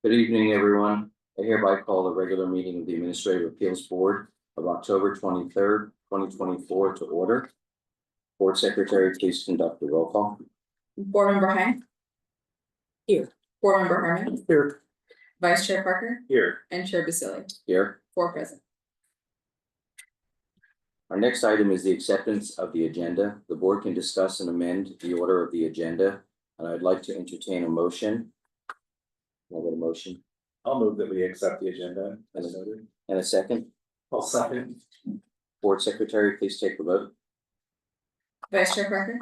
Good evening, everyone. I hereby call the regular meeting of the Administrative Appeals Board of October 23rd, 2024 to order. Board Secretary, please conduct the roll call. Board Member Hang. Here. Board Member Herman. Here. Vice Chair Parker Here. and Chair Basili. Here. 4 present. Our next item is the acceptance of the agenda. The board can discuss and amend the order of the agenda, and I'd like to entertain a motion. Can I get a motion I'll move that we accept the agenda as noted. and a second? I'll second. Board Secretary, please take the vote. Vice Chair Parker.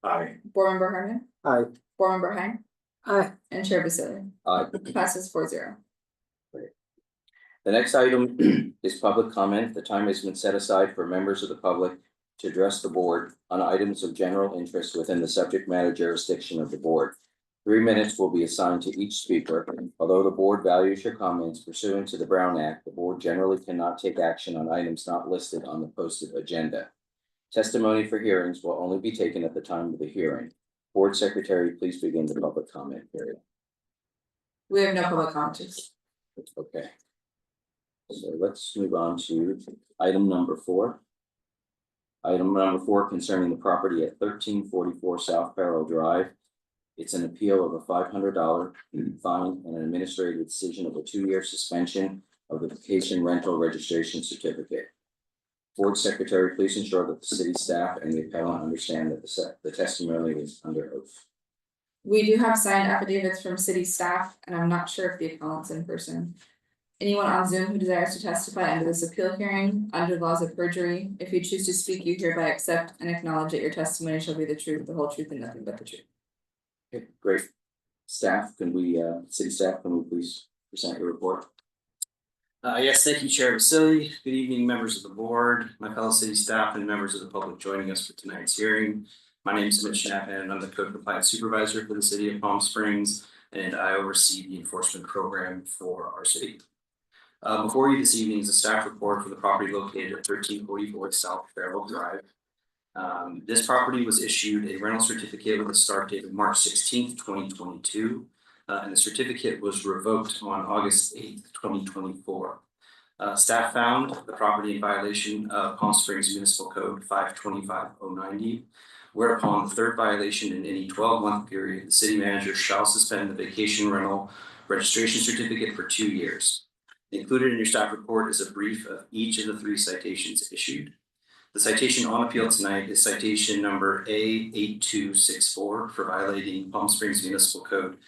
Aye. Board Member Herman. Aye. Board Member Hang. Aye. And Chair Basili. Aye. Passes 4-0. The next item is public comment. The time has been set aside for members of the public to address the board on items of general interest within the subject matter jurisdiction of the board. 3 minutes will be assigned to each speaker. Although the board values your comments pursuant to the Brown Act, the board generally cannot take action on items not listed on the posted agenda. Testimony for hearings will only be taken at the time of the hearing. Board Secretary, please begin the public comment period. We have no public comments. Okay. So let's move on to item number 4. Item number 4 concerning the property at 1344 South Farrell Drive. It's an appeal of a $500 fine and an administrative decision of a 2-year suspension of the vacation rental registration certificate. Board Secretary, please ensure that the city staff and the appellant understand that the testimony is under oath. We do have signed affidavits from city staff, and I'm not sure if the appellant's in person. Anyone on Zoom who desires to testify under this appeal hearing under the laws of perjury, if you choose to speak, you hereby accept and acknowledge that your testimony shall be the truth, the whole truth, and nothing but the truth. Okay, great. Staff, city staff, can we please present your report? Yes, thank you, Chair Basili. Good evening, members of the board, my fellow city staff, and members of the public joining us for tonight's hearing. My name is Mitch Chapman, and I'm the Code Compliance Supervisor for the City of Palm Springs, and I oversee the enforcement program for our city. Before you this evening is a staff report for the property located at 1344 South Farrell Drive. This property was issued a rental certificate with a start date of March 16th, 2022. And the certificate was revoked on August 8th, 2024. Staff found the property in violation of Palm Springs Municipal Code 525-090, whereupon the third violation in any 12-month period, the city manager shall suspend the vacation rental registration certificate for 2 years. Included in your staff report is a brief of each of the 3 citations issued. The citation on appeal tonight is citation number A8264 for violating Palm Springs Municipal Code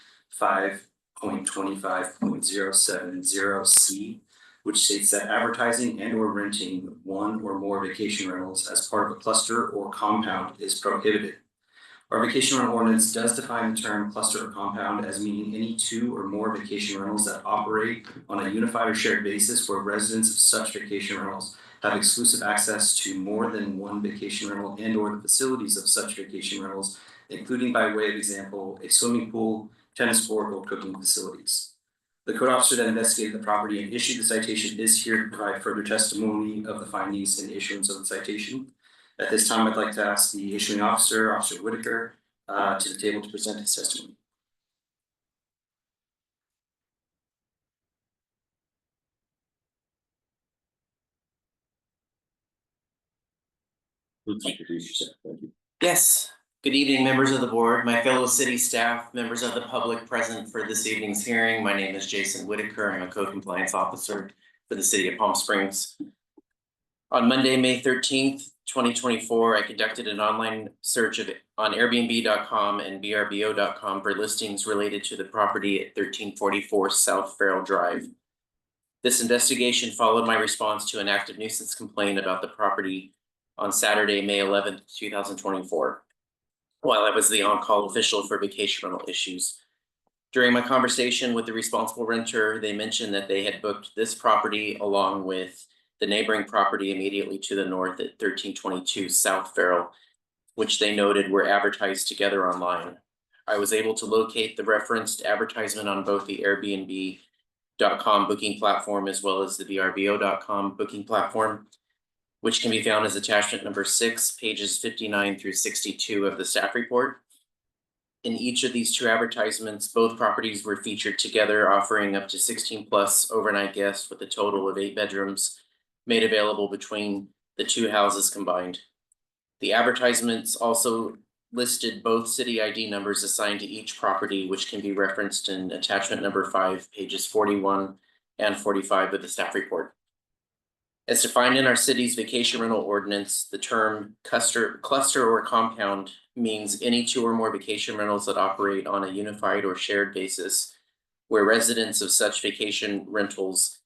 5.25.070C, which states that advertising and or renting 1 or more vacation rentals as part of a cluster or compound is prohibited. Our vacation rental ordinance does define the term cluster or compound as meaning any 2 or more vacation rentals that operate on a unified or shared basis where residents of such vacation rentals have exclusive access to more than 1 vacation rental and or the facilities of such vacation rentals, including by way of example, a swimming pool, tennis court, or cooking facilities. The code officer that investigated the property and issued the citation is here to provide further testimony of the findings and issuance of the citation. At this time, I'd like to ask the issuing officer, Officer Whitaker, to the table to present his testimony. Please introduce yourself. Thank you. Yes, good evening, members of the board, my fellow city staff, members of the public present for this evening's hearing. My name is Jason Whitaker. I'm a code compliance officer for the city of Palm Springs. On Monday, May 13th, 2024, I conducted an online search on Airbnb.com and VRBO.com for listings related to the property at 1344 South Farrell Drive. This investigation followed my response to an active nuisance complaint about the property on Saturday, May 11th, 2024, while I was the on-call official for vacation rental issues. During my conversation with the responsible renter, they mentioned that they had booked this property along with the neighboring property immediately to the north at 1322 South Farrell, which they noted were advertised together online. I was able to locate the referenced advertisement on both the Airbnb.com booking platform as well as the VRBO.com booking platform, which can be found as attachment number 6, pages 59 through 62 of the staff report. In each of these two advertisements, both properties were featured together, offering up to 16+ overnight guests with a total of 8 bedrooms made available between the two houses combined. The advertisements also listed both city ID numbers assigned to each property, which can be referenced in attachment number 5, pages 41 and 45 of the staff report. As defined in our city's vacation rental ordinance, the term cluster or compound means any 2 or more vacation rentals that operate on a unified or shared basis, where residents of such vacation rentals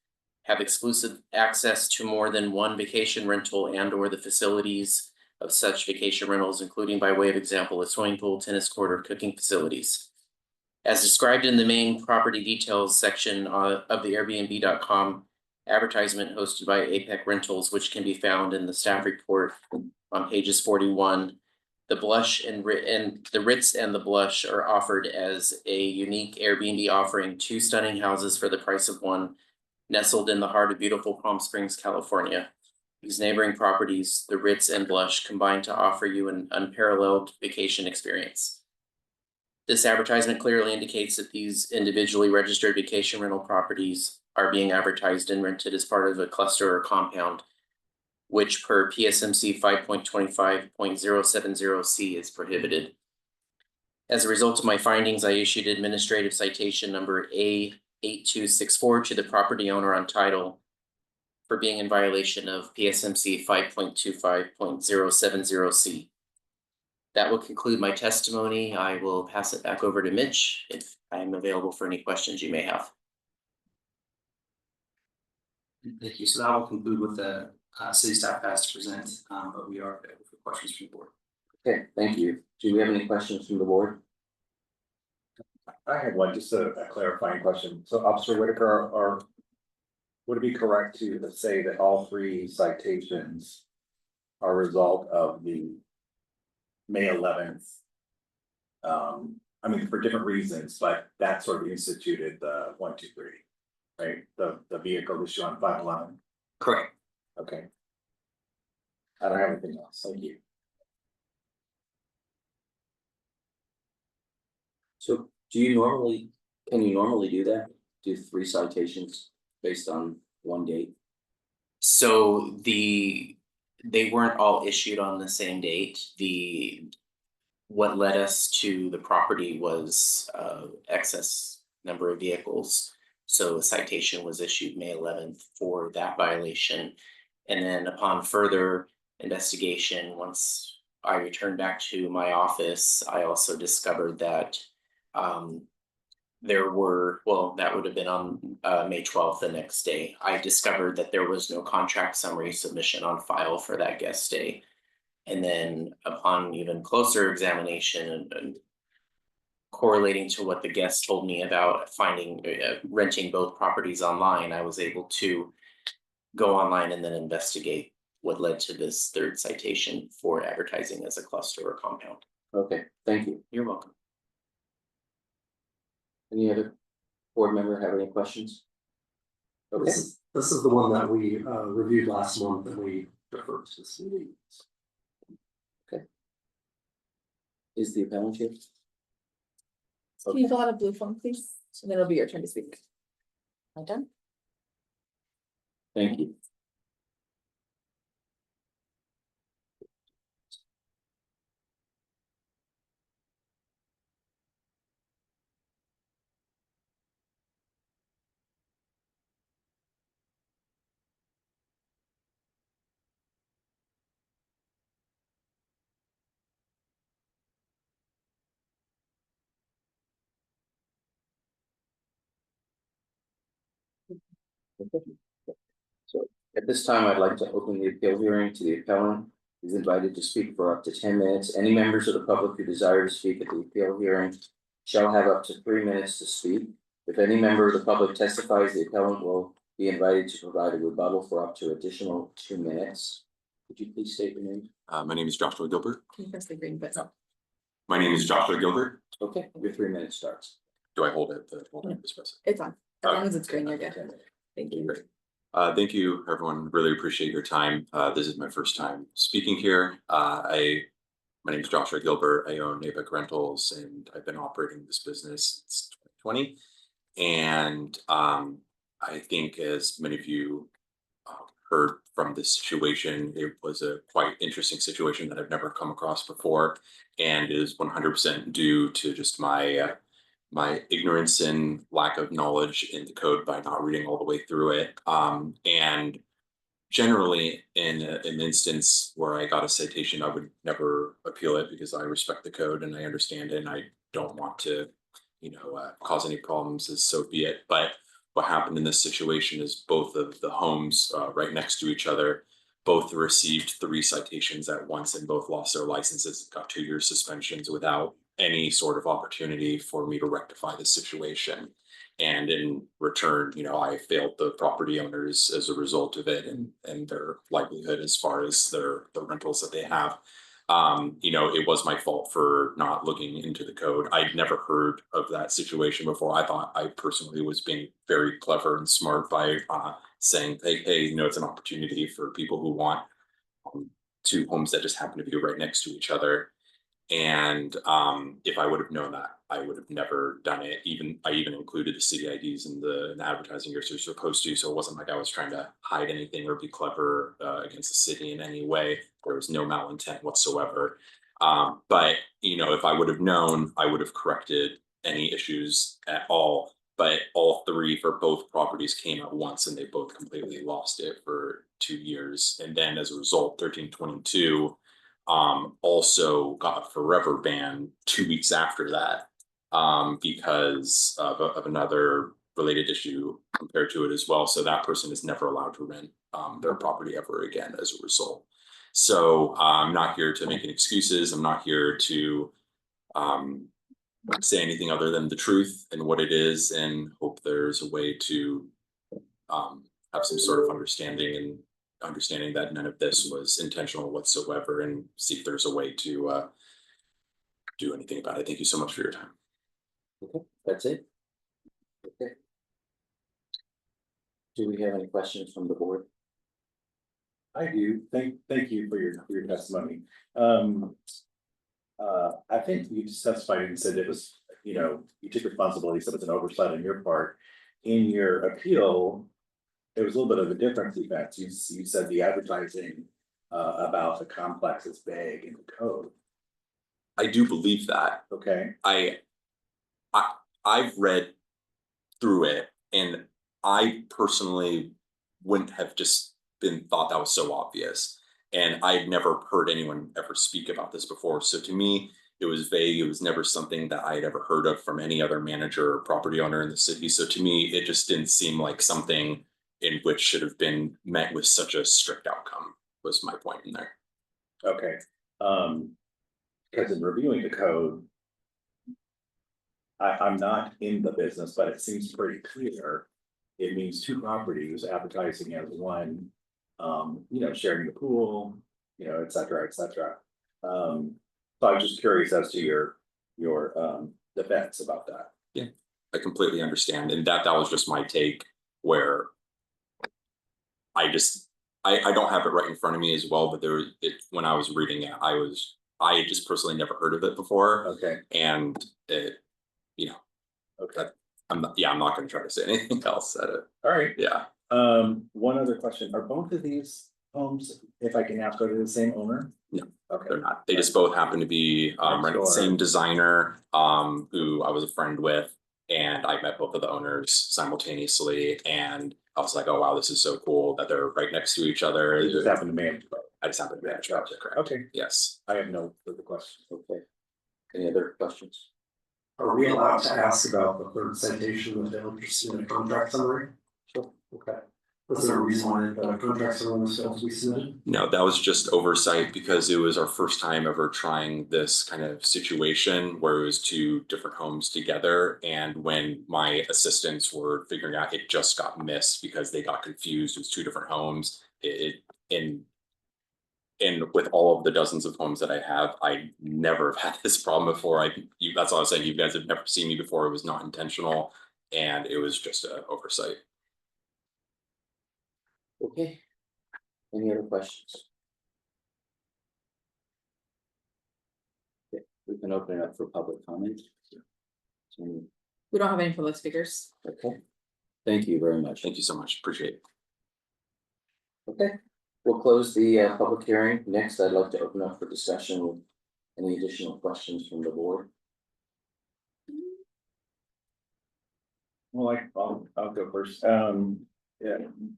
have exclusive access to more than one vacation rental and or the facilities of such vacation rentals, including by way of example, a swimming pool, tennis court, or cooking facilities. As described in the main property details section of the Airbnb.com advertisement hosted by APEC Rentals, which can be found in the staff report on pages 41. The Blush and the Ritz and the Blush are offered as a unique Airbnb offering 2 stunning houses for the price of one, nestled in the heart of beautiful Palm Springs, California. These neighboring properties, the Ritz and Blush, combine to offer you an unparalleled vacation experience. This advertisement clearly indicates that these individually registered vacation rental properties are being advertised and rented as part of a cluster or compound, which per PSMC 5.25.070C is prohibited. As a result of my findings, I issued administrative citation number A8264 to the property owner on title for being in violation of PSMC 5.25.070C. That will conclude my testimony. I will pass it back over to Mitch if I'm available for any questions you may have. Thank you. So that will conclude with the city staff has to present, but we are available for questions from the board. Okay, thank you. Do we have any questions from the board? I had one, just a clarifying question. So Officer Whitaker, would it be correct to say that all 3 citations are a result of the May 11th? I mean, for different reasons, but that sort of instituted the 1, 2, 3, right? The vehicle issue on 5/11. Correct. Okay. I don't have anything else. Thank you. So can you normally do that? Do 3 citations based on one date? So they weren't all issued on the same date. What led us to the property was excess number of vehicles. So a citation was issued May 11th for that violation. And then upon further investigation, once I returned back to my office, I also discovered that that would have been on May 12th, the next day. I discovered that there was no contract summary submission on file for that guest stay. And then upon even closer examination and correlating to what the guest told me about renting both properties online, I was able to go online and then investigate what led to this 3rd citation for advertising as a cluster or compound. Okay, thank you. You're welcome. Any other board member have any questions? Okay, This is the one that we reviewed last month and we deferred to this meeting. is the appellant here? Can you fill out a blue form, please? And then it'll be your turn to speak. Am I done? Thank you. So at this time, I'd like to open the appeal hearing to the appellant. He's invited to speak for up to 10 minutes. Any members of the public who desire to speak at the appeal hearing shall have up to 3 minutes to speak. If any member of the public testifies, the appellant will be invited to provide a rebuttal for up to additional 2 minutes. Could you please state your name? My name is Joshua Gilbert. Can you press the green button? My name is Joshua Gilbert. Okay, your 3 minutes starts. Do I hold it? Hold it, Espresso. It's on. As long as it's green, you're good. Thank you. Great. Thank you, everyone. Really appreciate your time. This is my first time speaking here. I My name is Joshua Gilbert. I own Neighbor Rentals and I've been operating this business since 2020. And I think as many of you heard from this situation, it was a quite interesting situation that I've never come across before, and is 100% due to just my ignorance and lack of knowledge in the code by not reading all the way through it. And generally, in an instance where I got a citation, I would never appeal it because I respect the code and I understand it, and I don't want to, cause any problems. As so be it. But what happened in this situation is both of the homes right next to each other both received 3 citations at once and both lost their licenses, got 2-year suspensions without any sort of opportunity for me to rectify the situation. And in return, I failed the property owners as a result of it and their livelihood as far as the rentals that they have. It was my fault for not looking into the code. I'd never heard of that situation before. I thought I personally was being very clever and smart by saying, hey, it's an opportunity for people who want 2 homes that just happen to be right next to each other. And if I would have known that, I would have never done it. I even included the city IDs in the advertising you're supposed to. So it wasn't like I was trying to hide anything or be clever against the city in any way. There was no malintent whatsoever. But if I would have known, I would have corrected any issues at all. But all 3 for both properties came at once, and they both completely lost it for 2 years. And then as a result, 1322 also got a forever ban 2 weeks after that because of another related issue compared to it as well. So that person is never allowed to rent their property ever again as a result. So I'm not here to make any excuses. I'm not here to say anything other than the truth and what it is, and hope there's a way to have some sort of understanding that none of this was intentional whatsoever, and see if there's a way to do anything about it. Thank you so much for your time. Okay, that's it. Okay. Do we have any questions from the board? I do. Thank you for your testimony. I think you testified and said it was, you took responsibility, so it's an oversight on your part. In your appeal, there was a little bit of a difference in fact. You said the advertising about the complex is vague in the code. I do believe that. Okay, I've read through it, and I personally wouldn't have just thought that was so obvious. And I'd never heard anyone ever speak about this before. So to me, it was vague. It was never something that I had ever heard of from any other manager or property owner in the city. So to me, it just didn't seem like something in which should have been met with such a strict outcome, was my point in there. okay. Because in reviewing the code, I'm not in the business, but it seems pretty clear. It means 2 properties advertising as one, sharing the pool, et cetera, et cetera. So I was just curious as to your defense about that. Yeah, I completely understand. And that was just my take, where I don't have it right in front of me as well, but when I was reading it, I had just personally never heard of it before. Okay, And it, okay, I'm not going to try to say anything else at it. all right. Yeah. One other question, are both of these homes, if I can ask, are they the same owner? No. Okay, They're not. They just both happen to be Next the door. same designer who I was a friend with, and I met both of the owners simultaneously, and I was like, oh wow, this is so cool that they're right next to each other. they just happen to manage both. I just happened to manage that, correct? Okay, Yes. I have no further questions. Okay. Any other questions? Are we allowed to ask about the 3rd citation with the interest in a contract summary? Sure. Okay. Was there a reason why the contract summary was failed to be submitted? No, that was just oversight because it was our first time ever trying this kind of situation where it was 2 different homes together. And when my assistants were figuring out, it just got missed because they got confused. It was 2 different homes. And with all of the dozens of homes that I have, I never have had this problem before. That's all I was saying. You guys have never seen me before. It was not intentional, and it was just an oversight. Okay. Any other questions? We can open it up for public comment. So, We don't have any public speakers. okay, thank you very much. Thank you so much, appreciate it. Okay, we'll close the public hearing. Next, I'd like to open up for discussion with any additional questions from the board. Well, I'll go first. Yeah,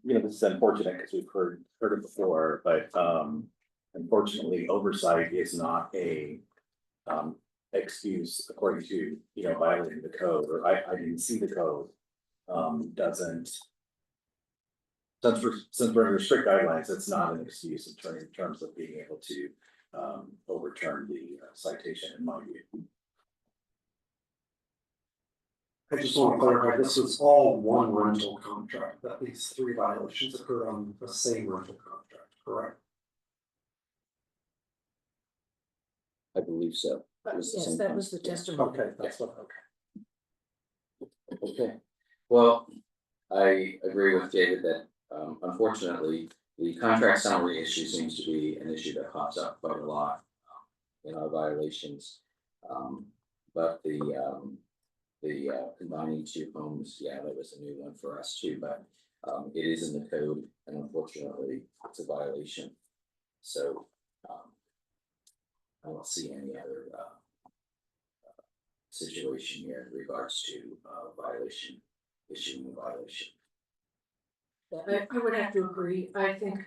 this is unfortunate because we've heard it before, but unfortunately, oversight is not a excuse according to, violating the code, or I didn't see the code. Doesn't. Since we're under strict guidelines, it's not an excuse in terms of being able to overturn the citation in my view. I just want to clarify, this was all one rental contract, that these 3 violations occurred on the same rental contract, correct? I believe so. It was the Yes, same that thing. was the Yeah. testimony. Okay, that's what, okay. Okay, well, I agree with David that unfortunately, the contract summary issue seems to be an issue that pops up quite a lot in our violations. But the combining 2 homes, yeah, that was a new one for us too, but it is in the code and unfortunately it's a violation. So I don't see any other situation here in regards to violation, issuing a violation. Yeah, I would have to agree. I think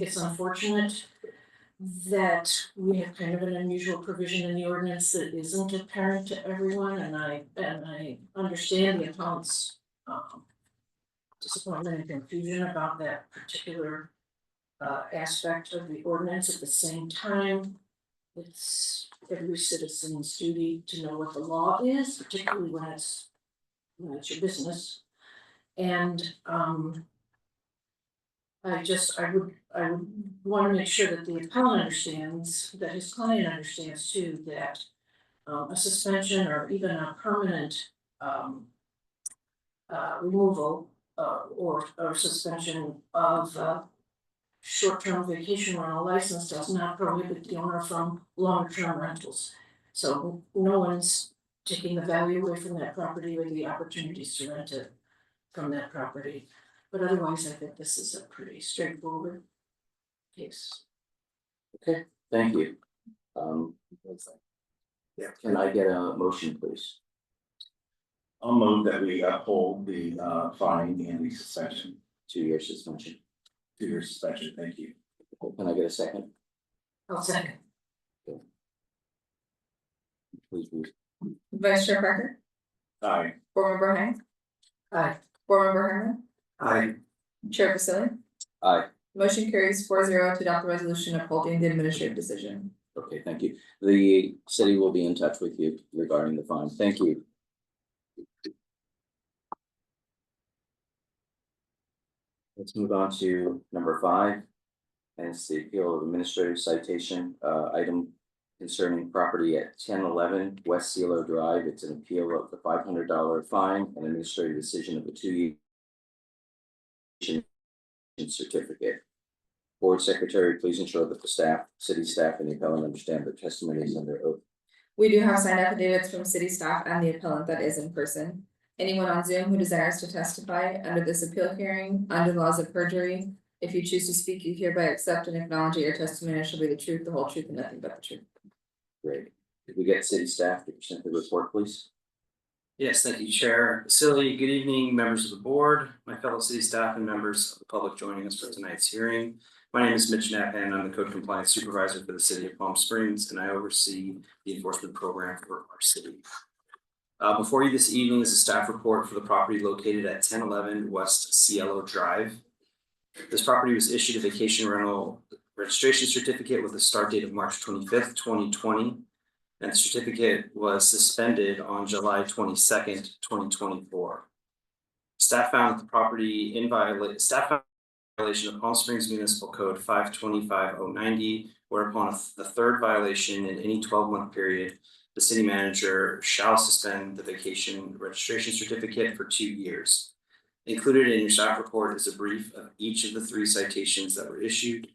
it's unfortunate that we have kind of an unusual provision in the ordinance that isn't apparent to everyone, and I understand the appellant's disappointment and confusion about that particular aspect of the ordinance. At the same time, it's every citizen's duty to know what the law is, particularly when it's your business. And I would want to make sure that the appellant understands, that his client understands too, that a suspension or even a permanent removal or suspension of short-term vacation rental license does not prohibit the owner from long-term rentals. So no one's taking the value away from that property or the opportunities to rent it from that property. But otherwise, I think this is a pretty straightforward case. Okay, thank you. Yeah. Can I get a motion, please? I'll move that we uphold the fine and the suspension, 2-year suspension. 2-year suspension, thank you. Can I get a second? I'll second. Please, please. Vice Chair Parker, Aye. Board Member Hang, Aye. Board Member Herman, I, Chair Vasily. Aye. Motion carries 4-0 to adopt the resolution upholding the administrative decision. Okay, thank you. The city will be in touch with you regarding the fine. Thank you. Let's move on to number 5. And it's the appeal of administrative citation, item concerning property at 1011 West Cielo Drive. It's an appeal of the $500 fine and administrative decision of the 2-year certificate. Board Secretary, please ensure that the staff, city staff and the appellant understand that testimony is under oath. We do have signed affidavits from city staff and the appellant that is in person. Anyone on Zoom who desires to testify under this appeal hearing under laws of perjury. If you choose to speak, you hereby accept and acknowledge that your testimony shall be the truth, the whole truth, and nothing but the truth. Great. If we get city staff to present the report, please. Yes, thank you, Chair Vasily. Good evening, members of the board, my fellow city staff and members of the public joining us for tonight's hearing. My name is Mitch Knapp, I'm the Code Compliance Supervisor for the City of Palm Springs, and I oversee the enforcement program for our city. Before you this evening is a staff report for the property located at 1011 West Cielo Drive. This property was issued a vacation rental registration certificate with a start date of March 25th, 2020. And the certificate was suspended on July 22nd, 2024. Staff found that the property in violation of Palm Springs Municipal Code 525-090, whereupon the 3rd violation in any 12-month period, the city manager shall suspend the vacation registration certificate for 2 years. Included in your staff report is a brief of each of the 3 citations that were issued.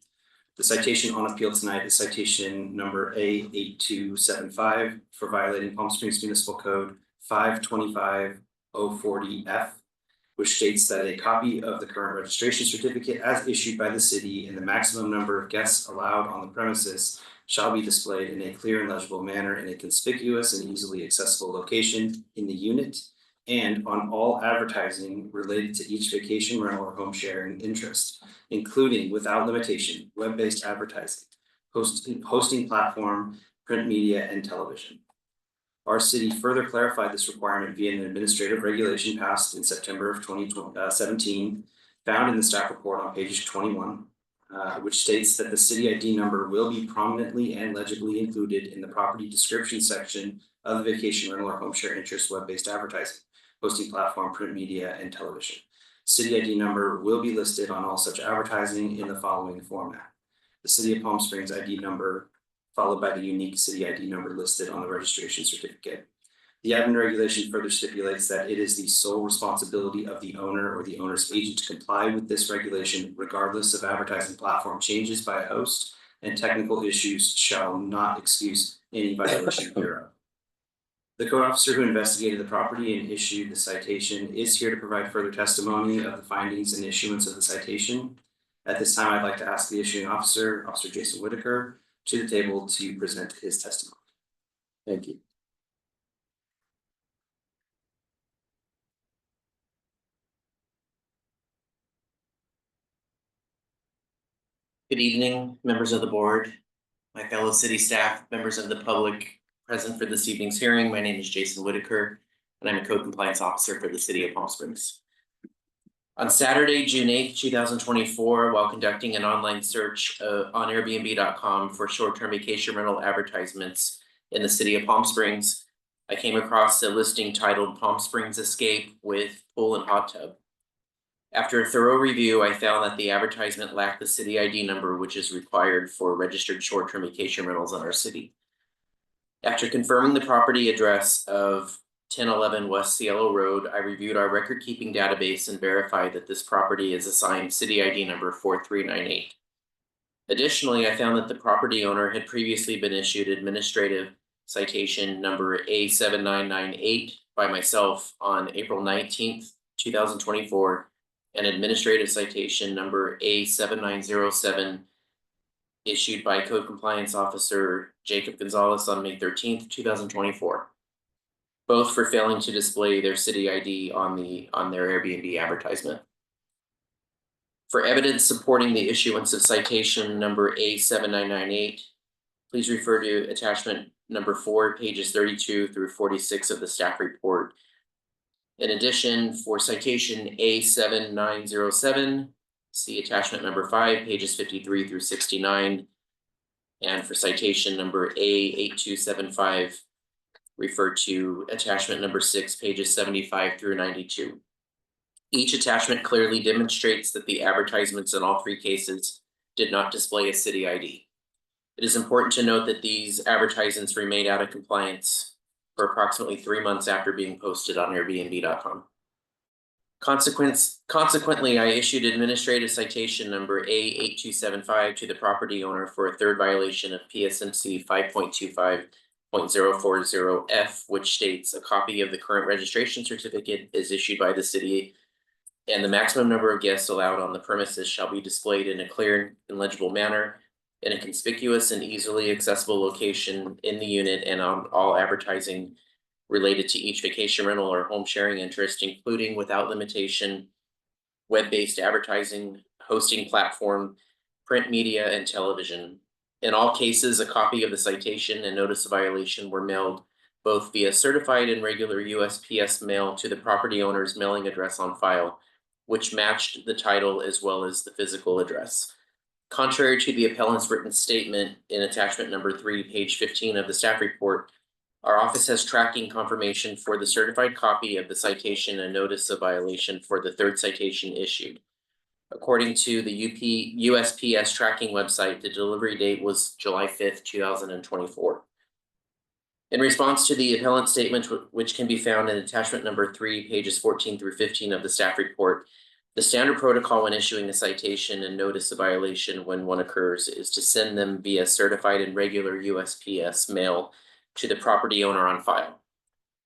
The citation on appeal tonight is citation number A8275 for violating Palm Springs Municipal Code 525-040F, which states that a copy of the current registration certificate as issued by the city and the maximum number of guests allowed on the premises shall be displayed in a clear and legible manner in a conspicuous and easily accessible location in the unit and on all advertising related to each vacation rental or home sharing interest, including without limitation, web-based advertising, hosting platform, print media, and television. Our city further clarified this requirement via an administrative regulation passed in September of 2017, found in the staff report on page 21, which states that the city ID number will be prominently and legibly included in the property description section of the vacation rental or home share interest web-based advertising, hosting platform, print media, and television. City ID number will be listed on all such advertising in the following format: the City of Palm Springs ID number, followed by the unique city ID number listed on the registration certificate. The admin regulation further stipulates that it is the sole responsibility of the owner or the owner's agent to comply with this regulation, regardless of advertising platform changes by a host, and technical issues shall not excuse any violation thereof. The code officer who investigated the property and issued the citation is here to provide further testimony of the findings and issuance of the citation. At this time, I'd like to ask the issuing officer, Officer Jason Whitaker, to the table to present his testimony. Thank you. Good evening, members of the board, my fellow city staff, members of the public present for this evening's hearing. My name is Jason Whitaker, and I'm a code compliance officer for the city of Palm Springs. On Saturday, June 8th, 2024, while conducting an online search on Airbnb.com for short-term vacation rental advertisements in the city of Palm Springs, I came across a listing titled Palm Springs Escape with pool and hot tub. After a thorough review, I found that the advertisement lacked the city ID number, which is required for registered short-term vacation rentals in our city. After confirming the property address of 1011 West Cielo Road, I reviewed our record-keeping database and verified that this property is assigned city ID number 4398. Additionally, I found that the property owner had previously been issued administrative citation number A7998 by myself on April 19th, 2024, and administrative citation number A7907 issued by Code Compliance Officer Jacob Gonzalez on May 13th, 2024. Both for failing to display their city ID on their Airbnb advertisement. For evidence supporting the issuance of citation number A7998, please refer to attachment number 4, pages 32 through 46 of the staff report. In addition, for citation A7907, see attachment number 5, pages 53 through 69. And for citation number A8275, refer to attachment number 6, pages 75 through 92. Each attachment clearly demonstrates that the advertisements in all three cases did not display a city ID. It is important to note that these advertisements remained out of compliance for approximately 3 months after being posted on Airbnb.com. Consequently, I issued administrative citation number A8275 to the property owner for a third violation of PSMC 5.25.040F, which states a copy of the current registration certificate is issued by the city, and the maximum number of guests allowed on the premises shall be displayed in a clear and legible manner in a conspicuous and easily accessible location in the unit and on all advertising related to each vacation rental or home sharing interest, including without limitation, web-based advertising, hosting platform, print media, and television. In all cases, a copy of the citation and notice of violation were mailed both via certified and regular USPS mail to the property owner's mailing address on file, which matched the title as well as the physical address. Contrary to the appellant's written statement in attachment number 3, page 15 of the staff report, our office has tracking confirmation for the certified copy of the citation and notice of violation for the third citation issued. According to the USPS tracking website, the delivery date was July 5th, 2024. In response to the appellant statement, which can be found in attachment number 3, pages 14 through 15 of the staff report, The standard protocol when issuing a citation and notice of violation when one occurs is to send them via certified and regular USPS mail to the property owner on file.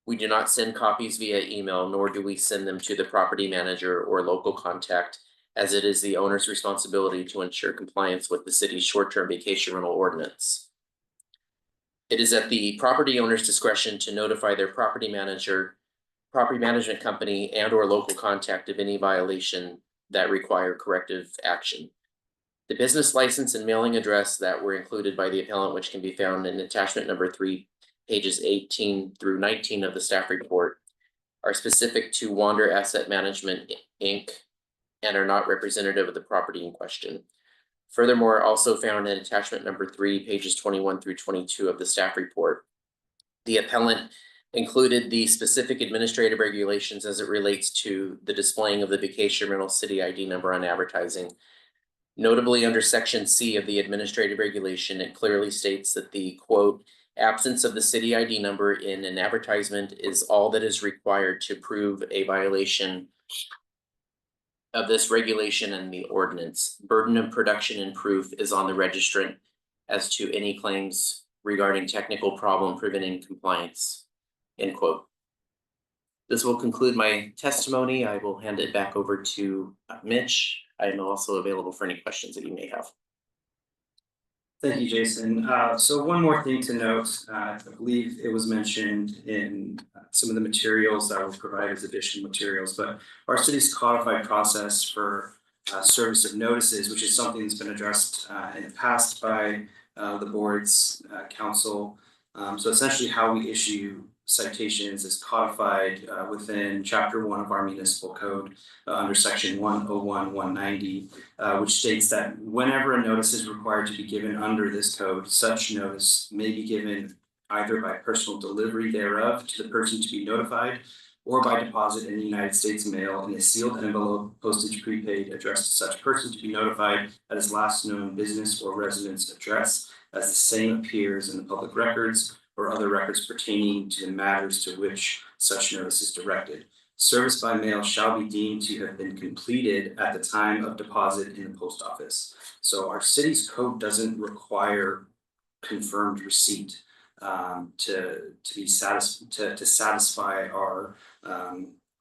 We do not send copies via email, nor do we send them to the property manager or local contact, as it is the owner's responsibility to ensure compliance with the city's short-term vacation rental ordinance. It is at the property owner's discretion to notify their property manager, property management company, and or local contact of any violation that require corrective action. The business license and mailing address that were included by the appellant, which can be found in attachment number 3, pages 18 through 19 of the staff report, are specific to Wander Asset Management, Inc., and are not representative of the property in question. Furthermore, also found in attachment number 3, pages 21 through 22 of the staff report, the appellant included the specific administrative regulations as it relates to the displaying of the vacation rental city ID number on advertising. Notably, under section C of the administrative regulation, it clearly states that the quote, absence of the city ID number in an advertisement is all that is required to prove a violation of this regulation and the ordinance. Burden of production and proof is on the registrant as to any claims regarding technical problem preventing compliance, end quote. This will conclude my testimony. I will hand it back over to Mitch. I am also available for any questions that you may have. Thank you, Jason. So one more thing to note, I believe it was mentioned in some of the materials that were provided as additional materials, but our city's codified process for service of notices, which is something that's been addressed in the past by the board's council. So essentially how we issue citations is codified within chapter 1 of our municipal code under section 101-190, which states that whenever a notice is required to be given under this code, such notice may be given either by personal delivery thereof to the person to be notified, or by deposit in the United States mail in a sealed envelope, postage prepaid, addressed to such person to be notified at his last known business or residence address, as the same appears in the public records or other records pertaining to the matters to which such notice is directed. Service by mail shall be deemed to have been completed at the time of deposit in the post office. So our city's code doesn't require confirmed receipt to satisfy our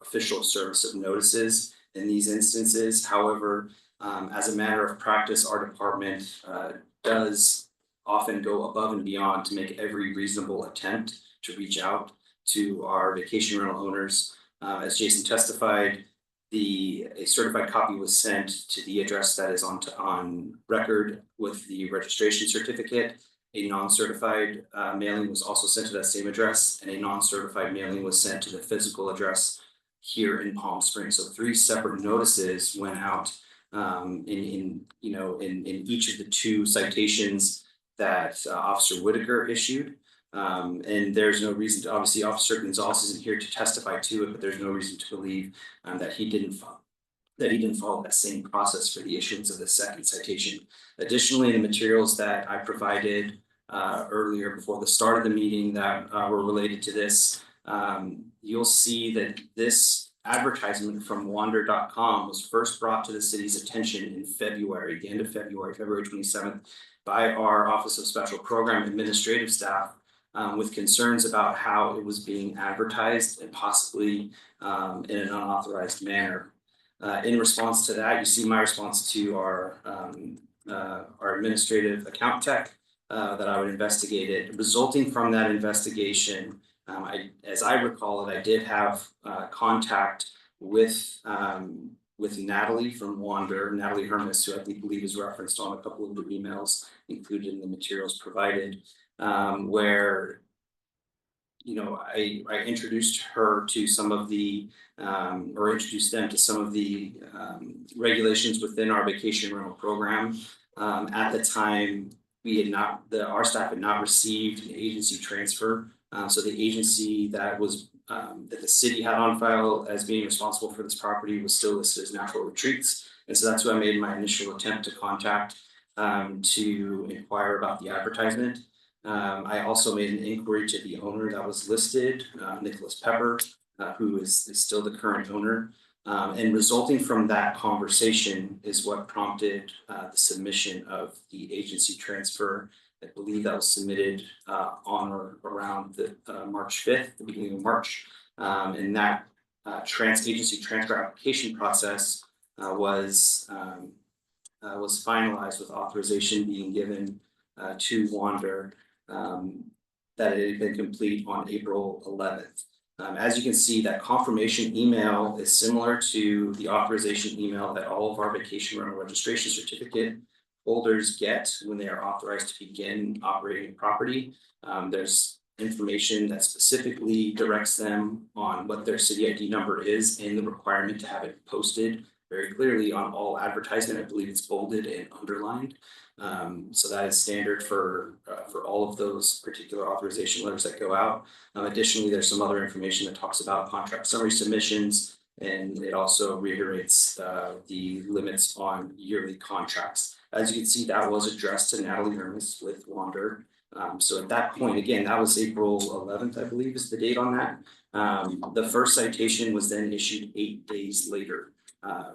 official service of notices in these instances. However, as a matter of practice, our department does often go above and beyond to make every reasonable attempt to reach out to our vacation rental owners. As Jason testified, a certified copy was sent to the address that is on record with the registration certificate. A non-certified mailing was also sent to that same address, and a non-certified mailing was sent to the physical address here in Palm Springs. So 3 separate notices went out in each of the 2 citations that Officer Whitaker issued. And there's no reason to, obviously Officer Gonzalez isn't here to testify to it, but there's no reason to believe that he didn't follow that same process for the issuance of the second citation. Additionally, the materials that I provided earlier before the start of the meeting that were related to this, you'll see that this advertisement from wander.com was first brought to the city's attention in February, the end of February 27th, by our Office of Special Program administrative staff, with concerns about how it was being advertised and possibly in an unauthorized manner. In response to that, you see my response to our administrative account tech that I would investigate it. Resulting from that investigation, as I recall it, I did have contact with Natalie from Wander, Natalie Hermes, who I believe is referenced on a couple of the emails included in the materials provided, where I introduced her to some of the or introduced them to some of the regulations within our vacation rental program. At the time, our staff had not received an agency transfer. So the agency that the city had on file as being responsible for this property was still listed as Natural Retreats. And so that's who I made my initial attempt to contact to inquire about the advertisement. I also made an inquiry to the owner that was listed, Nicholas Pepper, who is still the current owner. And resulting from that conversation is what prompted the submission of the agency transfer. I believe that was submitted on or around the March 5th, the beginning of March. And that agency transfer application process was finalized with authorization being given to Wander that it had been complete on April 11th. As you can see, that confirmation email is similar to the authorization email that all of our vacation rental registration certificate holders get when they are authorized to begin operating property. There's information that specifically directs them on what their city ID number is and the requirement to have it posted very clearly on all advertisement. I believe it's bolded and underlined. So that is standard for all of those particular authorization letters that go out. Additionally, there's some other information that talks about contract summary submissions, and it also reiterates the limits on yearly contracts. As you can see, that was addressed to Natalie Hermes with Wander. So at that point, again, that was April 11th, I believe is the date on that. The first citation was then issued 8 days later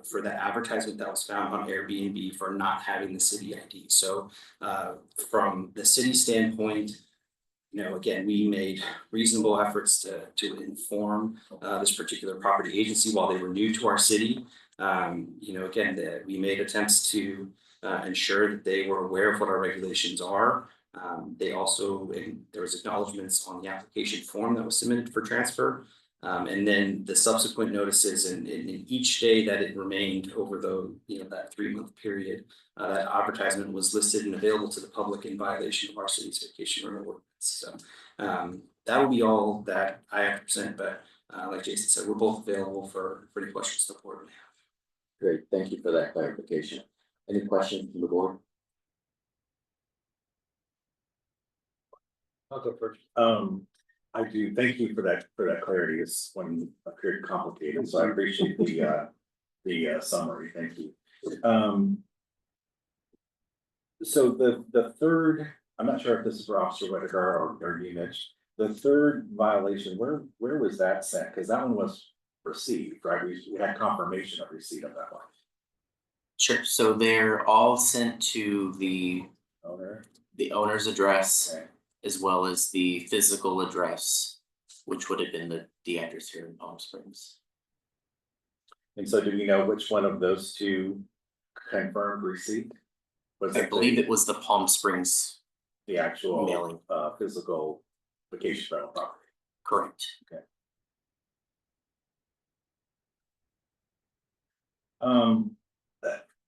for the advertisement that was found on Airbnb for not having the city ID. So from the city standpoint, again, we made reasonable efforts to inform this particular property agency while they were new to our city. Again, we made attempts to ensure that they were aware of what our regulations are. They also, there was acknowledgements on the application form that was submitted for transfer. And then the subsequent notices and in each day that it remained over that 3-month period, that advertisement was listed and available to the public in violation of our city's vacation rental ordinance. So that will be all that I have to present, but like Jason said, we're both available for any questions the board may have. Great, thank you for that clarification. Any questions from the board? I'll go first. I do, thank you for that clarity. It's one appeared complicated, so I appreciate the summary, thank you. So the third, I'm not sure if this is for Officer Whitaker or you, Mitch, the third violation, where was that sent? Because that one was received, right? We had confirmation of receipt of that one. Sure, so they're all sent to the Owner, owner's address okay. as well as the physical address, which would have been the address here in Palm Springs. And so do we know which one of those two confirmed receipt? Was I it believe it was the Palm Springs, the actual mailing. Physical vacation rental property? Correct.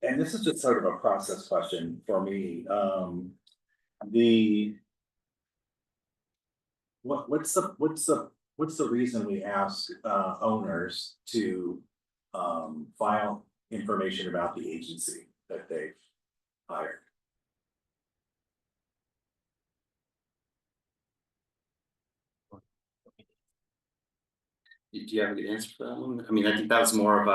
And this is just sort of a process question for me. What's the reason we ask owners to file information about the agency that they've hired? Do you have a good answer for that one? I mean, I think that was more of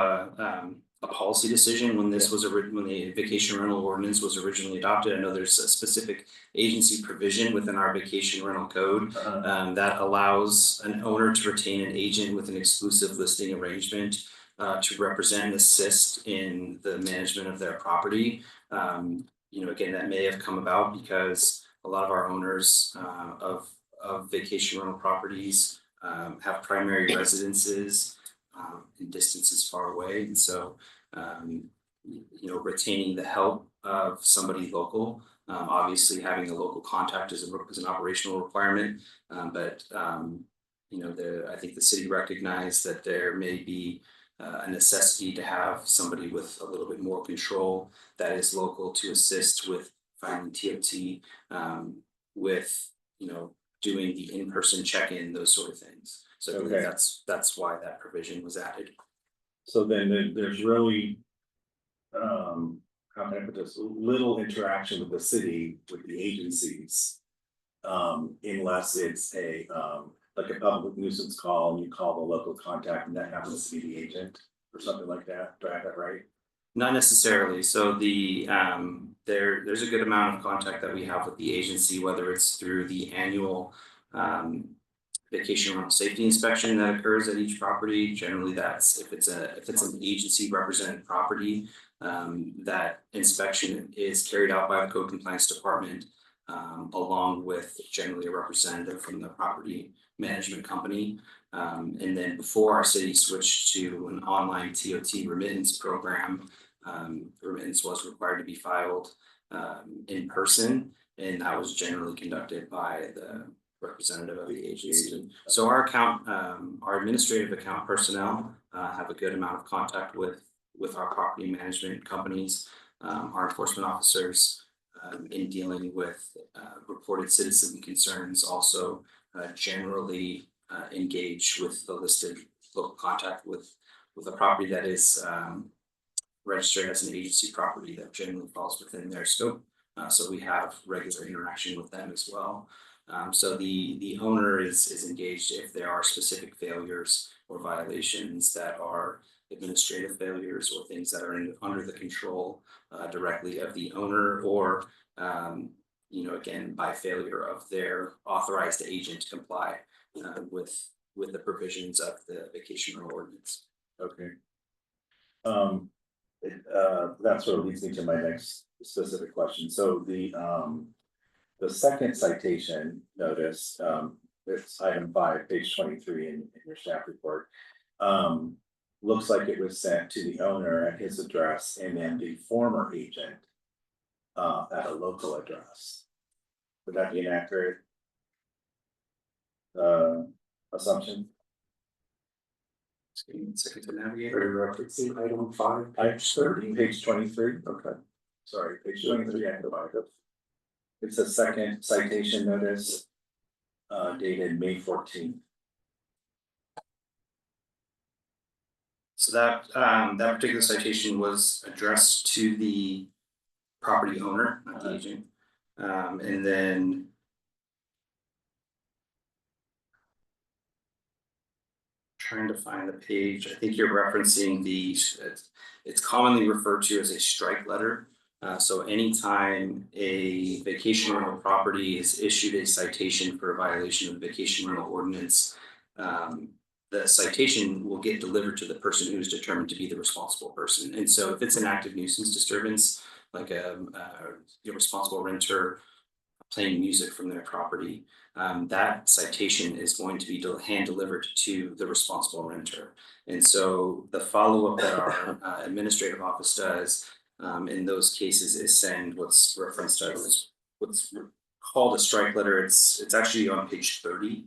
a policy decision when this was when the vacation rental ordinance was originally adopted. I know there's a specific agency provision within our vacation rental code that allows an owner to retain an agent with an exclusive listing arrangement to represent and assist in the management of their property. Again, that may have come about because a lot of our owners of vacation rental properties have primary residences in distances far away, and so retaining the help of somebody local. Obviously, having a local contact is an operational requirement, but I think the city recognized that there may be a necessity to have somebody with a little bit more control that is local to assist with filing TOT, with doing the in-person check-in, those sort of things. So I believe that's why that provision was added. So then there's really how can I put this, little interaction with the city, with the agencies, unless it's a like a public nuisance call and you call the local contact and that happens to be the agent or something like that. Do I have that right? Not necessarily. So there's a good amount of contact that we have with the agency, whether it's through the annual vacation rental safety inspection that occurs at each property. Generally, that's if it's an agency represented property, that inspection is carried out by the code compliance department, along with generally a representative from the property management company. And then before our city switched to an online TOT remittance program, remittance was required to be filed in person, and that was generally conducted by the representative of the agency. So our our administrative account personnel have a good amount of contact with our property management companies, our enforcement officers, in dealing with reported citizen concerns, also generally engage with the listed local contact with a property that is registered as an agency property that generally falls within their scope. So we have regular interaction with them as well. So the owner is engaged if there are specific failures or violations that are administrative failures or things that are under the control directly of the owner, or again, by failure of their authorized agent to comply with the provisions of the vacation rental ordinance. Okay. That sort of leads me to my next specific question. So the second citation notice, it's item 5, page 23 in your staff report. Looks like it was sent to the owner at his address and then the former agent at a local address. Would that be an accurate assumption? Just give me a second to navigate. Are you referencing item 5, page 30? Page 23, okay. Sorry, page 23, I it's a second citation notice dated May 14th. So that particular citation was addressed to the property owner, not the agent. And then trying to find the page, I think you're referencing it's commonly referred to as a strike letter. So anytime a vacation rental property is issued a citation for a violation of the vacation rental ordinance, the citation will get delivered to the person who is determined to be the responsible person. And so if it's an active nuisance disturbance, like a irresponsible renter playing music from their property, that citation is going to be hand delivered to the responsible renter. And so the follow-up that our administrative office does in those cases is send what's referenced as what's called a strike letter. It's actually on page 30,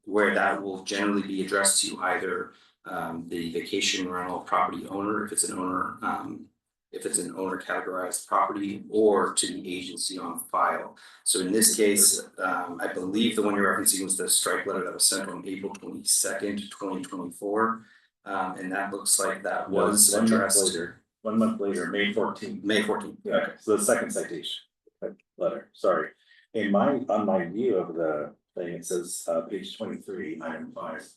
where that will generally be addressed to either the vacation rental property owner, if it's an owner categorized property, or to the agency on file. So in this case, I believe the one you're referencing was the strike letter that was sent on April 22nd, 2024. And that looks like that was addressed. 1 month later, May 14th. May 14th. Okay, so the second citation letter, sorry. On my view of the thing, it says page 23, item 5.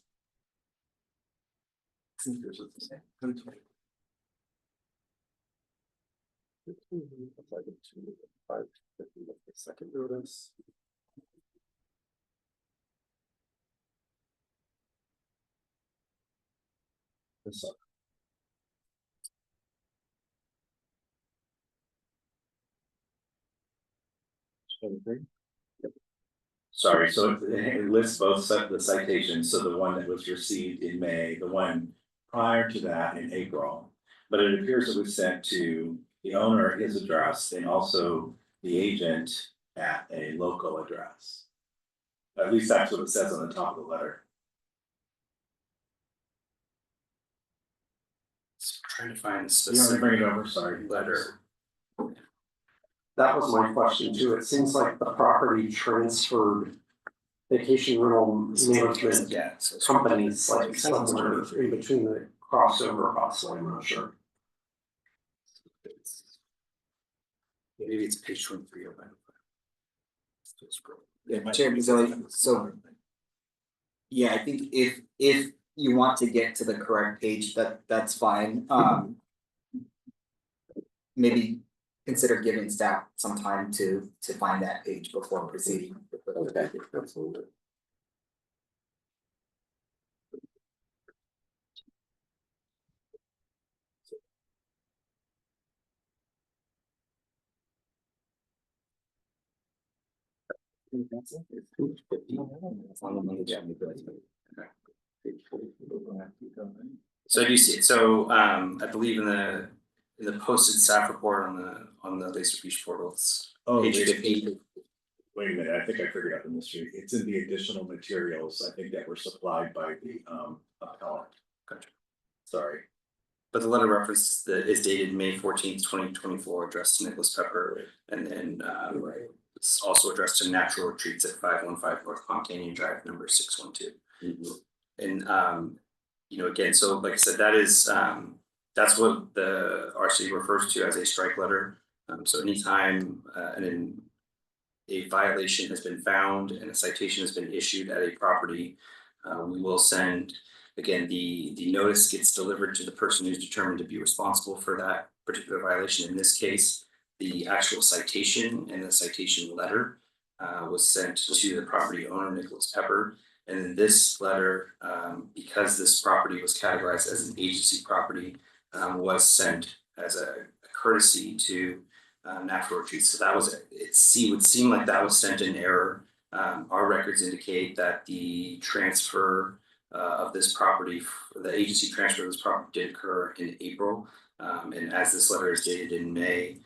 Second notice. This one. Sorry, so it lists both the citations, so the one that was received in May, the one prior to that in April. But it appears it was sent to the owner at his address and also the agent at a local address. At least that's what it says on the top of the letter. Trying to find the You want me to bring specific it over, sorry. letter. That was my question too. It seems like the property transferred vacation rental management Yeah. So companies like somewhere in between the crossover possibly, I'm not sure. maybe it's page 23 of that. Yeah, Chair Mazzilli, so. Yeah, I think if you want to get to the correct page, that's fine, maybe consider giving staff some time to find that page before proceeding. Okay, absolutely. So I do see it, so I believe in the posted staff report on the Laser Beach portal, it's Oh, page wait, 15. wait a minute, I think I figured out the mystery. It's in the additional materials, I think that were supplied by the appellant. Gotcha. Sorry. But the letter reference that is dated May 14th, 2024, addressed to Nicholas Pepper, and then it's also addressed to Natural Retreats at 515 North Palm Canyon Drive, number 612. And you know, again, so like I said, that is that's what the RC refers to as a strike letter. So anytime a violation has been found and a citation has been issued at a property, we will send, again, the notice gets delivered to the person who's determined to be responsible for that particular violation. In this case, the actual citation and the citation letter was sent to the property owner, Nicholas Pepper. And then this letter, because this property was categorized as an agency property, was sent as a courtesy to Natural Retreats. So that was, would seem like that was sent in error. Our records indicate that the transfer of this property, the agency transfer of this property did occur in April. And as this letter is dated in May,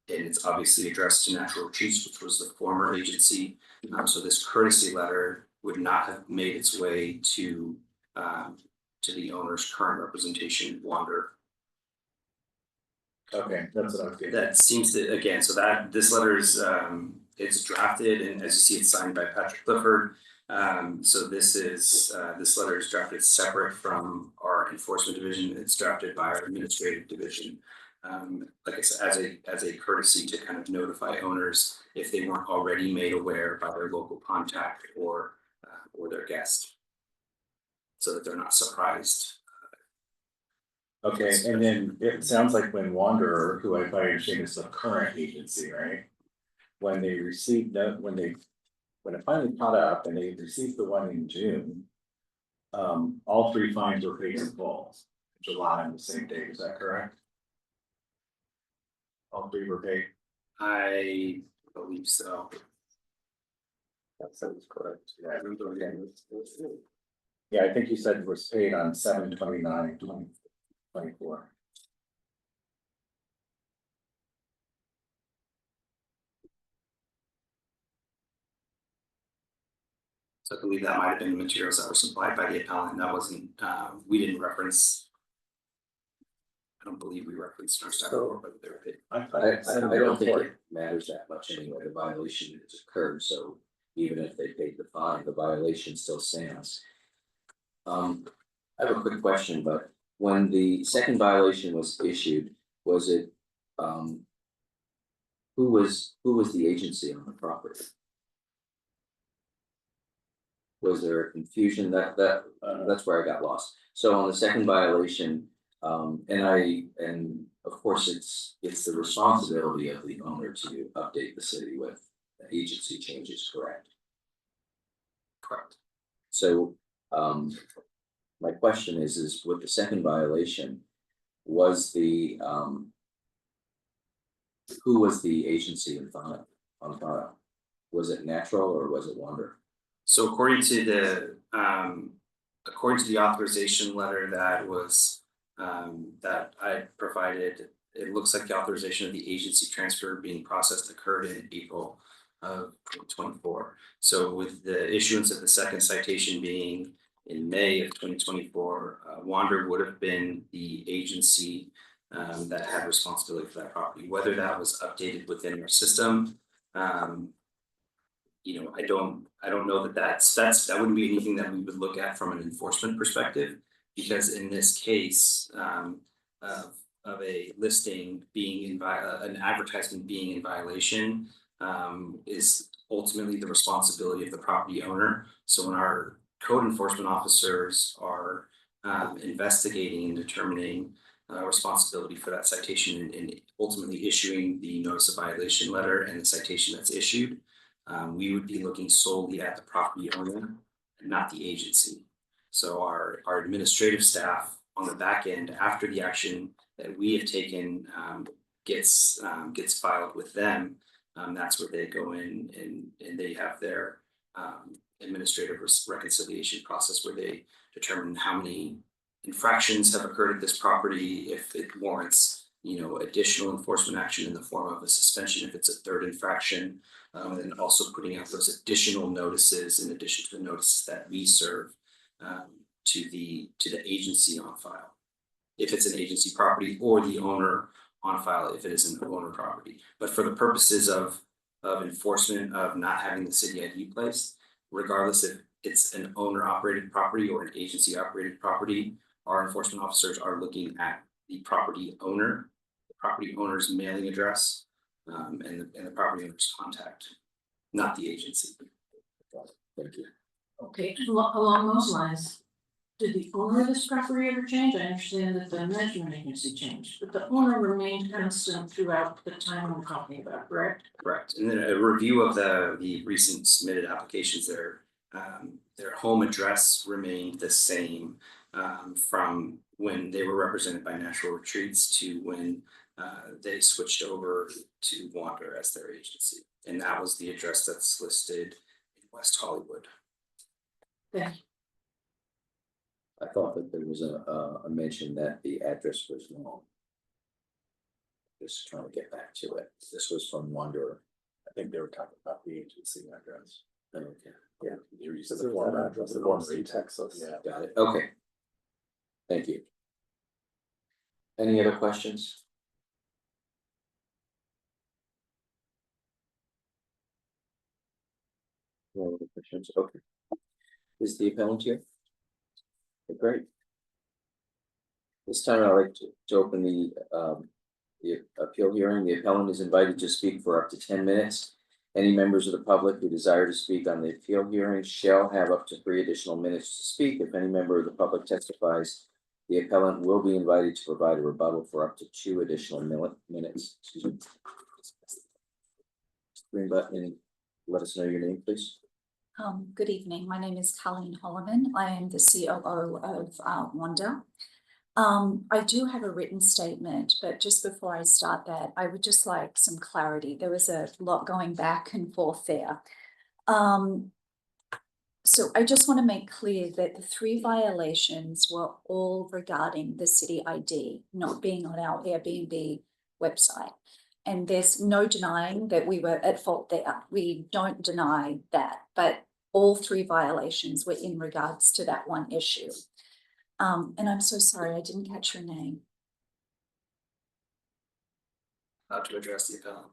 and it's obviously addressed to Natural Retreats, which was the former agency. So this courtesy letter would not have made its way to the owner's current representation, Wander. Okay, that's what I was getting. That seems to, again, so that this letter is it's drafted, and as you see, it's signed by Patrick Clifford. So this letter is drafted separate from our enforcement division. It's drafted by our administrative division. Like I said, as a courtesy to kind of notify owners if they weren't already made aware by their local contact or their guest, so that they're not surprised. Okay, and then it sounds like when Wanderer, who I understand is the current agency, right? When they received that, when it finally caught up and they received the one in June. All three fines were paid in full, July on the same day, is that correct? All three were paid? I believe so. That sounds correct. Yeah, I think you said it was paid on 7/29/2024. So I believe that might have been the materials that were supplied by the appellant. That wasn't, we didn't reference. I don't believe we referenced in our staff report, but they were paid. I don't think it matters that much anyway, the violation has occurred, so even if they paid the fine, the violation still stands. I have a quick question, but when the second violation was issued, was it, who was the agency on the property? Was there a confusion that's where I got lost? So on the second violation, and of course, it's the responsibility of the owner to update the city with the agency changes, correct? Correct. So, my question is with the second violation, was the, who was the agency on file? Was it Natural or was it Wander? So according to the authorization letter that was that I provided, it looks like the authorization of the agency transfer being processed occurred in April of 2024. So with the issuance of the second citation being in May of 2024, Wander would have been the agency that had responsibility for that property. Whether that was updated within our system, you know, I don't know that wouldn't be anything that we would look at from an enforcement perspective, because in this case of a listing being an advertisement being in violation is ultimately the responsibility of the property owner. So when our code enforcement officers are investigating and determining responsibility for that citation and ultimately issuing the notice of violation letter and the citation that's issued, we would be looking solely at the property owner and not the agency. So our administrative staff on the back end, after the action that we have taken gets filed with them, That's where they go in and they have their administrative reconciliation process where they determine how many infractions have occurred at this property, if it warrants, additional enforcement action in the form of a suspension if it's a third infraction. And then also putting out those additional notices in addition to the notices that we serve to the agency on file. If it's an agency property or the owner on file, if it is an owner property. But for the purposes of enforcement of not having the city ID placed, regardless if it's an owner operated property or an agency operated property, our enforcement officers are looking at the property owner, the property owner's mailing address, and the property owner's contact, not the agency. Thank you. Okay, along those lines, did the owner of this property ever change? I understand that the management agency changed, but the owner remained constant throughout the time we're talking about, correct? Correct. And then a review of the recent submitted applications, their home address remained the same from when they were represented by Natural Retreats to when they switched over to Wander as their agency. And that was the address that's listed in West Hollywood. Thank you. I thought that there was a mention that the address was wrong. Just trying to get back to it. This was from Wanderer. I think they were talking about the agency address. Okay, Yeah. You're using There's the one format, address the in one Austin, in Texas. Yeah. got it. Okay. Thank you. Any other questions? No other questions, okay. Is the appellant here? Okay, great. This time I'd like to open the appeal hearing. The appellant is invited to speak for up to 10 minutes. Any members of the public who desire to speak on the appeal hearing shall have up to 3 additional minutes to speak. If any member of the public testifies, the appellant will be invited to provide a rebuttal for up to 2 additional minutes. Excuse me. Green button, let us know your name, please. Good evening. My name is Colleen Holloman. I am the COO of Wander. I do have a written statement, but just before I start that, I would just like some clarity. There was a lot going back and forth there. So I just want to make clear that the 3 violations were all regarding the city ID not being on our Airbnb website. And there's no denying that we were at fault there. We don't deny that, but all 3 violations were in regards to that one issue. And I'm so sorry, I didn't catch your name. To address the appellant.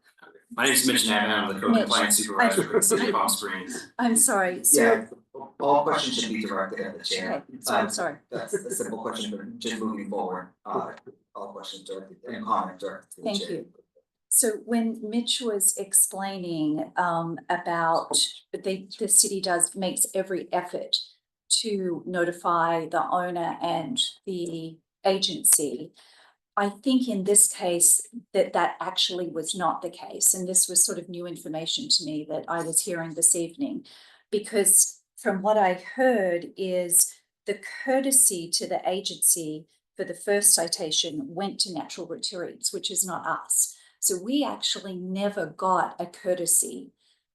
My name is Mitch Navin. I'm the code Mitch. compliance supervisor for the city of Palm Springs. I'm sorry, Yeah, so, all questions should be directed at the chair. okay, so I'm sorry. That's a simple question, but just moving forward, all questions directed and comments directed to the chair. Thank you. So when Mitch was explaining about the city makes every effort to notify the owner and the agency, I think in this case that actually was not the case. And this was sort of new information to me that I was hearing this evening, because from what I heard is the courtesy to the agency for the first citation went to Natural Retreats, which is not us. So we actually never got a courtesy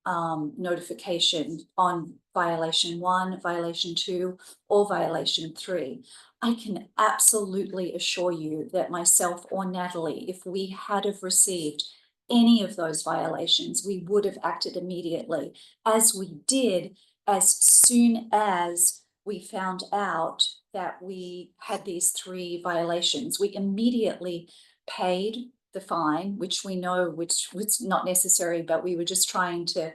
notification on violation 1, violation 2, or violation 3. I can absolutely assure you that myself or Natalie, if we had have received any of those violations, we would have acted immediately, as we did as soon as we found out that we had these 3 violations. We immediately paid the fine, which we know which was not necessary, but we were just trying to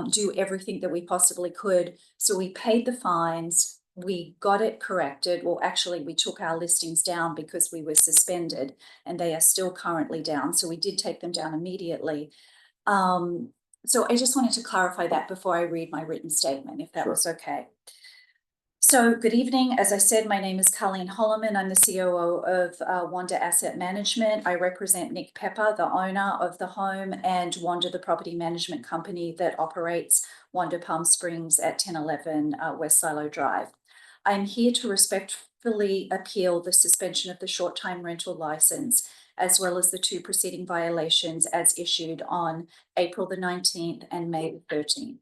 do everything that we possibly could. So we paid the fines, we got it corrected. Well, actually, we took our listings down because we were suspended, and they are still currently down. So we did take them down immediately. So I just wanted to clarify that before I read my written statement, if that was okay. So good evening. As I said, my name is Colleen Holloman. I'm the COO of Wander Asset Management. I represent Nick Pepper, the owner of the home, and Wander, the property management company that operates Wander Palm Springs at 1011 West Silo Drive. I'm here to respectfully appeal the suspension of the short-time rental license as well as the 2 preceding violations as issued on April the 19th and May the 13th.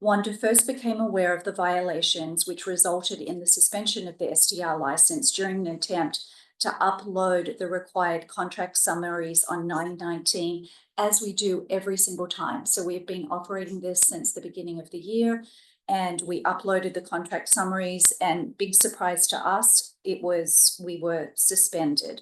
Wanda first became aware of the violations, which resulted in the suspension of the STR license during an attempt to upload the required contract summaries on 9/19, as we do every single time. So we've been operating this since the beginning of the year, and we uploaded the contract summaries, and big surprise to us, we were suspended.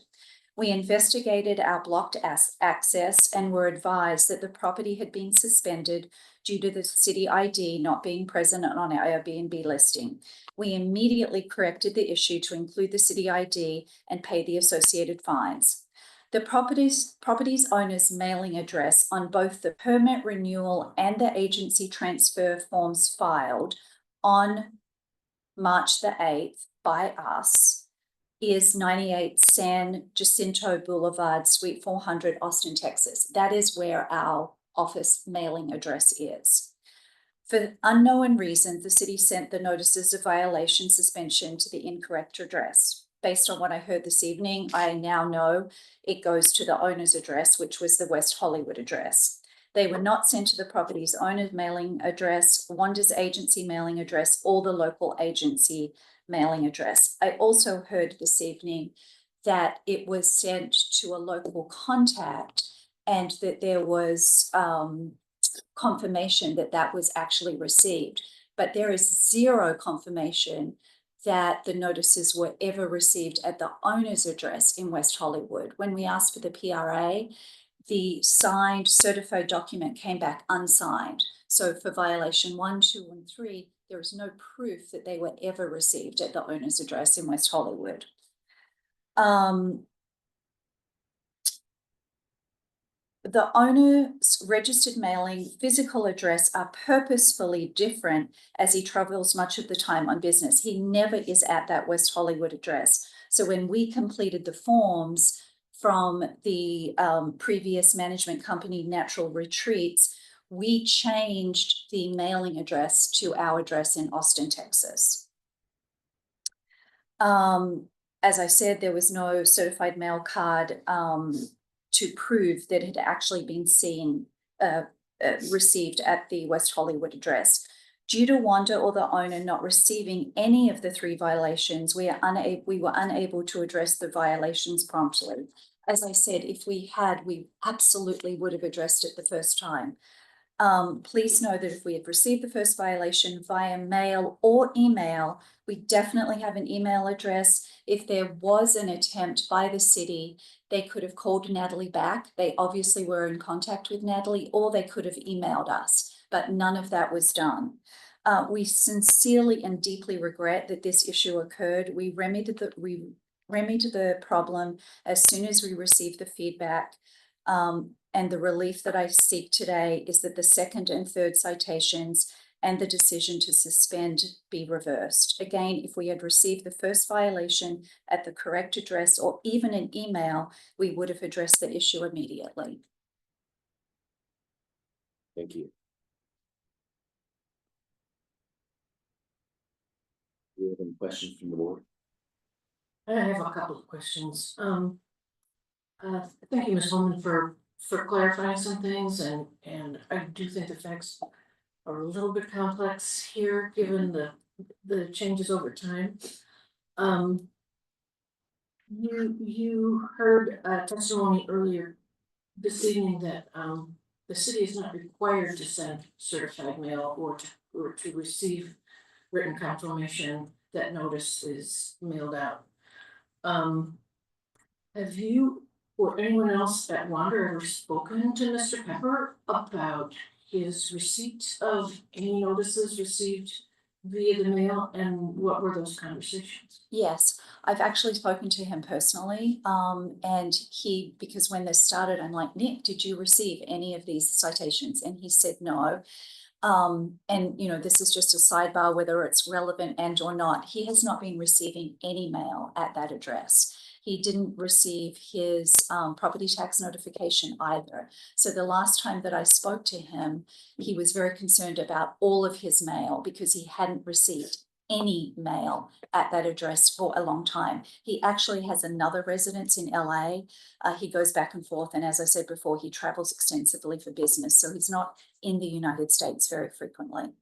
We investigated our blocked access and were advised that the property had been suspended due to the city ID not being present on our Airbnb listing. We immediately corrected the issue to include the city ID and pay the associated fines. The property's owner's mailing address on both the permit renewal and the agency transfer forms filed on March the 8th by us is 98 San Jacinto Boulevard, Suite 400, Austin, Texas. That is where our office mailing address is. For unknown reasons, the city sent the notices of violation suspension to the incorrect address. Based on what I heard this evening, I now know it goes to the owner's address, which was the West Hollywood address. They were not sent to the property's owner's mailing address, Wanda's agency mailing address, or the local agency mailing address. I also heard this evening that it was sent to a local contact and that there was confirmation that that was actually received. But there is zero confirmation that the notices were ever received at the owner's address in West Hollywood. When we asked for the PRA, the signed certified document came back unsigned. So for violation 1, 2, and 3, there is no proof that they were ever received at the owner's address in West Hollywood. The owner's registered mailing physical address are purposefully different as he travels much of the time on business. He never is at that West Hollywood address. So when we completed the forms from the previous management company, Natural Retreats, we changed the mailing address to our address in Austin, Texas. As I said, there was no certified mail card to prove that it had actually been received at the West Hollywood address. Due to Wanda or the owner not receiving any of the 3 violations, we were unable to address the violations promptly. As I said, if we had, we absolutely would have addressed it the first time. Please know that if we had received the first violation via mail or email, we definitely have an email address. If there was an attempt by the city, they could have called Natalie back. They obviously were in contact with Natalie, or they could have emailed us, but none of that was done. We sincerely and deeply regret that this issue occurred. We remedied the problem as soon as we received the feedback. And the relief that I seek today is that the 2nd and 3rd citations and the decision to suspend be reversed. Again, if we had received the first violation at the correct address or even an email, we would have addressed the issue immediately. Thank you. Do you have any questions from the board? I have a couple of questions. Thank you, Ms. Holman, for clarifying some things, and I do think the facts are a little bit complex here, given the changes over time. You heard a testimony earlier this evening that the city is not required to send certified mail or to receive written confirmation that notice is mailed out. Have you or anyone else at Wanda ever spoken to Mr. Pepper about his receipt of any notices received via the mail, and what were those conversations? Yes, I've actually spoken to him personally, and because when this started, I'm like, Nick, did you receive any of these citations? And he said no. And this is just a sidebar, whether it's relevant and or not. He has not been receiving any mail at that address. He didn't receive his property tax notification either. So the last time that I spoke to him, he was very concerned about all of his mail because he hadn't received any mail at that address for a long time. He actually has another residence in LA. He goes back and forth, and as I said before, he travels extensively for business, so he's not in the United States very frequently.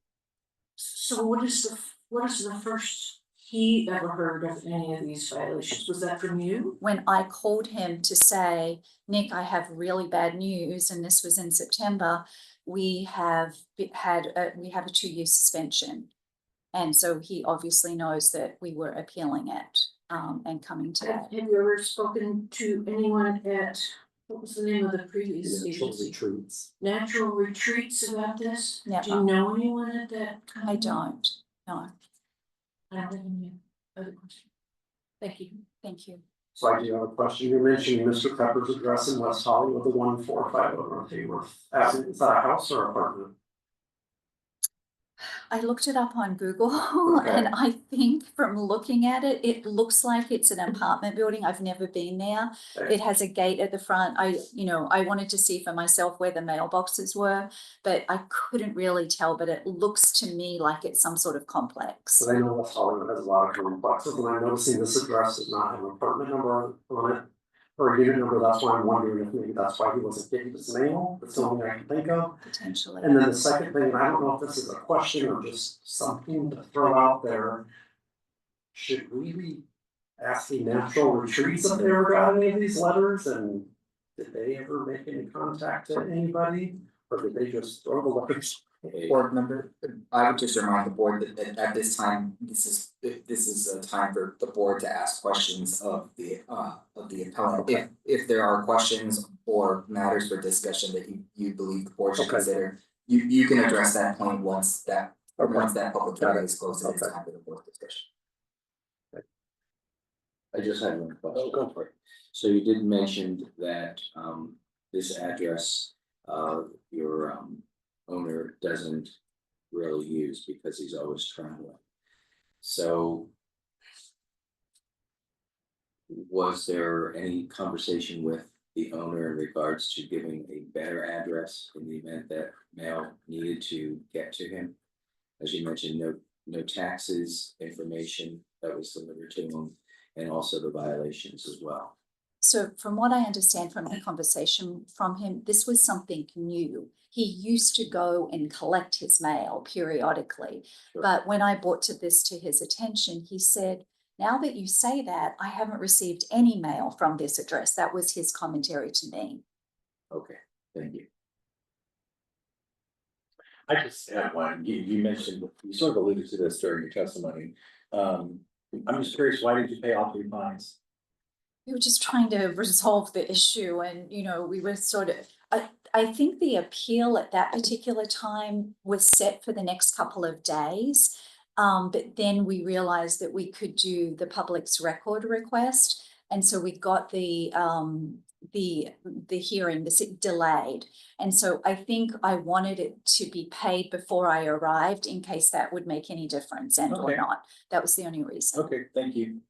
So what is the first he ever heard of any of these violations? Was that from you? When I called him to say, Nick, I have really bad news, and this was in September, we have had a 2-year suspension. And so he obviously knows that we were appealing it, and coming to that. Have you ever spoken to anyone at, what was the name of the previous Natural agency? retreats. Natural Retreats about this? Do you Never. know anyone at that? I don't, no, I don't have any other question. Thank you. thank you. So I do have a question. You mentioned Mr. Pepper's address in West Hollywood, the 145 North Hayworth Avenue. Is that a house or apartment? I looked it up on Google Okay. and I think from looking at it, it looks like it's an apartment building. I've never been there. Okay. It has a gate at the front. I wanted to see for myself where the mailboxes were, but I couldn't really tell, but it looks to me like it's some sort of complex. So I know West Hollywood has a lot of complexes, and I'm noticing this address does not have an apartment number on it. Or a unit number, that's why I'm wondering if maybe that's why he wasn't getting this mail. That's the only thing I can think of. Potentially. And then the second thing, and I don't know if this is a question or just something to throw out there. Should we be asking Natural Retreats if they ever got any of these letters, and did they ever make any contact to anybody? Or did they just throw the letters? Board member, I would just remind the board that at this time, this is a time for the board to ask questions of the appellant. If there are questions or matters for discussion that you believe the board should Okay. consider, you can address that point once that public hearing is closed and it's Okay. time for the board discussion. I just had one question. Oh, go for it. So you did mention that this address, your owner doesn't really use because he's always traveling. So was there any conversation with the owner in regards to giving a better address in the event that mail needed to get to him? As you mentioned, no taxes information that was delivered to him, and also the violations as well. So from what I understand from the conversation from him, this was something new. He used to go and collect his mail periodically. Sure. But when I brought this to his attention, he said, now that you say that, I haven't received any mail from this address. That was his commentary to me. Okay, thank you. I just had one, you mentioned, you sort of alluded to this during your testimony. I'm just curious, why did you pay all 3 fines? We were just trying to resolve the issue, and, we were sort of, I think the appeal at that particular time was set for the next couple of days. But then we realized that we could do the public's record request. And so we got the hearing, delayed. And so I think I wanted it to be paid before I arrived in case that would make any difference or Okay. not. That was the only reason. Okay, thank you.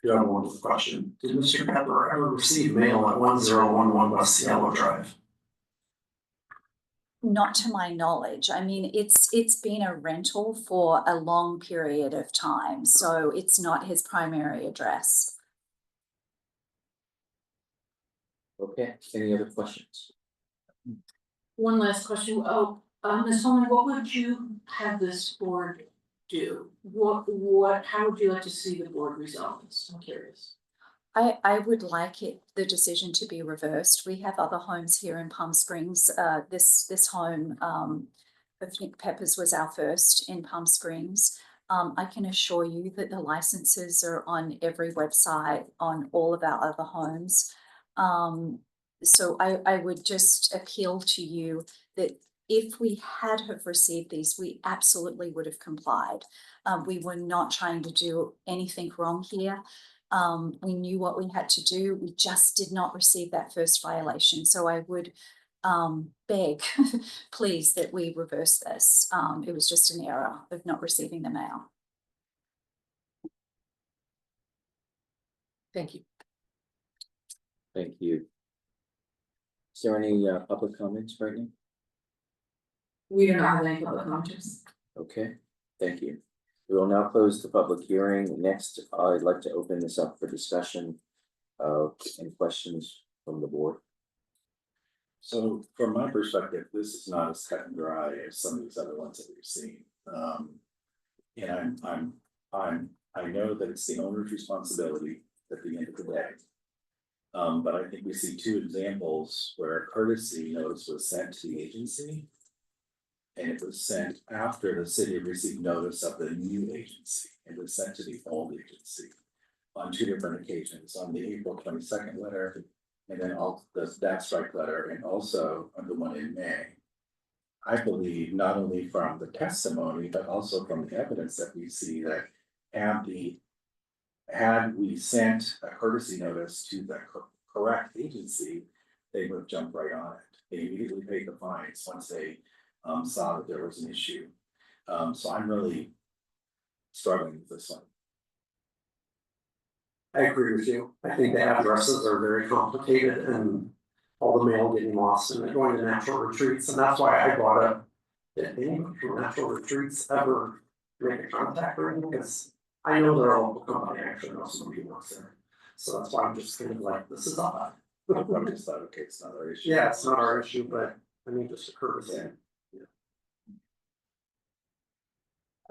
The other one was a question. Did Mr. Pepper ever receive mail at 1011 West Cielo Drive? Not to my knowledge. I mean, it's been a rental for a long period of time, so it's not his primary address. Okay, any other questions? One last question. Ms. Holman, what would you have this board do? How would you like to see the board resolve this? I'm curious. I would like the decision to be reversed. We have other homes here in Palm Springs. This home of Nick Pepper's was our first in Palm Springs. I can assure you that the licenses are on every website on all of our other homes. So I would just appeal to you that if we had have received these, we absolutely would have complied. We were not trying to do anything wrong here. We knew what we had to do. We just did not receive that first violation. So I would beg, please, that we reverse this. It was just an error of not receiving the mail. Thank you. Thank you. Is there any public comments right now? We do not have any public comments. Okay, thank you. We will now close the public hearing. Next, I'd like to open this up for discussion. Any questions from the board? So from my perspective, this is not as cut and dry as some of these other ones that we've seen. And I know that it's the owner's responsibility at the end of the day. But I think we see two examples where a courtesy notice was sent to the agency. And it was sent after the city received notice of the new agency. It was sent to the old agency on two different occasions, on the April 22nd letter. And then all the that strike letter, and also on the one in May. I believe not only from the testimony, but also from the evidence that we see that had we sent a courtesy notice to the correct agency, they would have jumped right on it. They immediately paid the fines once they saw that there was an issue. So I'm really struggling with this one. I agree with you. I think the addresses are very complicated and all the mail getting lost and going to natural retreats, and that's why I brought up. Did anyone from natural retreats ever make a contact or anything? Because I know they're all company, I actually know somebody who works there. So that's why I'm just kind of like, this is odd. I'm just thought, okay, it's not our issue. Yeah, it's not our issue, but I mean, just occurs. Yeah.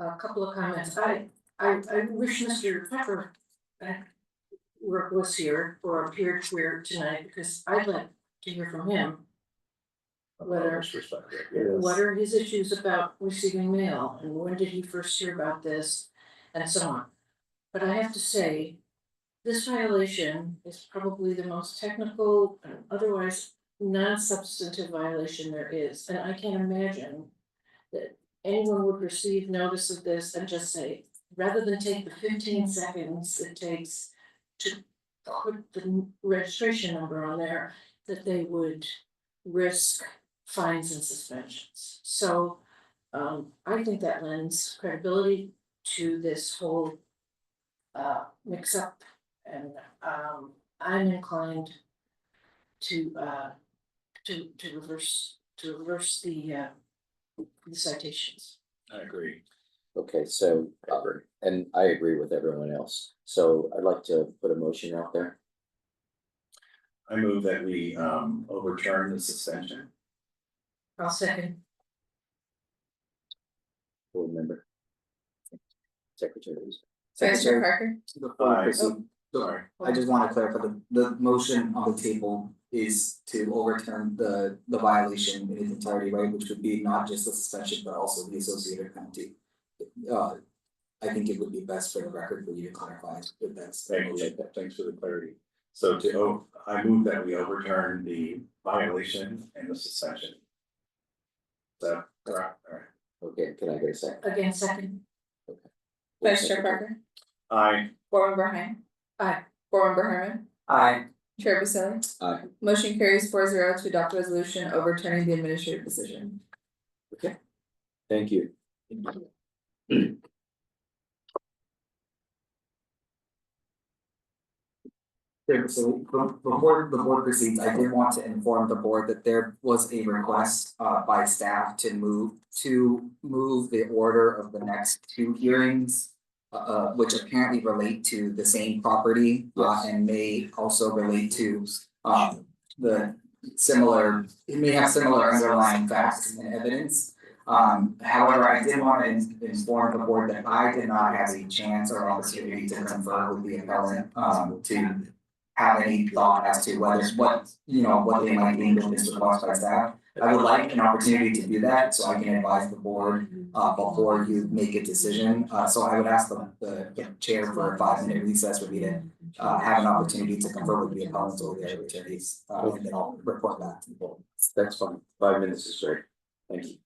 A couple of comments. I wish Mr. Pepper was here or appeared here tonight, because I'd like to hear from him. Whether, what are his issues about receiving mail, and when did he first hear about this, and so on. But I have to say, this violation is probably the most technical and otherwise non-substantive violation there is, and I can't imagine that anyone would receive notice of this and just say, rather than take the 15 seconds it takes to put the registration number on there, that they would risk fines and suspensions. So I think that lends credibility to this whole mix up, and I'm inclined to reverse the citations. I agree. Okay, so, and I agree with everyone else. So I'd like to put a motion out there. I move that we overturn the suspension. I'll second. Board member. Secretaries. Vice Chair Parker? Before we Aye. proceed, Sorry. I just want to clarify, the motion on the table is to overturn the violation in its entirety, right, which would be not just the suspension, but also the associated penalty. I think it would be best for the record for you to clarify if that's. Thank you, thanks for the clarity. So I move that we overturn the violation and the suspension. Is that correct? All right. Okay, can I get a second? Again, second. Vice Chair Parker? Aye. Board Member Hein? Aye. Board Member Herman? Aye. Chair Basili? Aye. Motion carries 4-0 to adopt a resolution overturning the administrative decision. Thank you. There, so before the board proceeds, I did want to inform the board that there was a request by staff to move the order of the next two hearings. Which apparently relate to the same property and may also relate to the similar, it may have similar underlying facts and evidence. However, I did want to inform the board that I did not have a chance or opportunity to confer with the appellant to have any thought as to whether what they might deem with this request by staff. I would like an opportunity to do that, so I can advise the board before you make a decision. So I would ask the chair for a 5-minute recess for me to have an opportunity to confer with the appellants or the other attorneys, and then I'll report back to the board. That's fine. 5 minutes is great. Thank you.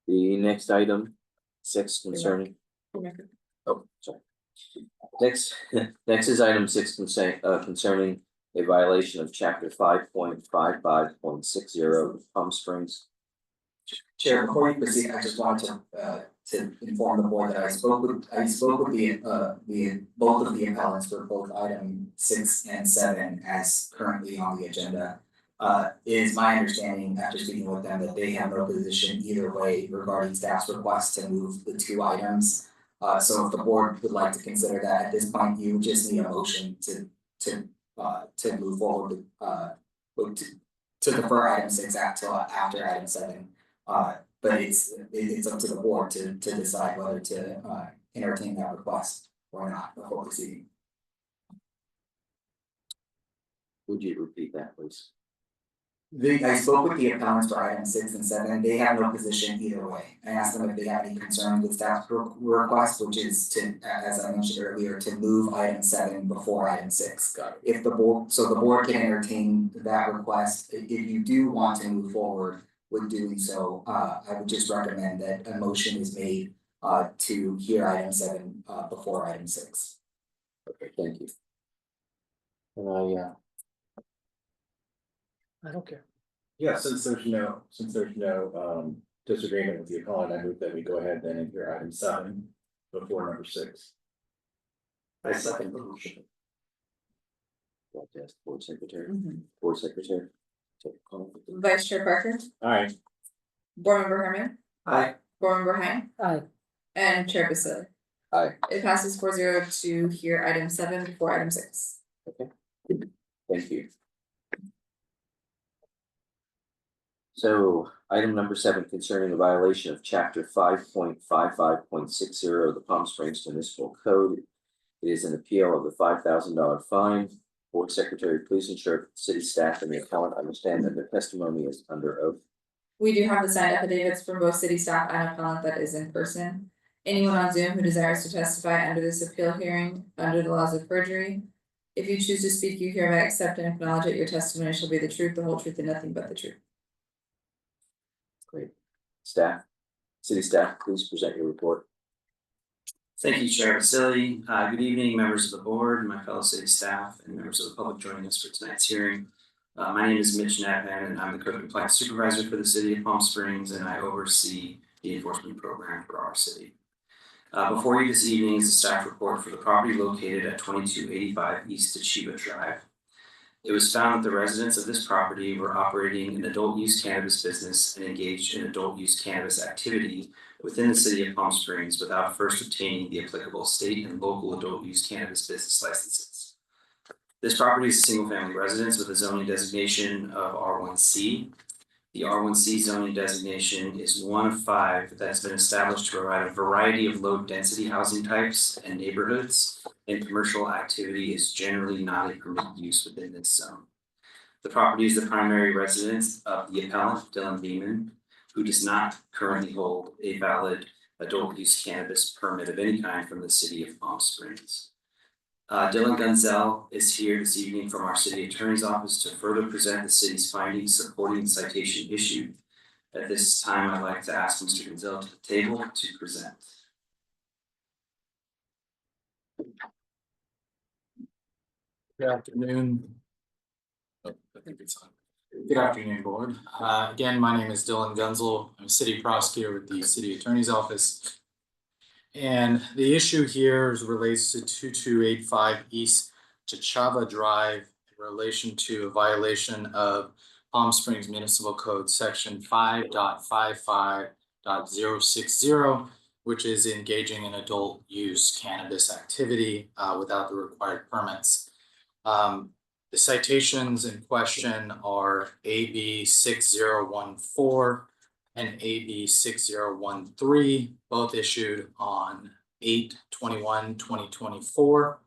The next item, 6 concerning. Oh, sorry. Next is item 6 concerning a violation of chapter 5.55.60 Palm Springs. Chair, before you proceed, I just wanted to inform the board that I spoke with both of the appellants for both item 6 and 7 as currently on the agenda. It is my understanding after speaking with them that they have no position either way regarding staff's request to move the 2 items. So if the board would like to consider that at this point, you just need a motion to move forward to defer item 6 after item 7. But it's up to the board to decide whether to entertain that request or not before proceeding. Would you repeat that, please? I spoke with the appellants for item 6 and 7, they have no position either way. I asked them if they have any concerns with staff's request, which is to, as I mentioned earlier, to move item 7 before item 6. Got it. If the board can entertain that request, if you do want to move forward with doing so, I would just recommend that a motion is made to hear item 7 before item 6. Okay, thank you. Yeah. I don't care. Yeah, since there's no disagreement with the appellant, I move that we go ahead then and hear item 7 before number 6. I second the motion. Like to ask the board secretary, board secretary. Take a call. Vice Chair Parker, Aye. Board Member Herman, Aye. Board Member Hein, Aye. and Chair Basili. Aye. It passes 4-0 to hear item 7 before item 6. Thank you. So item number 7 concerning the violation of chapter 5.55.60 of the Palm Springs Municipal Code. It is an appeal of the $5,000 fine. Board Secretary, please ensure that the city staff and the appellant understand that the testimony is under oath. We do have the signed affidavits from both city staff and appellant that is in person. Anyone on Zoom who desires to testify under this appeal hearing under the laws of perjury. If you choose to speak, you hereby accept and acknowledge that your testimony shall be the truth, the whole truth, and nothing but the truth. Great. Staff, city staff, please present your report. Thank you, Chair Basili. Good evening, members of the board, my fellow city staff, and members of the public joining us for tonight's hearing. My name is Mitch Knappman, and I'm the Code Compliance Supervisor for the City of Palm Springs, and I oversee the enforcement program for our city. Before you this evening is a staff report for the property located at 2285 East Toshiba Drive. It was found that the residents of this property were operating an adult use cannabis business and engaged in adult use cannabis activity within the city of Palm Springs without first obtaining the applicable state and local adult use cannabis business licenses. This property is a single family residence with a zoning designation of R1C. The R1C zoning designation is one of 5 that has been established to provide a variety of low density housing types and neighborhoods, and commercial activity is generally not a permitted use within this zone. The property is the primary residence of the appellant, Dylan Beeman, who does not currently hold a valid adult use cannabis permit of any kind from the city of Palm Springs. Dylan Gunzel is here this evening from our city attorney's office to further present the city's findings supporting the citation issued. At this time, I'd like to ask Mr. Gunzel to the table to present. Good afternoon. Oh, I think it's on. Good afternoon, board. Again, my name is Dylan Gunzel. I'm a city prosecutor with the city attorney's office. And the issue here relates to 2285 East Toshiba Drive in relation to a violation of Palm Springs Municipal Code section 5.55.060, which is engaging in adult use cannabis activity without the required permits. The citations in question are AB 6014 and AB 6013, both issued on 8/21/2024.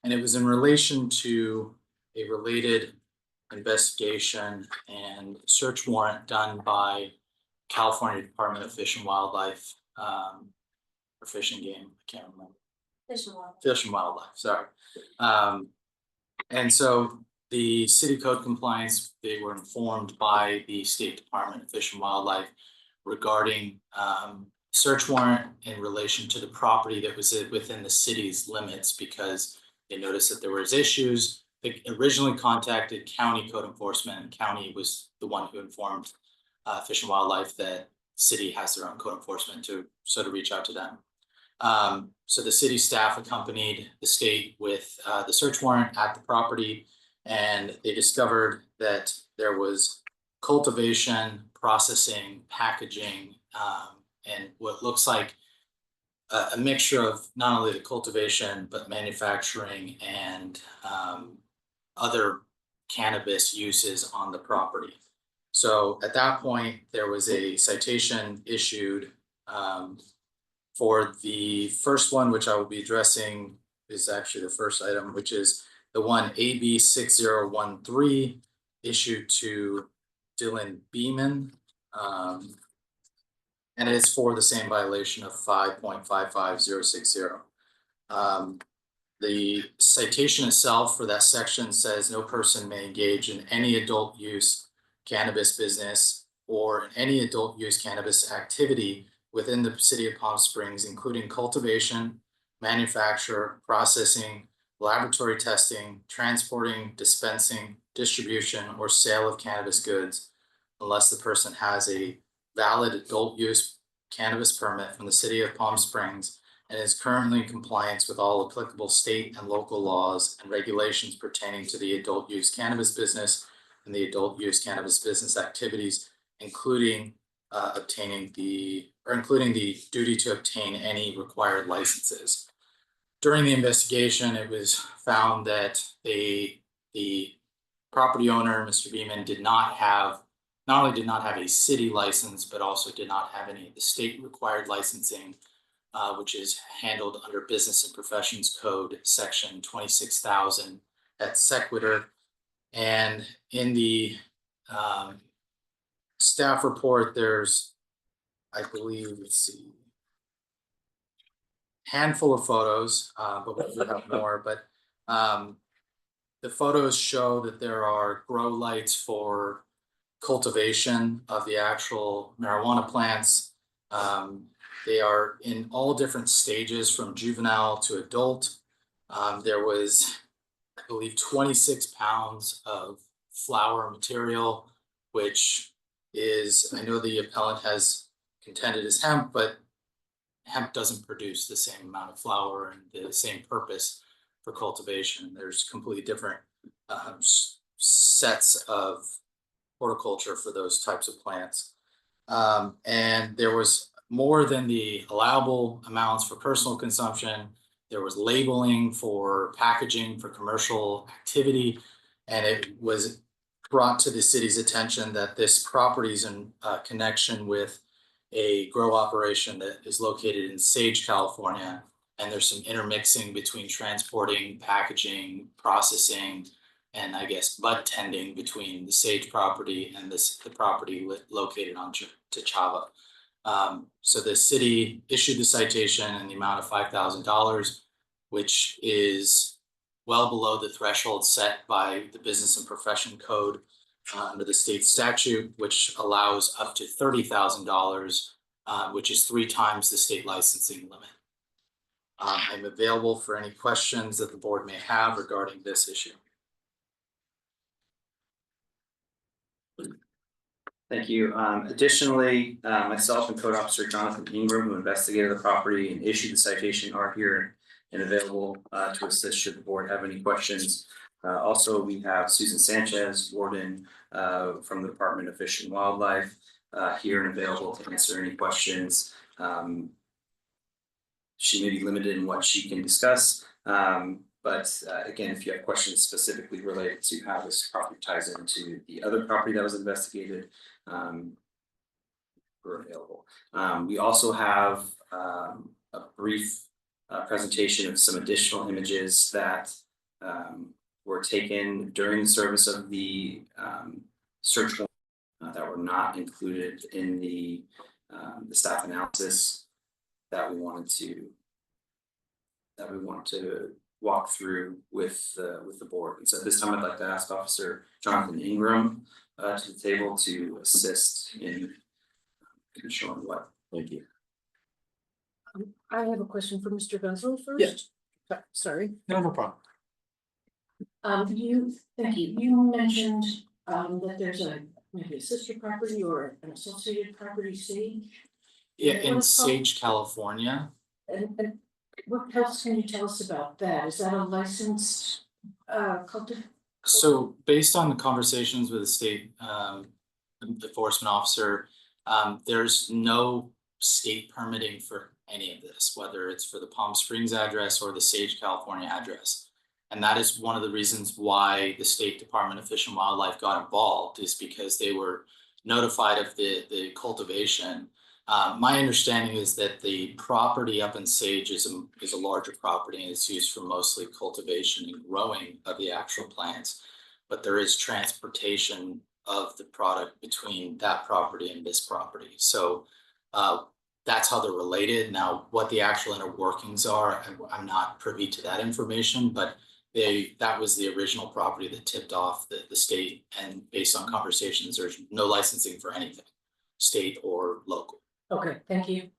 And it was in relation to a related investigation and search warrant done by California Department of Fish and Wildlife, or Fish and Game, I can't remember. Fish and Wildlife, sorry. And so the city code compliance, they were informed by the State Department of Fish and Wildlife regarding search warrant in relation to the property that was within the city's limits, because they noticed that there was issues. They originally contacted county code enforcement, and county was the one who informed Fish and Wildlife that city has their own code enforcement to reach out to them. So the city staff accompanied the state with the search warrant at the property, and they discovered that there was cultivation, processing, packaging, and what looks like a mixture of not only the cultivation, but manufacturing and other cannabis uses on the property. So at that point, there was a citation issued for the first one, which I will be addressing is actually the first item, which is the one AB 6013 issued to Dylan Beeman. And it is for the same violation of 5.55060. The citation itself for that section says no person may engage in any adult use cannabis business or in any adult use cannabis activity within the city of Palm Springs, including cultivation, manufacture, processing, laboratory testing, transporting, dispensing, distribution, or sale of cannabis goods, unless the person has a valid adult use cannabis permit from the city of Palm Springs and is currently in compliance with all applicable state and local laws and regulations pertaining to the adult use cannabis business and the adult use cannabis business activities, including including the duty to obtain any required licenses. During the investigation, it was found that the property owner, Mr. Beeman, not only did not have a city license, but also did not have any of the state required licensing, which is handled under Business and Professions Code, section 26,000 at sequitur. And in the staff report, there's, I believe, let's see, handful of photos, but we'll have more. But the photos show that there are grow lights for cultivation of the actual marijuana plants. They are in all different stages from juvenile to adult. There was, I believe, 26 pounds of flower material, which is, I know the appellant has contended as hemp, but hemp doesn't produce the same amount of flower and the same purpose for cultivation. There's completely different sets of horticulture for those types of plants. And there was more than the allowable amounts for personal consumption. There was labeling for packaging for commercial activity, and it was brought to the city's attention that this property is in connection with a grow operation that is located in Sage, California, and there's some intermixing between transporting, packaging, processing, and I guess bud tending between the Sage property and the property located on T'Challa. So the city issued the citation in the amount of $5,000, which is well below the threshold set by the Business and Profession Code under the state statute, which allows up to $30,000, which is 3 times the state licensing limit. I'm available for any questions that the board may have regarding this issue. Thank you. Additionally, myself and Code Officer Jonathan Ingram, who investigated the property and issued the citation, are here and available to assist should the board have any questions. Also, we have Susan Sanchez, warden from the Department of Fish and Wildlife, here and available to answer any questions. She may be limited in what she can discuss, but again, if you have questions specifically related to how this property ties into the other property that was investigated, we're available. We also have a brief presentation of some additional images that were taken during the service of the search warrant that were not included in the staff analysis that we wanted to walk through with the board. And so at this time, I'd like to ask Officer Jonathan Ingram to the table to assist in showing what. Thank you. I have a question for Mr. Gunzel first. Yes. Sorry. No problem. Thank you. You mentioned that there's a maybe a sister property or an associated property, Sage? Yeah, What in is called- Sage, California. And what else can you tell us about that? Is that a licensed cultiv-? So based on the conversations with the state enforcement officer, there's no state permitting for any of this, whether it's for the Palm Springs address or the Sage, California address. And that is one of the reasons why the State Department of Fish and Wildlife got involved, is because they were notified of the cultivation. My understanding is that the property up in Sage is a larger property and it's used for mostly cultivation and growing of the actual plants. But there is transportation of the product between that property and this property. So that's how they're related. Now, what the actual inner workings are, I'm not privy to that information, but that was the original property that tipped off the state, and based on conversations, there's no licensing for anything, state or local. Okay, thank you.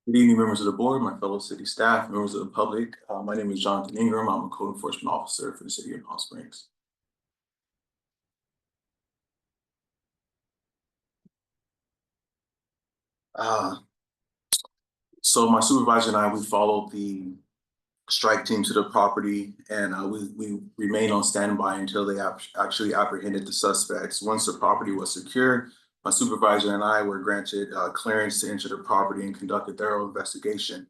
Good evening, members of the board, my fellow city staff, members of the public. My name is Jonathan Ingram. I'm a code enforcement officer for the city of Palm Springs. So my supervisor and I, we followed the strike team to the property, and we remained on standby until they actually apprehended the suspects. Once the property was secure, my supervisor and I were granted clearance to enter the property and conduct a thorough investigation.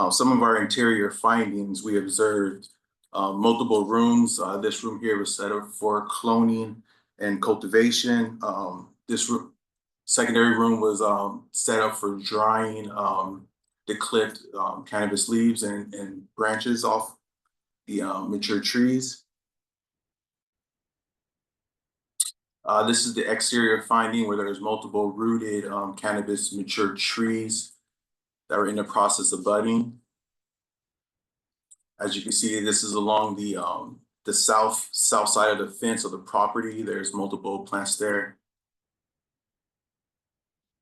Some of our interior findings, we observed multiple rooms. This room here was set up for cloning and cultivation. This secondary room was set up for drying the clipped cannabis leaves and branches off the mature trees. This is the exterior finding, where there's multiple rooted cannabis mature trees that are in the process of budding. As you can see, this is along the south side of the fence of the property. There's multiple plants there.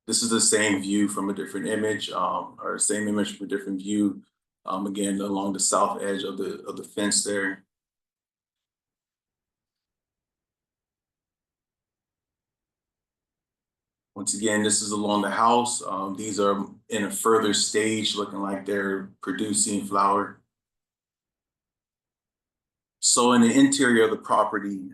This is the same view from a different image, or same image from a different view. Again, along the south edge of the fence there. Once again, this is along the house. These are in a further stage, looking like they're producing flower. So in the interior of the property,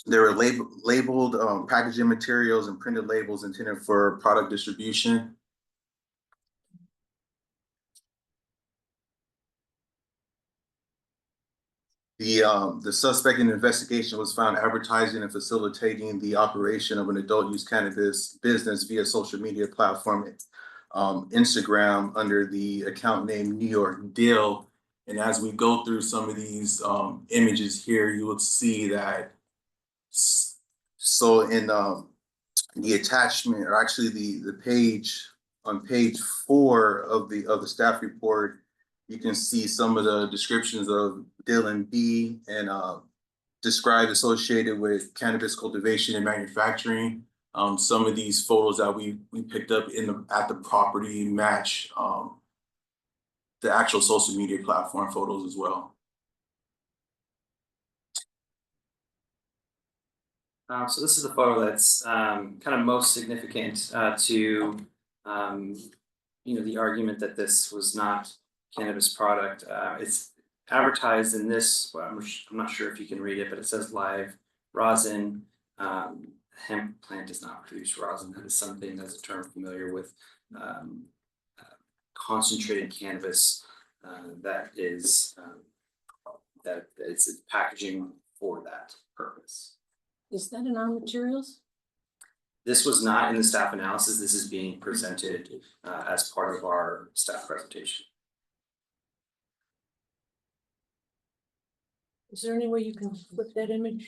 there were labeled packaging materials and printed labels intended for product distribution. The suspect in the investigation was found advertising and facilitating the operation of an adult use cannabis business via social media platform, Instagram, under the account name New York Deal. And as we go through some of these images here, you will see that. So in the attachment, or actually the page, on page 4 of the staff report, you can see some of the descriptions of Dylan B and described associated with cannabis cultivation and manufacturing. Some of these photos that we picked up at the property match the actual social media platform photos as well. So this is the photo that's kind of most significant to the argument that this was not cannabis product. It's advertised in this. Well, I'm not sure if you can read it, but it says live rosin. Hemp plant does not produce rosin. That is something that's a term familiar with concentrated cannabis that is that it's packaging for that purpose. Is that in our materials? This was not in the staff analysis. This is being presented as part of our staff presentation. Is there any way you can flip that image?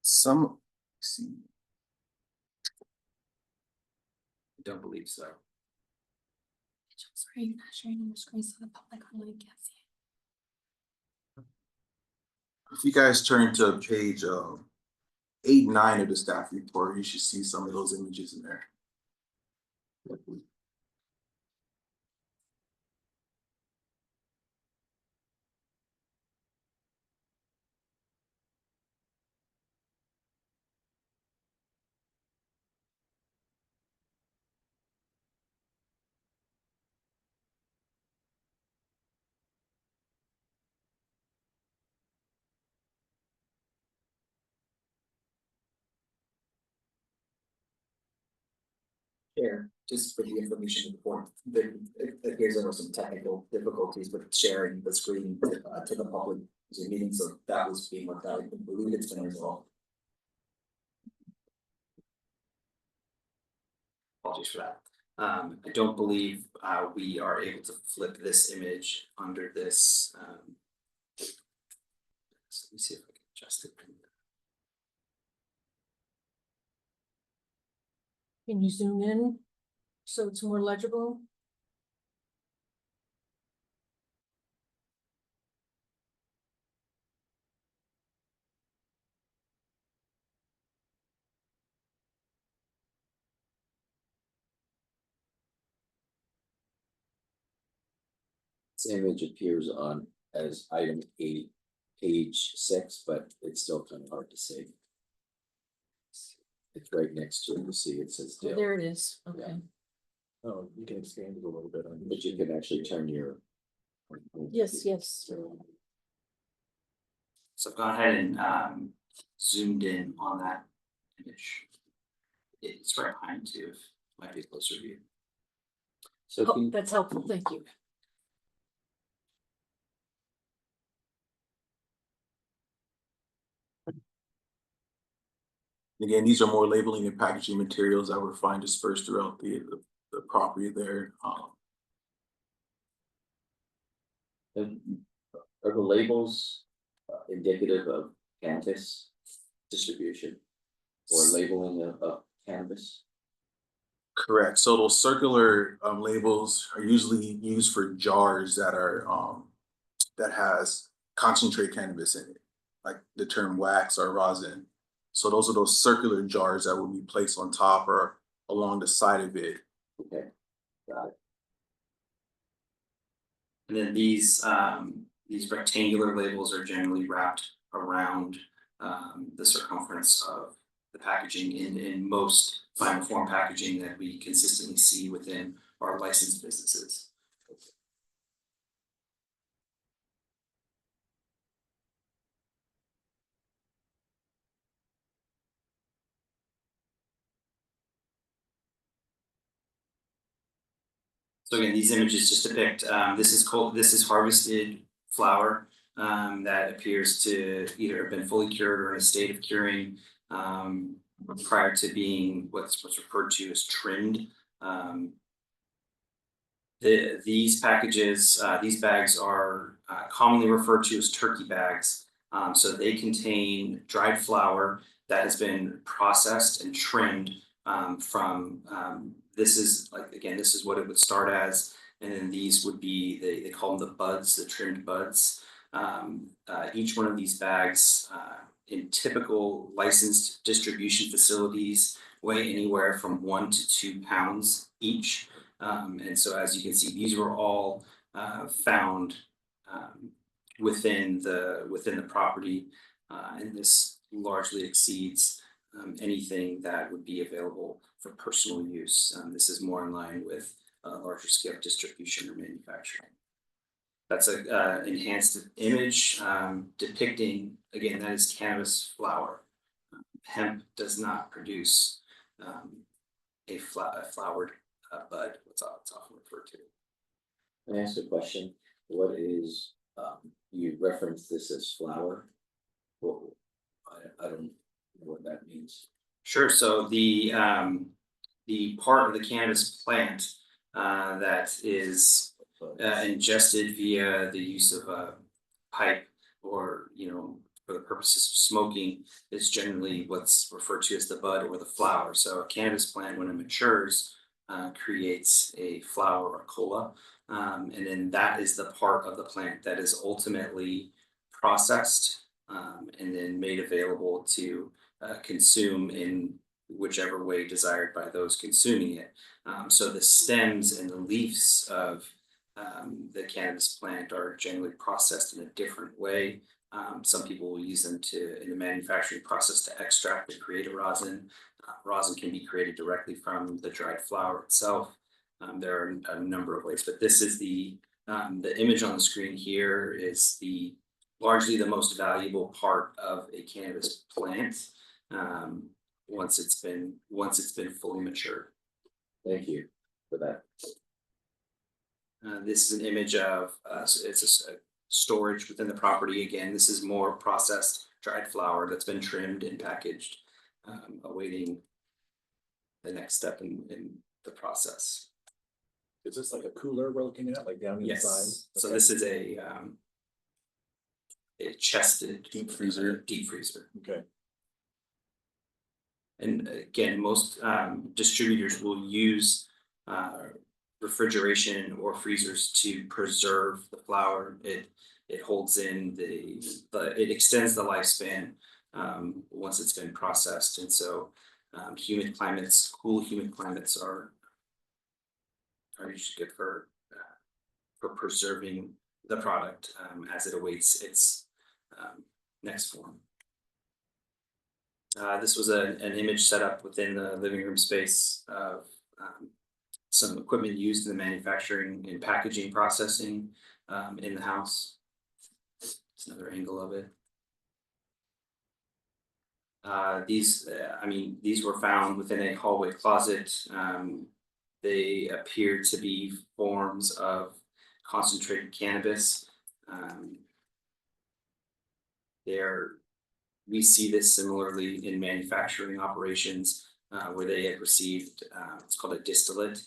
Let's see. I don't believe so. Sorry, you're not sharing your screen so the public only can see it. If you guys turn to page 8, 9 of the staff report, you should see some of those images in there. Chair, just for the information of the board, it appears there were some technical difficulties with sharing the screen to the public Zoom meeting, so that was being worked out. I believe it's been resolved. Apologies for that. I don't believe we are able to flip this image under this. So let me see if I can adjust it. Can you zoom in so it's more legible? This image appears on as item 8, page 6, but it's still kind of hard to see. It's right next to it, you see, it says Oh, Dale, there it is, okay. Oh, you can expand it a little bit. but you can actually turn your. Yes, yes. So I've gone ahead and zoomed in on that image. It's right behind too, if might be a closer view. So Oh, can, that's helpful, thank you. Again, these are more labeling and packaging materials that were found dispersed throughout the property there. are the labels indicative of cannabis distribution or labeling of cannabis? Correct. So those circular labels are usually used for jars that are that has concentrate cannabis in it, like the term wax or rosin. So those are those circular jars that will be placed on top or along the side of it. Okay, got it. And then these rectangular labels are generally wrapped around the circumference of the packaging in most final form packaging that we consistently see within our licensed businesses. So again, these images just depict, this is harvested flower that appears to either have been fully cured or in a state of curing prior to being what's referred to as trimmed. These packages, these bags are commonly referred to as turkey bags. So they contain dried flower that has been processed and trimmed from this is like, again, this is what it would start as, and then these would be, they call them the buds, the trimmed buds. Each one of these bags in typical licensed distribution facilities weigh anywhere from 1 to 2 pounds each. And so as you can see, these were all found within the property, and this largely exceeds anything that would be available for personal use. This is more in line with larger scale distribution or manufacturing. That's a enhanced image depicting, again, that is cannabis flower. Hemp does not produce a flowered bud, what's often referred to. Can I ask a question? What is, you reference this as flower? Well, I don't know what that means. Sure, so the part of the cannabis plant that is ingested via the use of a pipe or, for the purposes of smoking is generally what's referred to as the bud or the flower. So a cannabis plant, when it matures, creates a flower or cola. And then that is the part of the plant that is ultimately processed and then made available to consume in whichever way desired by those consuming it. So the stems and the leaves of the cannabis plant are generally processed in a different way. Some people will use them in the manufacturing process to extract and create a rosin. Rosin can be created directly from the dried flower itself. There are a number of ways, but this is the image on the screen here is largely the most valuable part of a cannabis plant. Once it's been fully matured. Thank you for that. This is an image of it's a storage within the property. Again, this is more processed dried flower that's been trimmed and packaged, awaiting the next step in the process. Is this like a cooler we're looking at, like down inside? Yes. So this is a chested Deep freezer. Deep freezer. Okay. And again, most distributors will use refrigeration or freezers to preserve the flower. It holds in it extends the lifespan once it's been processed, and so cool humid climates are usually good for preserving the product as it awaits its next form. This was an image set up within the living room space of some equipment used in the manufacturing and packaging processing in the house. It's another angle of it. These were found within a hallway closet. They appear to be forms of concentrated cannabis. We see this similarly in manufacturing operations where they have received, it's called a distillate,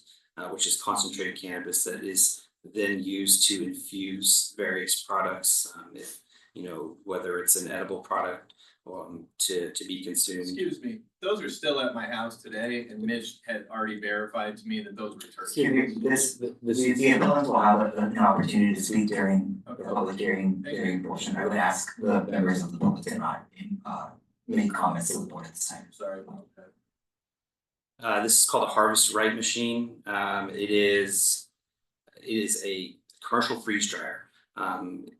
which is concentrated cannabis that is then used to infuse various products, whether it's an edible product to be consumed. Excuse me, those are still at my house today, and Mitch had already verified to me that those were returned. The appellant will have an opportunity to speak during the public hearing portion. I would ask the members of the public to not make comments to the board at this time. Sorry about that. This is called a Harvest Right machine. It is a commercial freeze dryer.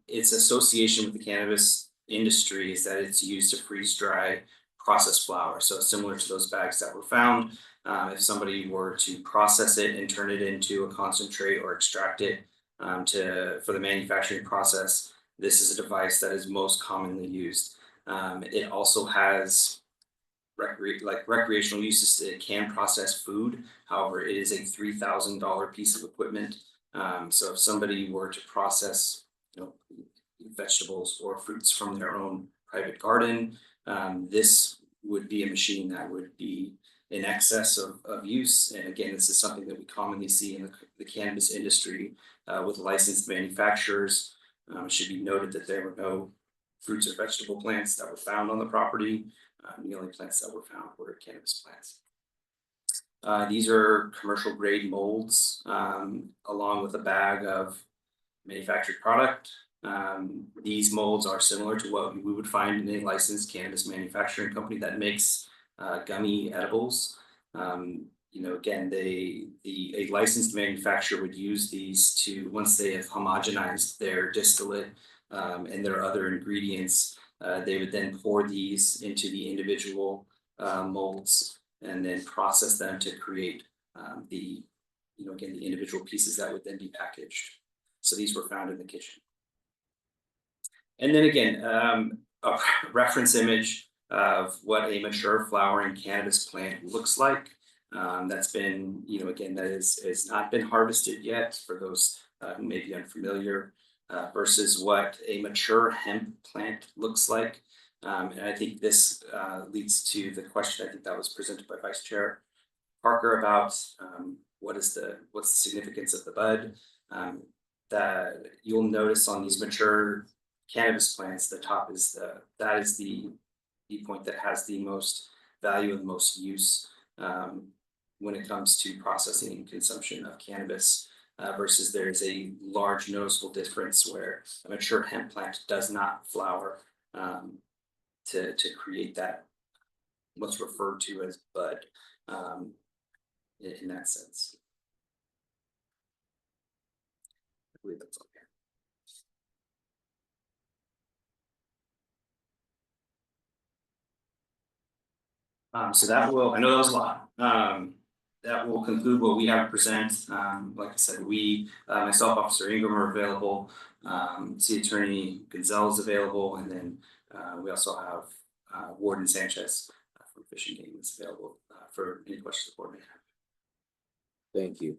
Its association with the cannabis industry is that it's used to freeze dry processed flower. So similar to those bags that were found, if somebody were to process it and turn it into a concentrate or extract it for the manufacturing process, this is a device that is most commonly used. It also has recreational uses. It can process food. However, it is a $3,000 piece of equipment. So if somebody were to process, vegetables or fruits from their own private garden, this would be a machine that would be in excess of use. And again, this is something that we commonly see in the cannabis industry with licensed manufacturers. It should be noted that there were no fruits or vegetable plants that were found on the property. The only plants that were found were cannabis plants. These are commercial grade molds along with a bag of manufactured product. These molds are similar to what we would find in a licensed cannabis manufacturing company that makes gummy edibles. Again, a licensed manufacturer would use these to, once they have homogenized their distillate and their other ingredients, they would then pour these into the individual molds and then process them to create the individual pieces that would then be packaged. So these were found in the kitchen. And then again, a reference image of what a mature flowering cannabis plant looks like. That's been, that is not been harvested yet for those who may be unfamiliar, versus what a mature hemp plant looks like. And I think this leads to the question I think that was presented by Vice Chair Parker about what's the significance of the bud. That you'll notice on these mature cannabis plants, the top is that is the point that has the most value and the most use when it comes to processing and consumption of cannabis, versus there's a large noticeable difference where a mature hemp plant does not flower to create that what's referred to as bud, in that sense. I believe that's okay. So that will, I know that was a lot, that will conclude what we have to present. Like I said, we, myself, Officer Ingram are available, City Attorney Gonzalez available, and then, we also have, Warden Sanchez from Fish and Game is available, for any questions the board may have. Thank you.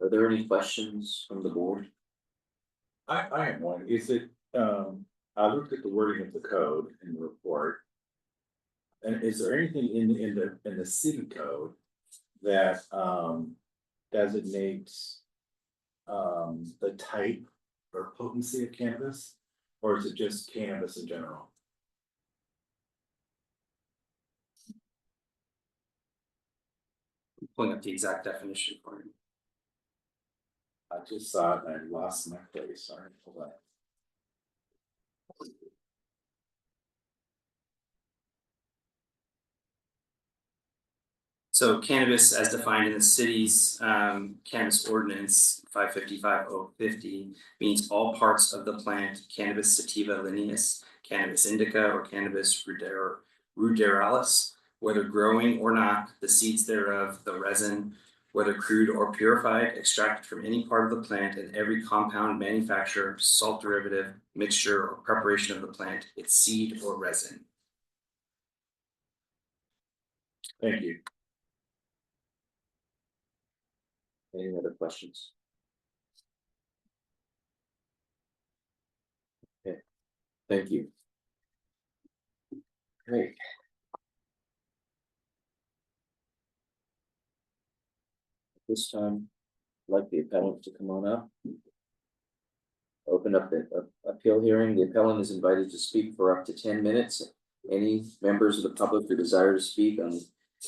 Are there any questions from the board? I have one, is it, I looked at the wording of the code in the report. And is there anything in the city code that designates the type or potency of cannabis? Or is it just cannabis in general? I'm pulling up the exact definition for you. I just saw it and I lost my place, sorry for that. So cannabis, as defined in the city's cannabis ordinance 555-050, means all parts of the plant Cannabis sativa lineus, Cannabis indica, or Cannabis ruderalis, whether growing or not, the seeds thereof, the resin, whether crude or purified, extracted from any part of the plant, and every compound, manufacture, salt derivative, mixture, or preparation of the plant, its seed or resin. Thank you. Any other questions? Okay, thank you. Great. This time, I'd like the appellant to come on up. Open up the appeal hearing. The appellant is invited to speak for up to 10 minutes. Any members of the public who desire to speak on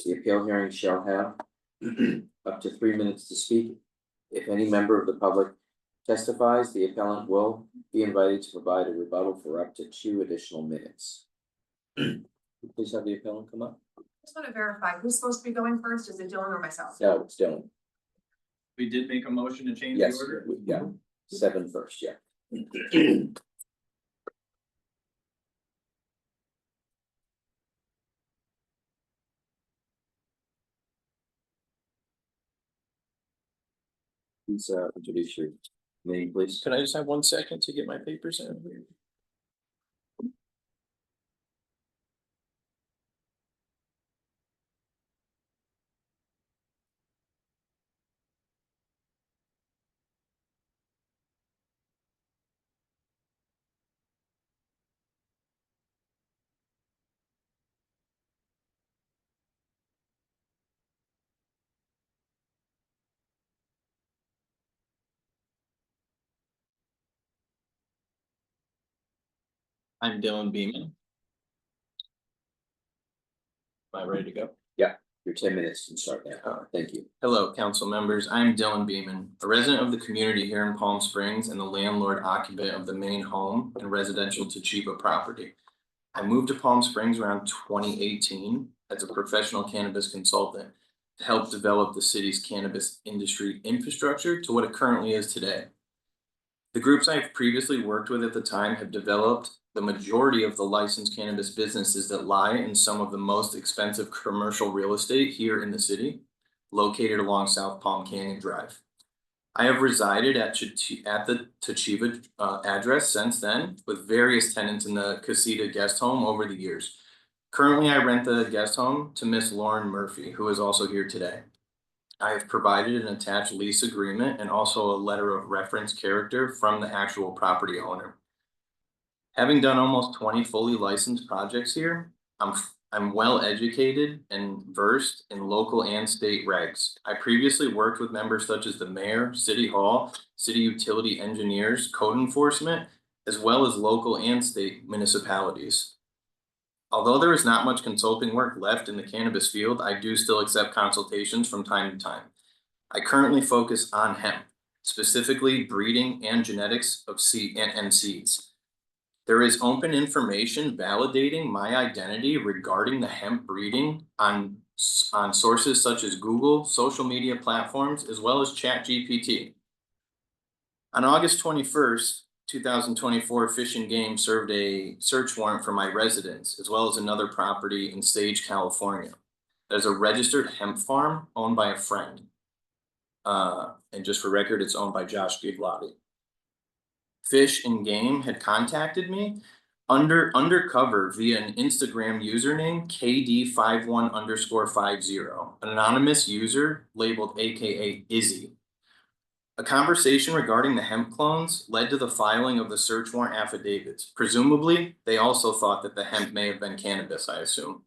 the appeal hearing shall have up to 3 minutes to speak. If any member of the public testifies, the appellant will be invited to provide a rebuttal for up to 2 additional minutes. Please have the appellant come up. I just want to verify, who's supposed to be going first? Is it Dylan or myself? No, it's Dylan. We did make a motion to change the Yes, order? yeah, 7 first, yeah. Please introduce your name, please. Can I just have 1 second to get my papers in here? I'm Dylan Beeman. Am I ready to go? Yeah, your 10 minutes can start now. Thank you. Hello, council members. I'm Dylan Beeman, a resident of the community here in Palm Springs and the landlord occupant of the main home and residential Toshiba property. I moved to Palm Springs around 2018 as a professional cannabis consultant to help develop the city's cannabis industry infrastructure to what it currently is today. The groups I've previously worked with at the time have developed the majority of the licensed cannabis businesses that lie in some of the most expensive commercial real estate here in the city, located along South Palm Canyon Drive. I have resided at the Toshiba address since then, with various tenants in the Casita guest home over the years. Currently, I rent the guest home to Miss Lauren Murphy, who is also here today. I have provided an attached lease agreement and also a letter of reference character from the actual property owner. Having done almost 20 fully licensed projects here, I'm well educated and versed in local and state regs. I previously worked with members such as the mayor, city hall, city utility engineers, code enforcement, as well as local and state municipalities. Although there is not much consulting work left in the cannabis field, I do still accept consultations from time to time. I currently focus on hemp, specifically breeding and genetics of seed and seeds. There is open information validating my identity regarding the hemp breeding on sources such as Google, social media platforms, as well as ChatGPT. On August 21st, 2024, Fish and Game served a search warrant for my residence, as well as another property in Sage, California. There's a registered hemp farm owned by a friend. And just for record, it's owned by Josh Giglotti. Fish and Game had contacted me undercover via an Instagram username KD51_50, an anonymous user labeled AKA Izzy. A conversation regarding the hemp clones led to the filing of the search warrant affidavits. Presumably, they also thought that the hemp may have been cannabis, I assume.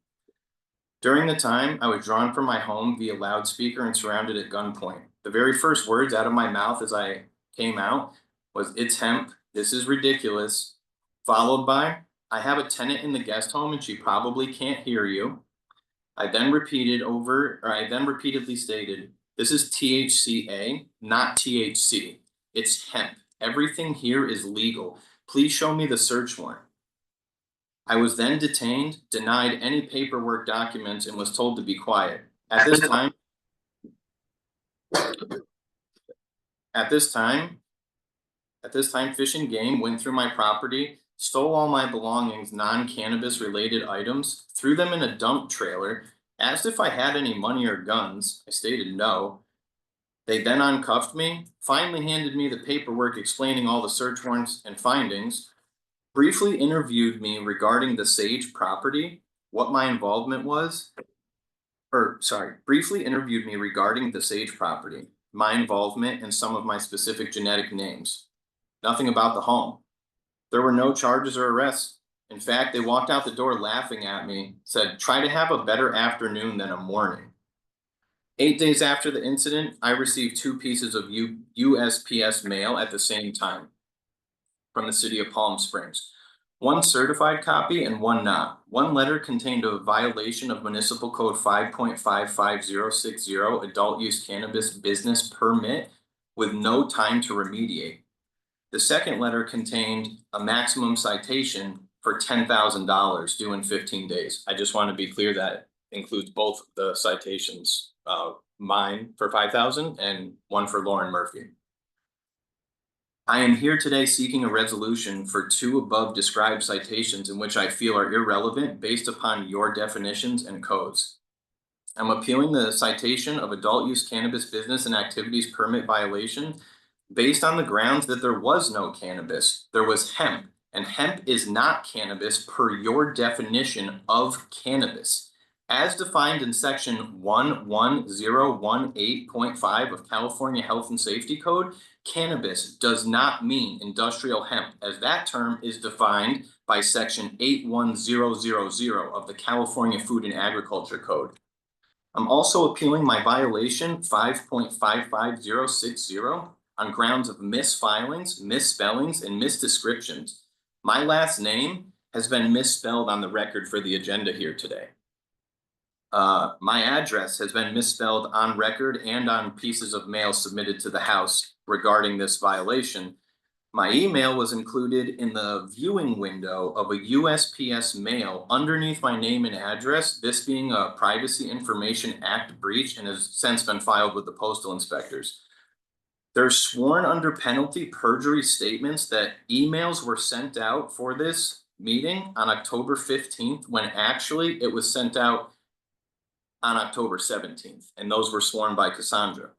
During the time, I was drawn from my home via loudspeaker and surrounded at gunpoint. The very first words out of my mouth as I came out was, "It's hemp, this is ridiculous," followed by, "I have a tenant in the guest home and she probably can't hear you." I then repeatedly stated, "This is THCA, not THC. It's hemp. Everything here is legal. Please show me the search warrant." I was then detained, denied any paperwork documents, and was told to be quiet. At this time, Fish and Game went through my property, stole all my belongings, non-cannabis related items, threw them in a dump trailer, asked if I had any money or guns. I stated no. They then uncuffed me, finally handed me the paperwork explaining all the search warrants and findings, briefly interviewed me regarding the Sage property, what my involvement was, briefly interviewed me regarding the Sage property, my involvement, and some of my specific genetic names. Nothing about the home. There were no charges or arrests. In fact, they walked out the door laughing at me, said, "Try to have a better afternoon than a morning." 8 days after the incident, I received 2 pieces of USPS mail at the same time from the city of Palm Springs. One certified copy and one not. One letter contained a violation of Municipal Code 5.55060, adult use cannabis business permit, with no time to remediate. The second letter contained a maximum citation for $10,000 due in 15 days. I just want to be clear that includes both the citations, mine for $5,000 and one for Lauren Murphy. I am here today seeking a resolution for 2 above described citations in which I feel are irrelevant based upon your definitions and codes. I'm appealing the citation of adult use cannabis business and activities permit violation based on the grounds that there was no cannabis, there was hemp, and hemp is not cannabis per your definition of cannabis. As defined in section 11018.5 of California Health and Safety Code, cannabis does not mean industrial hemp, as that term is defined by section 81000 of the California Food and Agriculture Code. I'm also appealing my violation 5.55060 on grounds of misfilings, misspellings, and misdescriptions. My last name has been misspelled on the record for the agenda here today. My address has been misspelled on record and on pieces of mail submitted to the House regarding this violation. My email was included in the viewing window of a USPS mail underneath my name and address, this being a Privacy Information Act breach and has since been filed with the postal inspectors. There's sworn under penalty perjury statements that emails were sent out for this meeting on October 15th, when actually it was sent out on October 17th, and those were sworn by Cassandra.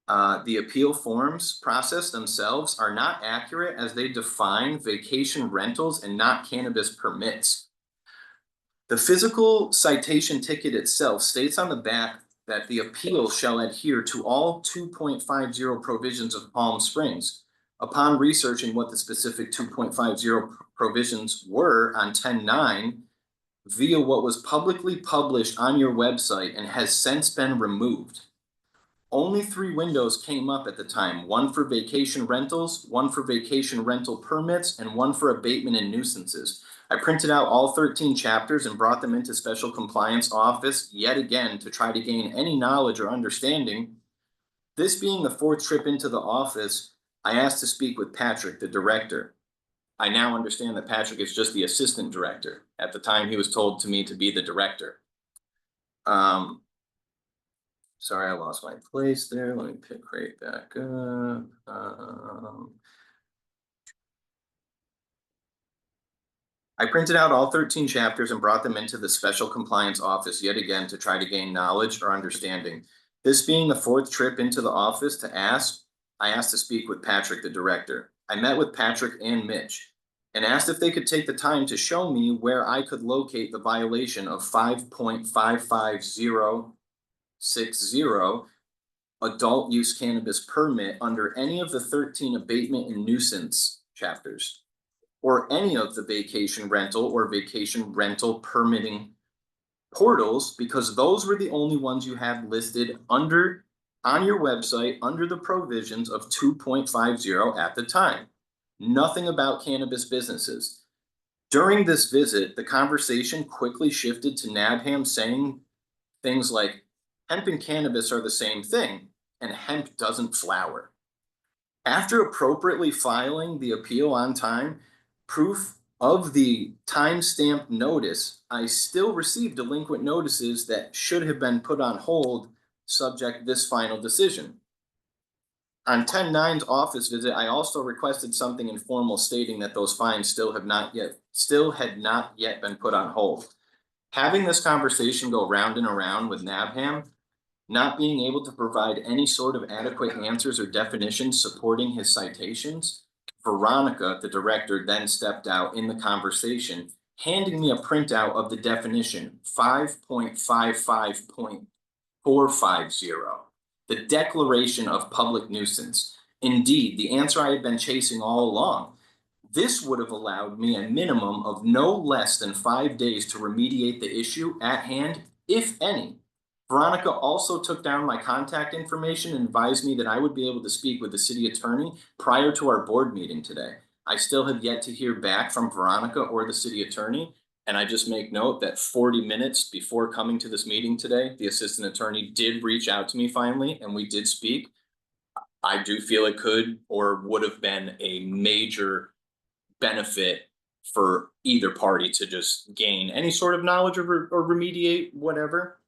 The appeal forms process themselves are not accurate as they define vacation rentals and not cannabis permits. The physical citation ticket itself states on the back that the appeal shall adhere to all 2.50 provisions of Palm Springs. Upon researching what the specific 2.50 provisions were on 10/9, via what was publicly published on your website and has since been removed. Only 3 windows came up at the time, one for vacation rentals, one for vacation rental permits, and one for abatement and nuisances. I printed out all 13 chapters and brought them into special compliance office yet again to try to gain any knowledge or understanding. This being the 4th trip into the office, I asked to speak with Patrick, the director. I now understand that Patrick is just the assistant director. At the time, he was told to me to be the director. Sorry, I lost my place there. Let me pick right back up. I printed out all 13 chapters and brought them into the special compliance office yet again to try to gain knowledge or understanding. This being the 4th trip into the office I asked to speak with Patrick, the director. I met with Patrick and Mitch and asked if they could take the time to show me where I could locate the violation of 5.55060 adult use cannabis permit under any of the 13 abatement and nuisance chapters, or any of the vacation rental or vacation rental permitting portals, because those were the only ones you had listed on your website under the provisions of 2.50 at the time. Nothing about cannabis businesses. During this visit, the conversation quickly shifted to Nabham saying things like, hemp and cannabis are the same thing, and hemp doesn't flower. After appropriately filing the appeal on time, proof of the timestamped notice, I still received delinquent notices that should have been put on hold subject to this final decision. On 10/9's office visit, I also requested something informal stating that those fines still had not yet been put on hold. Having this conversation go round and around with Nabham, not being able to provide any sort of adequate answers or definitions supporting his citations, Veronica, the director, then stepped out in the conversation, handing me a printout of the definition 5.55.450, the declaration of public nuisance. Indeed, the answer I had been chasing all along. This would have allowed me a minimum of no less than 5 days to remediate the issue at hand, if any. Veronica also took down my contact information and advised me that I would be able to speak with the city attorney prior to our board meeting today. I still have yet to hear back from Veronica or the city attorney, and I just make note that 40 minutes before coming to this meeting today, the assistant attorney did reach out to me finally, and we did speak. I do feel it could or would have been a major benefit for either party to just gain any sort of knowledge or remediate whatever.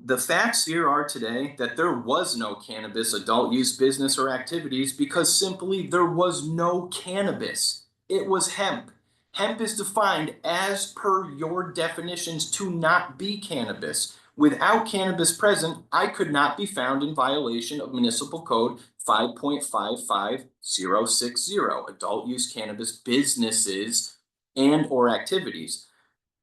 The facts here are today that there was no cannabis adult use business or activities because simply there was no cannabis. It was hemp. Hemp is defined as per your definitions to not be cannabis. Without cannabis present, I could not be found in violation of Municipal Code 5.55060, adult use cannabis businesses and or activities.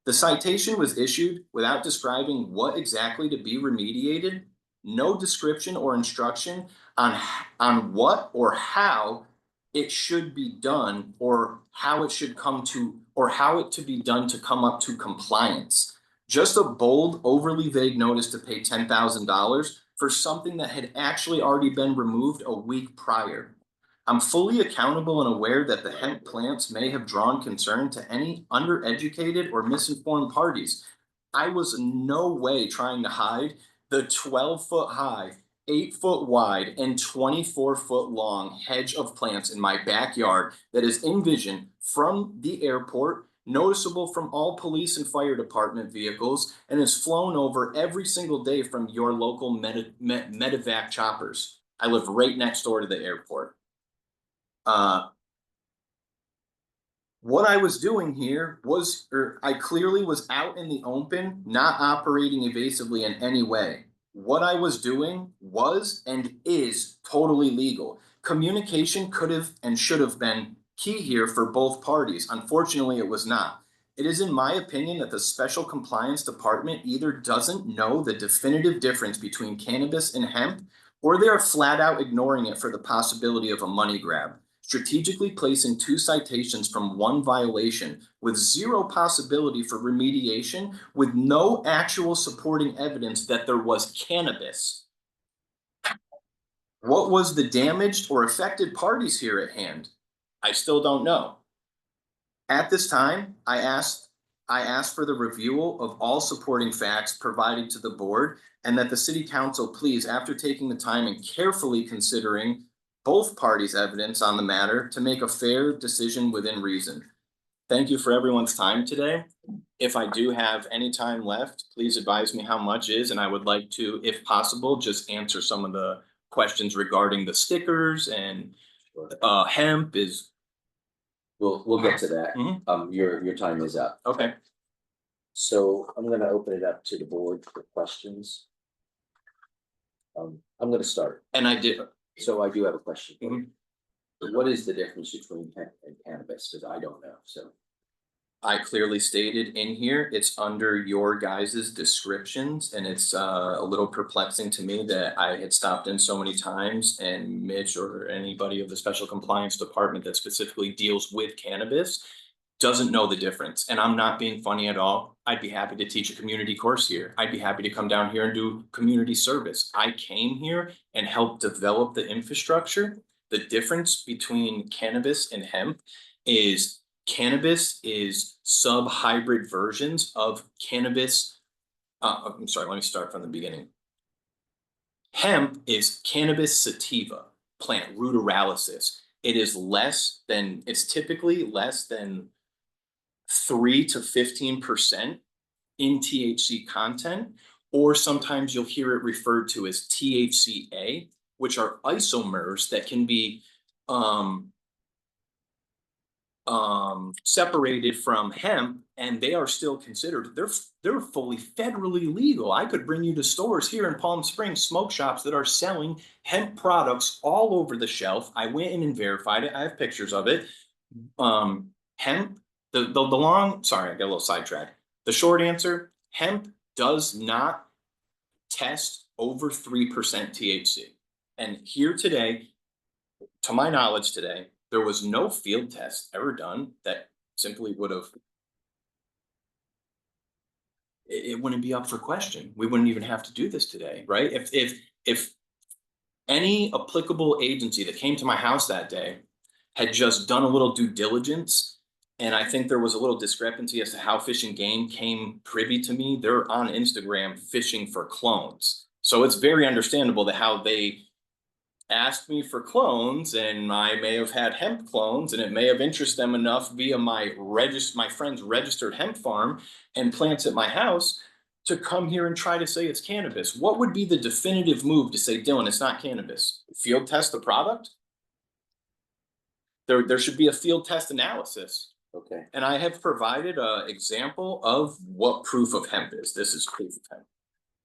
The citation was issued without describing what exactly to be remediated, no description or instruction on what or how it should be done or how it should come to, or how it to be done to come up to compliance. Just a bold, overly vague notice to pay $10,000 for something that had actually already been removed a week prior. I'm fully accountable and aware that the hemp plants may have drawn concern to any undereducated or misinformed parties. I was in no way trying to hide the 12-foot high, 8-foot wide, and 24-foot long hedge of plants in my backyard that is envisioned from the airport, noticeable from all police and fire department vehicles, and is flown over every single day from your local medevac choppers. I live right next door to the airport. What I was doing here was, I clearly was out in the open, not operating evasively in any way. What I was doing was and is totally legal. Communication could have and should have been key here for both parties. Unfortunately, it was not. It is in my opinion that the Special Compliance Department either doesn't know the definitive difference between cannabis and hemp, or they are flat out ignoring it for the possibility of a money grab, strategically placing 2 citations from 1 violation with 0 possibility for remediation, with no actual supporting evidence that there was cannabis. What was the damaged or affected parties here at hand? I still don't know. At this time, I asked for the review of all supporting facts provided to the board, and that the city council please, after taking the time and carefully considering both parties' evidence on the matter to make a fair decision within reason. Thank you for everyone's time today. If I do have any time left, please advise me how much is, and I would like to, if possible, just answer some of the questions regarding the stickers and hemp is. We'll get to that. Mhm. Your time is up. Okay. So I'm gonna open it up to the board for questions. I'm gonna start. And I did, So I do have a question. For you. What is the difference between hemp and cannabis? Because I don't know, so. I clearly stated in here, it's under your guys' descriptions, and it's a little perplexing to me that I had stopped in so many times and Mitch or anybody of the special compliance department that specifically deals with cannabis doesn't know the difference, and I'm not being funny at all. I'd be happy to teach a community course here. I'd be happy to come down here and do community service. I came here and helped develop the infrastructure. The difference between cannabis and hemp is cannabis is sub-hybrid versions of cannabis. I'm sorry, let me start from the beginning. Hemp is cannabis sativa plant, ruderalysis. It is it's typically less than 3 to 15% in THC content, or sometimes you'll hear it referred to as THCA, which are isomers that can be separated from hemp, and they are still considered, they're fully federally legal. I could bring you to stores here in Palm Springs, smoke shops that are selling hemp products all over the shelf. I went in and verified it. I have pictures of it. Hemp, sorry, I got a little sidetracked. The short answer, hemp does not test over 3% THC. And here today, to my knowledge today, there was no field test ever done that simply would have. It wouldn't be up for question. We wouldn't even have to do this today, right? If any applicable agency that came to my house that day had just done a little due diligence, and I think there was a little discrepancy as to how Fish and Game came privy to me. They're on Instagram fishing for clones. So it's very understandable that how they asked me for clones, and I may have had hemp clones, and it may have interested them enough via my friend's registered hemp farm and plants at my house to come here and try to say it's cannabis. What would be the definitive move to say, Dylan, it's not cannabis? Field test the product? There should be a field test analysis. Okay. And I have provided an example of what proof of hemp is. This is proof of hemp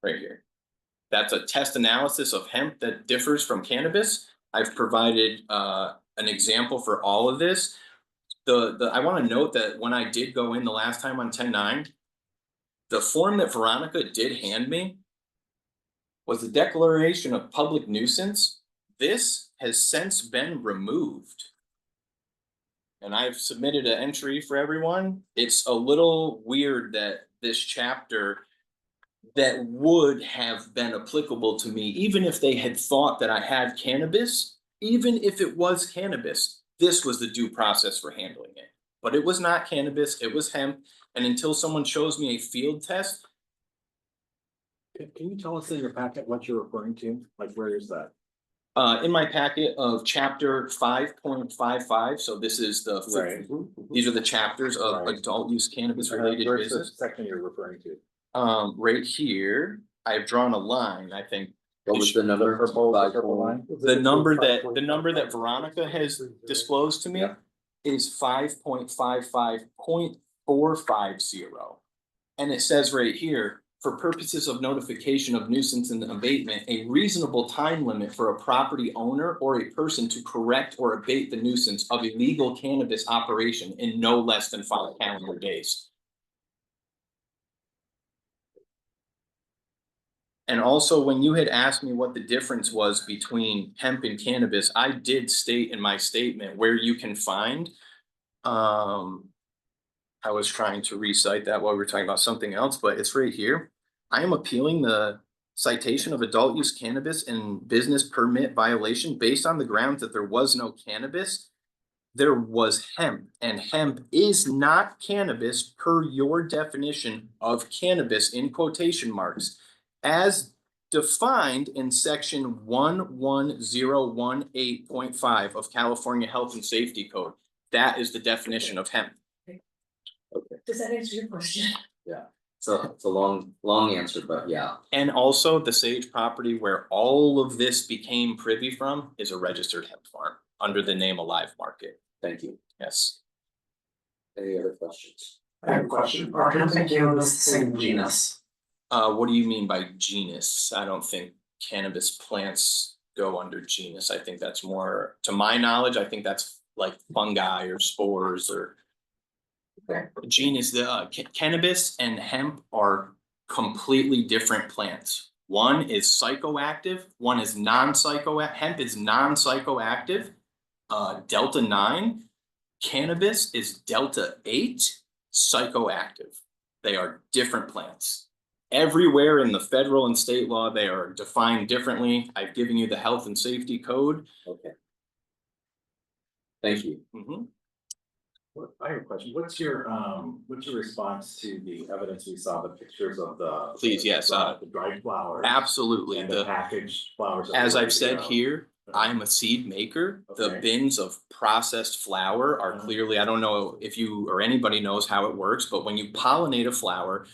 right here. That's a test analysis of hemp that differs from cannabis. I've provided an example for all of this. I want to note that when I did go in the last time on 10-9, the form that Veronica did hand me was the declaration of public nuisance. This has since been removed. And I've submitted an entry for everyone. It's a little weird that this chapter that would have been applicable to me, even if they had thought that I had cannabis, even if it was cannabis, this was the due process for handling it. But it was not cannabis, it was hemp. And until someone shows me a field test. Can you tell us in your packet what you're referring to? Like, where is that? In my packet of chapter 5.55, so this is Right. These are the chapters of Right. adult use cannabis related Where's the business. section you're referring to? Right here, I've drawn a line, I think. What was the number? Purple line? The number that Veronica has disclosed to me is 5.55.450. And it says right here, for purposes of notification of nuisance and abatement, a reasonable time limit for a property owner or a person to correct or abate the nuisance of illegal cannabis operation in no less than 5 calendar days. And also, when you had asked me what the difference was between hemp and cannabis, I did state in my statement where you can find. I was trying to recite that while we were talking about something else, but it's right here. I am appealing the citation of adult use cannabis and business permit violation based on the grounds that there was no cannabis. There was hemp, and hemp is not cannabis per your definition of cannabis in quotation marks. As defined in section 11018.5 of California Health and Safety Code. That is the definition of hemp. Does that answer your question? So it's a long answer, but yeah. And also the Sage property where all of this became privy from is a registered hemp farm under the name Alive Market. Thank you. Yes. Any other questions? I have a question. Are hemp and cannabis the same genus? What do you mean by genus? I don't think cannabis plants go under genus. I think that's more, to my knowledge, I think that's like fungi or spores or. Genus, cannabis and hemp are completely different plants. One is psychoactive, one is non-psychoactive. Hemp is non-psychoactive, delta 9. Cannabis is delta 8, psychoactive. They are different plants. Everywhere in the federal and state law, they are defined differently. I've given you the health and safety code. Okay. Thank you. I have a question. What's your response to the evidence we saw, the pictures of the? Please, yes, The dried flowers. Absolutely. And the packaged flowers. As I've said here, I'm a seed maker. The Okay. bins of processed flower are clearly, I don't know if you or anybody knows how it works, but when you pollinate a flower,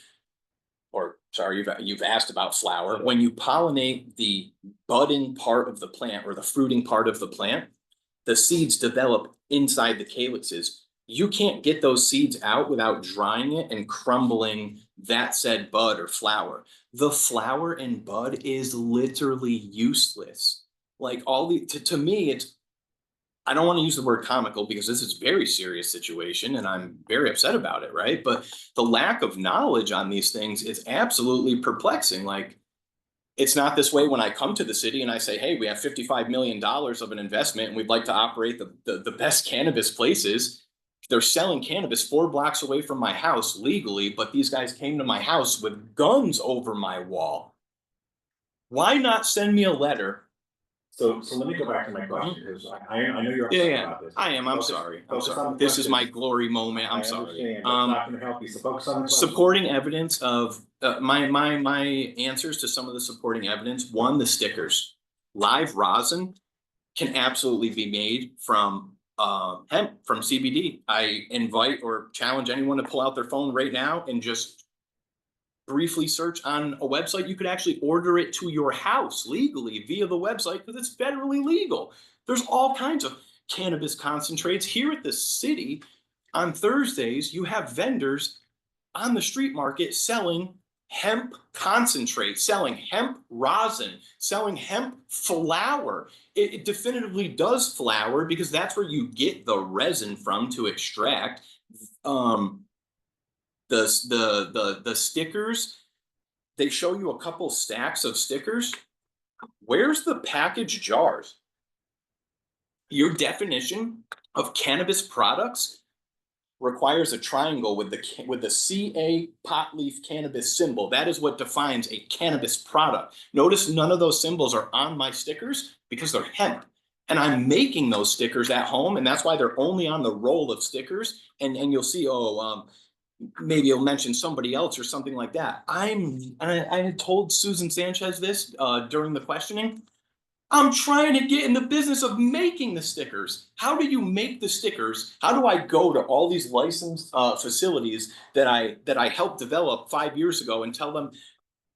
or sorry, you've asked about flower, when you pollinate the budding part of the plant or the fruiting part of the plant, the seeds develop inside the calyxes. You can't get those seeds out without drying it and crumbling that said bud or flower. The flower and bud is literally useless. Like to me, it's, I don't want to use the word comical because this is a very serious situation and I'm very upset about it, right? But the lack of knowledge on these things is absolutely perplexing. Like, it's not this way when I come to the city and I say, hey, we have $55 million of an investment and we'd like to operate the best cannabis places. They're selling cannabis 4 blocks away from my house legally, but these guys came to my house with guns over my wall. Why not send me a letter? So let me go back to my question, because I know you're upset about this. I am, I'm Focus- sorry. focus on the This is question. my glory moment, I'm I sorry. understand, but it's not gonna help you, so focus on the question. Supporting evidence of, my answers to some of the supporting evidence, one, the stickers. Live rosin can absolutely be made from hemp, from CBD. I invite or challenge anyone to pull out their phone right now and just briefly search on a website. You could actually order it to your house legally via the website because it's federally legal. There's all kinds of cannabis concentrates here at the city. On Thursdays, you have vendors on the street market selling hemp concentrate, selling hemp rosin, selling hemp flour. It definitively does flour because that's where you get the resin from to extract. The stickers, they show you a couple stacks of stickers. Where's the packaged jars? Your definition of cannabis products requires a triangle with the CA pot leaf cannabis symbol. That is what defines a cannabis product. Notice none of those symbols are on my stickers because they're hemp. And I'm making those stickers at home, and that's why they're only on the roll of stickers. And you'll see, maybe you'll mention somebody else or something like that. I had told Susan Sanchez this during the questioning. I'm trying to get in the business of making the stickers. How do you make the stickers? How do I go to all these licensed facilities that I helped develop 5 years ago and tell them,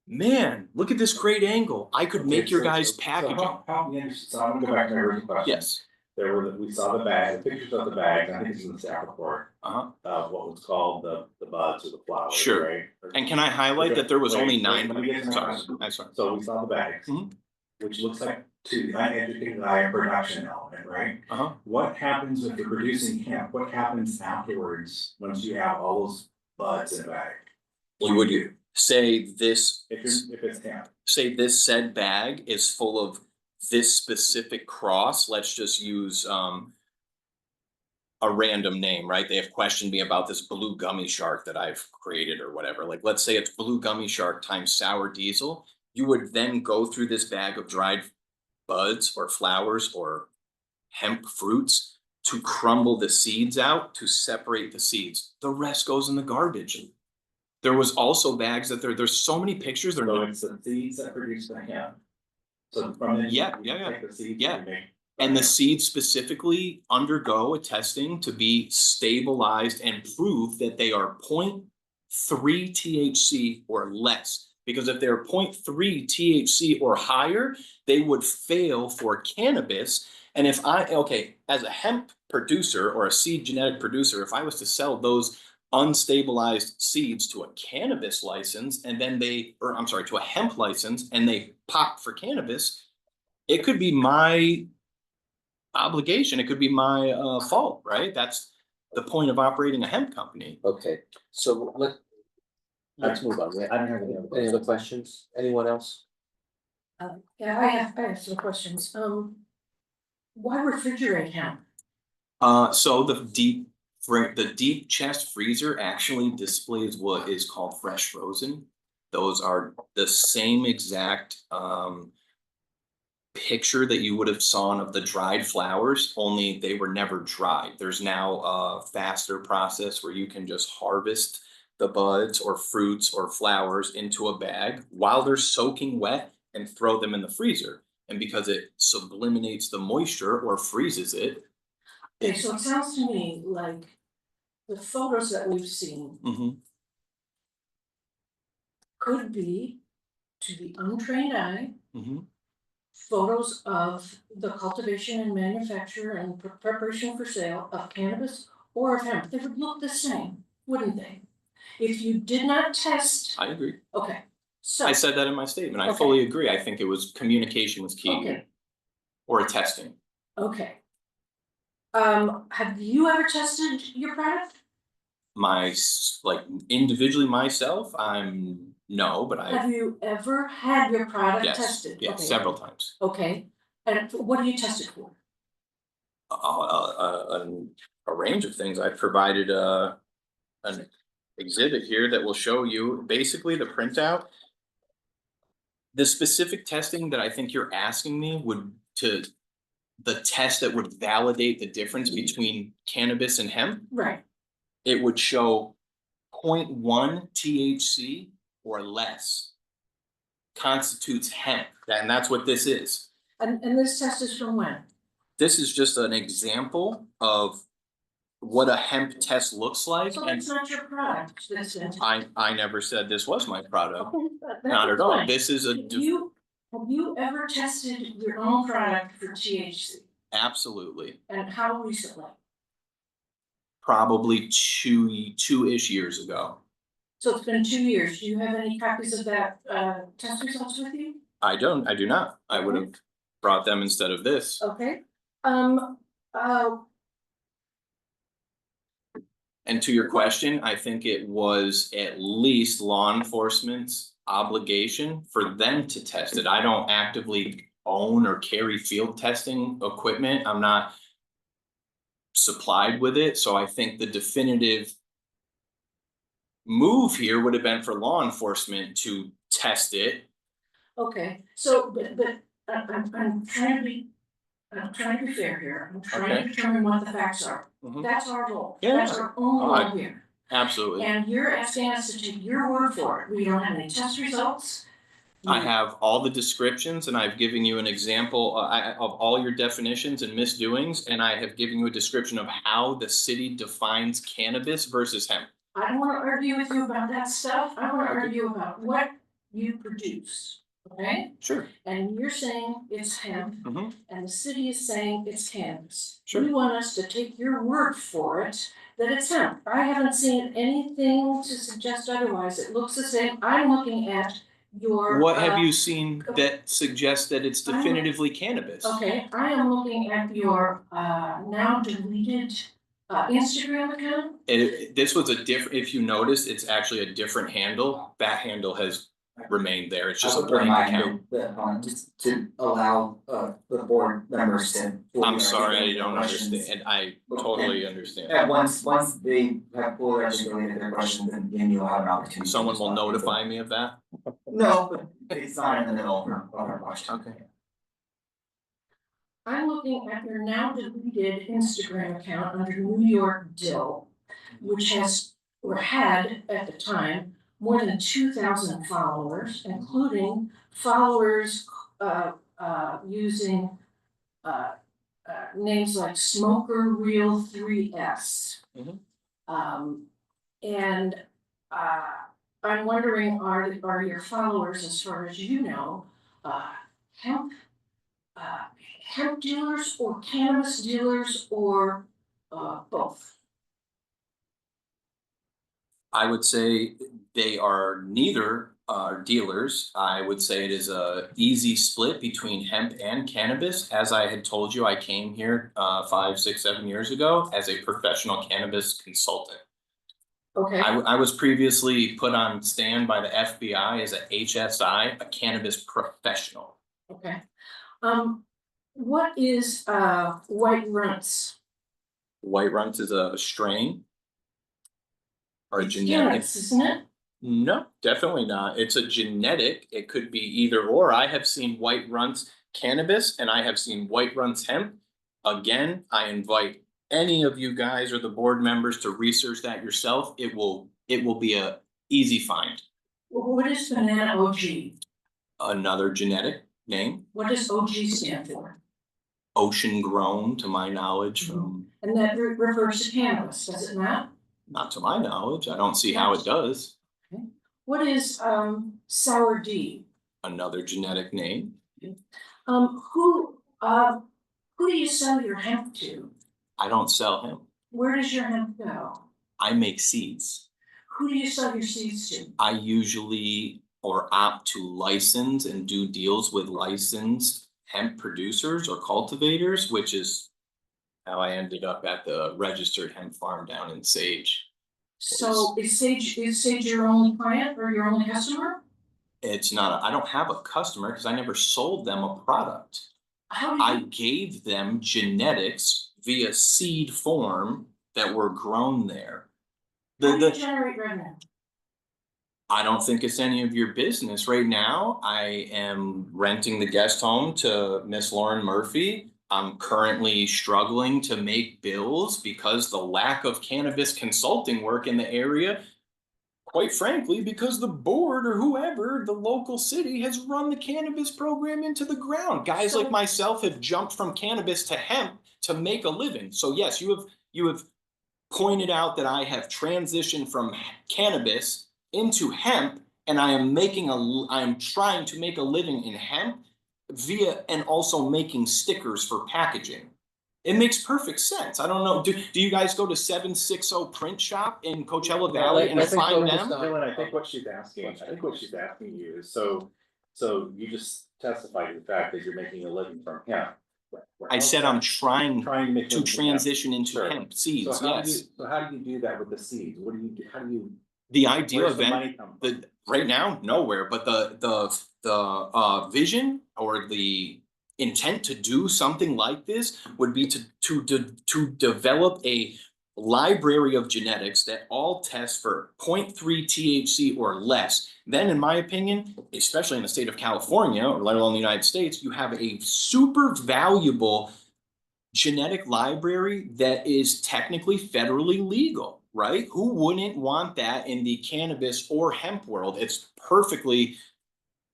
man, look at this great angle. I could make your guys packaging. Help me understand. So I'm gonna go back to my original question. Yes. We saw the bag, the pictures of the bag, I think it's in the staff report. Of what was called the buds or the flowers, Sure. right? And can I highlight that there was Wait, only wait, 9? let me get to my Sorry, question. I'm sorry. So we saw the bags, which looks like to the uneducated eye a production element, right? What happens if you're producing hemp? What happens afterwards once you have all those buds in a bag? You would say this, If it's hemp. say this said bag is full of this specific cross. Let's just use a random name, right? They have questioned me about this blue gummy shark that I've created or whatever. Like, let's say it's blue gummy shark times sour diesel. You would then go through this bag of dried buds or flowers or hemp fruits to crumble the seeds out to separate the seeds. The rest goes in the garbage. There was also bags that there's so many pictures, they're So not, it's the seeds that produce the hemp. So from it. Yeah, you yeah, yeah. take the seeds Yeah. and make. and the seeds specifically undergo a testing to be stabilized and prove that they are 0.3 THC or less. Because if they're 0.3 THC or higher, they would fail for cannabis. And if as a hemp producer or a seed genetic producer, if I was to sell those unstabilized seeds to a cannabis license and then to a hemp license and they pop for cannabis, it could be my obligation, it could be my fault, right? That's the point of operating a hemp company. Okay, so let's move on. I don't have Any other questions? Anyone else? Yeah, I have some questions. Why refrigerate hemp? So the deep chest freezer actually displays what is called fresh frozen. Those are the same exact picture that you would have sawn of the dried flowers, only they were never dried. There's now a faster process where you can just harvest the buds or fruits or flowers into a bag while they're soaking wet and throw them in the freezer. And because it subliminates the moisture or freezes it. Okay, so it sounds to me like the photos that we've seen could be, to the untrained eye, photos of the cultivation and manufacture and preparation for sale of cannabis or of hemp. They would look the same, wouldn't they? If you did not test. I agree. Okay, so. I said that in my statement. I Okay. fully agree. I think it was communication was key. Okay, Or testing. okay. Have you ever tested your product? Individually myself, no, but Have you ever had your product yes, tested? yes, Okay. several times. Okay, and what do you test it for? A range of things. I provided an exhibit here that will show you basically the printout. The specific testing that I think you're asking me the test that would validate the difference between cannabis and hemp, Right, it would show 0.1 THC or less constitutes hemp, and that's what this is. and this test is from when? This is just an example of what a hemp test looks like, So and that's not your product, this is. I never said this was my product, Okay, that's not at all. fine. This is Have you ever tested your own product for THC? absolutely, And how recently? probably two-ish years ago. So it's been 2 years. Do you have any copies of that test results with you? I do not. I would have brought them instead of this. Okay, And to your question, I think it was at least law enforcement's obligation for them to test it. I don't actively own or carry field testing equipment. I'm not supplied with it, so I think the definitive move here would have been for law enforcement to test it. okay, so, but I'm trying to be fair here. I'm trying to determine what the facts are. That's our goal. Yeah. That's our only goal here. Absolutely. And you're asking us to take your word for it. We don't have any test results. I have all the descriptions and I've given you an example of all your definitions and misdoings, and I have given you a description of how the city defines cannabis versus hemp. I don't wanna argue with you about that stuff. I wanna argue about what you produce, okay? Sure. And you're saying it's hemp, and the city is saying it's cannabis. Sure. We want us to take your word for it, that it's hemp. I haven't seen anything to suggest otherwise. It looks the same. I'm looking at your. What have you seen that suggests that it's definitively cannabis? Okay, I am looking at your now deleted Instagram account. This was a different, if you notice, it's actually a different handle. That handle has remained there. It's just a blank account. Just to allow the board members to. I'm sorry, I don't understand. I totally understand. Yeah, once they have fully articulated their questions, then you'll have an opportunity. Someone will notify me of that? No, but it's not in the middle of our question. Okay. I'm looking at your now deleted Instagram account under New York Dill, which has, or had at the time, more than 2,000 followers, including followers using names like Smoker Real 3S. Mhm. And I'm wondering, are your followers, as far as you know, hemp dealers or cannabis dealers or both? I would say they are neither dealers. I would say it is a easy split between hemp and cannabis. As I had told you, I came here 5, 6, 7 years ago as a professional cannabis consultant. Okay. I was previously put on stand by the FBI as a HSI, a cannabis professional. Okay. What is White Runts? White Runts is a strain or a It's genetic. cannabis, isn't it? No, definitely not. It's a genetic. It could be either or. I have seen White Runts cannabis and I have seen White Runts hemp. Again, I invite any of you guys or the board members to research that yourself. It will be a easy find. What is Banana OG? Another genetic name, What does OG stand for? ocean grown to my knowledge from, And that refers to cannabis, does it not? not to my knowledge. I don't see how it does. What is Sour D? Another genetic name. Who do you sell your hemp to? I don't sell hemp. Where does your hemp go? I make seeds. Who do you sell your seeds to? I usually or opt to license and do deals with licensed hemp producers or cultivators, which is how I ended up at the registered hemp farm down in Sage. So is Sage your only client or your only customer? It's not, I don't have a customer because I never sold them a product. How do I you, gave them genetics via seed form that were grown there. how do you generate revenue? I don't think it's any of your business. Right now, I am renting the guest home to Miss Lauren Murphy. I'm currently struggling to make bills because the lack of cannabis consulting work in the area. Quite frankly, because the board or whoever, the local city has run the cannabis program into the ground. Guys like myself have jumped from cannabis to hemp to make a living. So yes, you have pointed out that I have transitioned from cannabis into hemp, and I am trying to make a living in hemp via and also making stickers for packaging. It makes perfect sense. I don't know. Do you guys go to 760 Print Shop in Coachella Valley and find them? Dylan, I think what she's asking you is, so you just testified to the fact that you're making a living from hemp. I said I'm trying to make to transition into Sure. hemp seeds, So how do yes. you, so how do you do that with the seeds? What do you, how do you? The idea Where's of the money come from? right now, nowhere, but the vision or the intent to do something like this would be to develop a library of genetics that all test for 0.3 THC or less. Then, in my opinion, especially in the state of California, or let alone the United States, you have a super valuable genetic library that is technically federally legal, right? Who wouldn't want that in the cannabis or hemp world? It's perfectly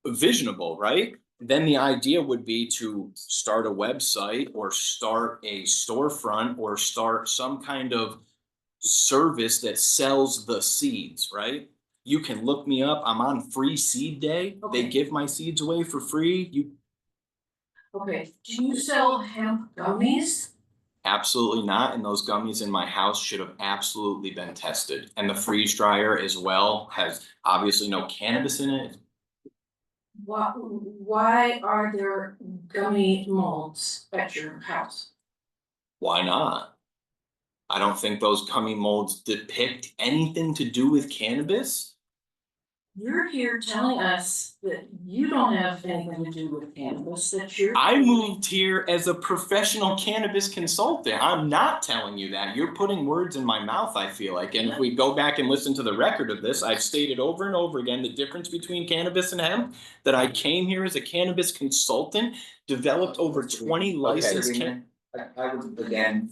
visionable, right? Then the idea would be to start a website or start a storefront or start some kind of service that sells the seeds, right? You can look me up. I'm on Free Seed Day. They Okay. give my seeds away for free. Okay, do you sell hemp gummies? Absolutely not, and those gummies in my house should have absolutely been tested. And the freeze dryer as well has obviously no cannabis in it. Why are there gummy molds at your house? Why not? I don't think those gummy molds depict anything to do with cannabis. You're here telling us that you don't have anything to do with cannabis, that you're. I moved here as a professional cannabis consultant. I'm not telling you that. You're putting words in my mouth, I feel like. And if we go back and listen to the record of this, I've stated over and over again the difference between cannabis and hemp, that I came here as a cannabis consultant, developed over 20 licensed I would again,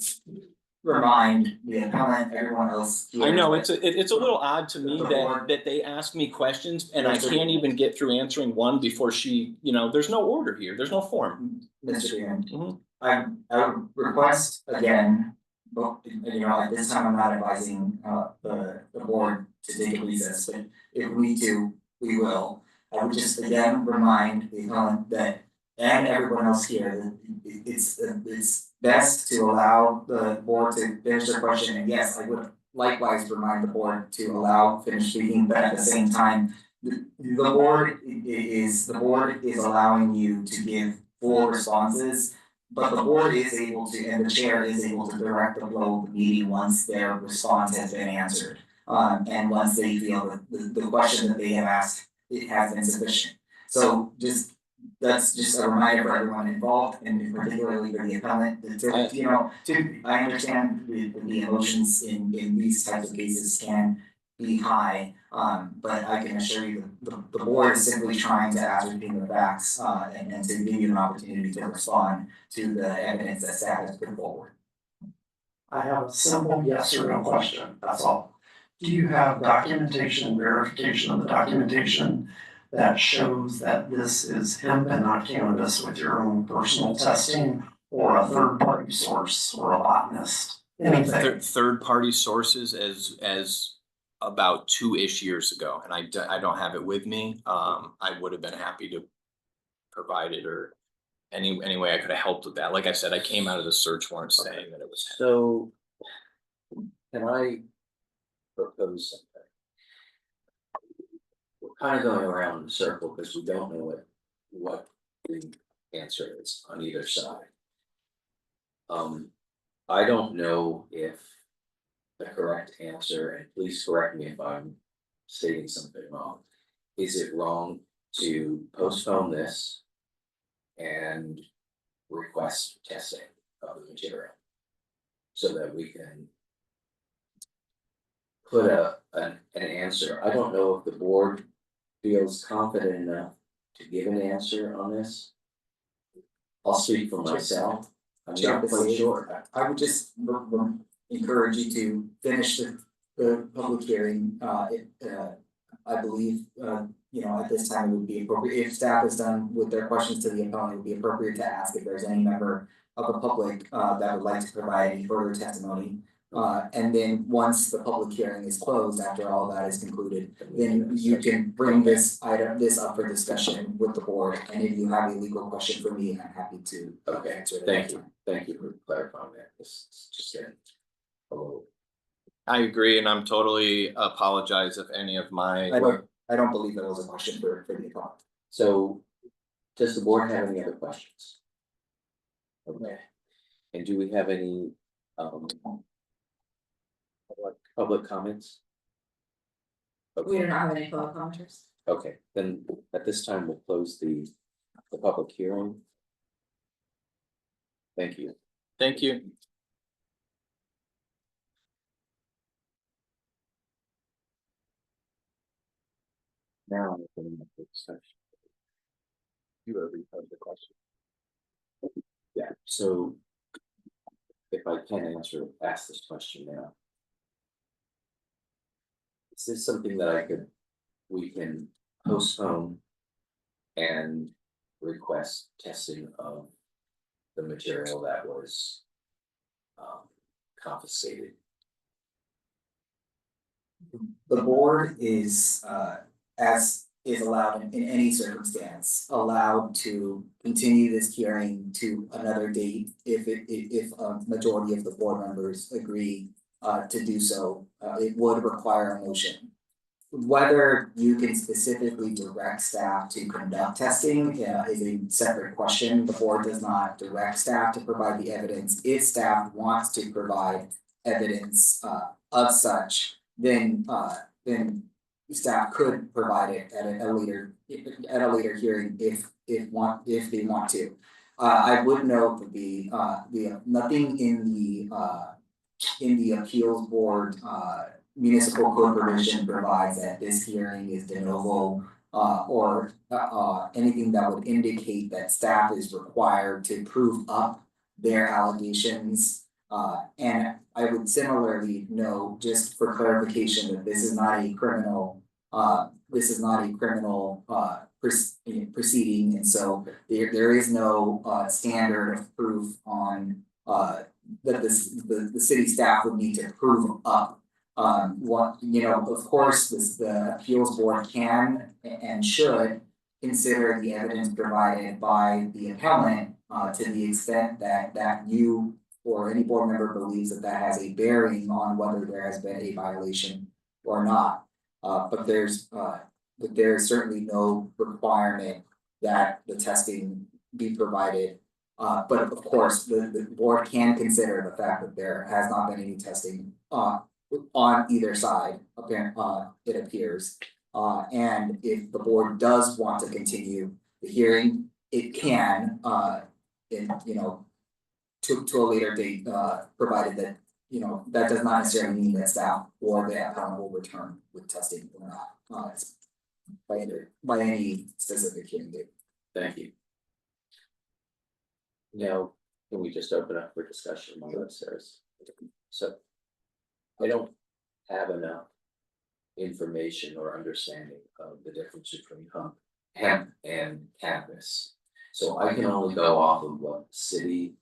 remind the appellant, everyone else here. I know, it's a little odd to me The board- that they ask me questions and I can't even get through answering one before she, there's no order here, there's no form. Mr. Freeman, Mhm. I would request again, but at this time, I'm not advising the board to take a recess, but if we need to, we will. I would just again remind the appellant that, and everyone else here, that it's best to allow the board to finish their question, and yes, I would likewise remind the board to allow finish speaking, but at the same time, the board is allowing you to give full responses. But the board is able to, and the chair is able to direct the flow of the meeting once their response has been answered. And once they feel that the question that they have asked, it has been sufficient. So that's just a reminder for everyone involved, and particularly for the appellant, I understand the emotions in these types of cases can be high. But I can assure you the board is simply trying to ascertain the facts, and to give you an opportunity to respond to the evidence that staff has put forward. I have a simple yes or no question, that's all. Do you have documentation, verification of the documentation that shows that this is hemp and not cannabis with your own personal testing, or a third party source, or a botanist? Anything? Third party sources as about 2-ish years ago, and I don't have it with me. I would have been happy to provide it, or any way I could have helped with that. Like I said, I came out of the search warrant saying that it was. So can I propose something? We're kind of going around in a circle because we don't know what the answer is on either side. I don't know if the correct answer, and please correct me if I'm stating something wrong. Is it wrong to postpone this and request testing of the material so that we can put an answer? I don't know if the board feels confident enough to give an answer on this. I'll speak for myself. I'm not quite sure. I would just encourage you to finish the public hearing. I believe, at this time it would be appropriate, if staff is done with their questions to the appellant, it would be appropriate to ask if there's any member of the public that would like to provide any further testimony. And then once the public hearing is closed, after all that is concluded, then you can bring this up for discussion with the board. And if you have a legal question for me, I'm happy to answer it. Thank you for clarifying that. This is just getting a little. I agree, and I'm totally apologize if any of my. I don't believe that was a question for the appellant. So, does the board have any other questions? Okay, and do we have any public comments? We do not have any public commenters. Okay, then at this time, we'll close the public hearing. Thank you. Thank you. Now, I'm opening up the discussion. You already heard the question. Yeah, so if I can ask this question now. Is this something that we can postpone and request testing of the material that was confiscated? The board is, as is allowed in any circumstance, allowed to continue this hearing to another date if a majority of the board members agree to do so. It would require a motion. Whether you can specifically direct staff to conduct testing is a separate question. The board does not direct staff to provide the evidence. If staff wants to provide evidence of such, then staff could provide it at a later hearing if they want to. I would note that the nothing in the appeals board municipal code provision provides that this hearing is de novo or anything that would indicate that staff is required to prove up their allegations And I would similarly note, just for clarification, that this is not a criminal, proceeding, and so there is no standard of proof on that the city staff would need to prove up. What, you know, of course, the appeals board can and should consider the evidence provided by the appellant to the extent that you or any board member believes that that has a bearing on whether there has been a violation or not. But there's certainly no requirement that the testing be provided. But of course, the board can consider the fact that there has not been any testing on either side, it appears. And if the board does want to continue the hearing, it can, to a later date, provided that, that does not necessarily mean that staff or the appellant will return with testing or not, by any specific hearing date. Thank you. Now, can we just open up for discussion among upstairs? So I don't have enough information or understanding of the difference between hemp and cannabis. So I can only go off of what city,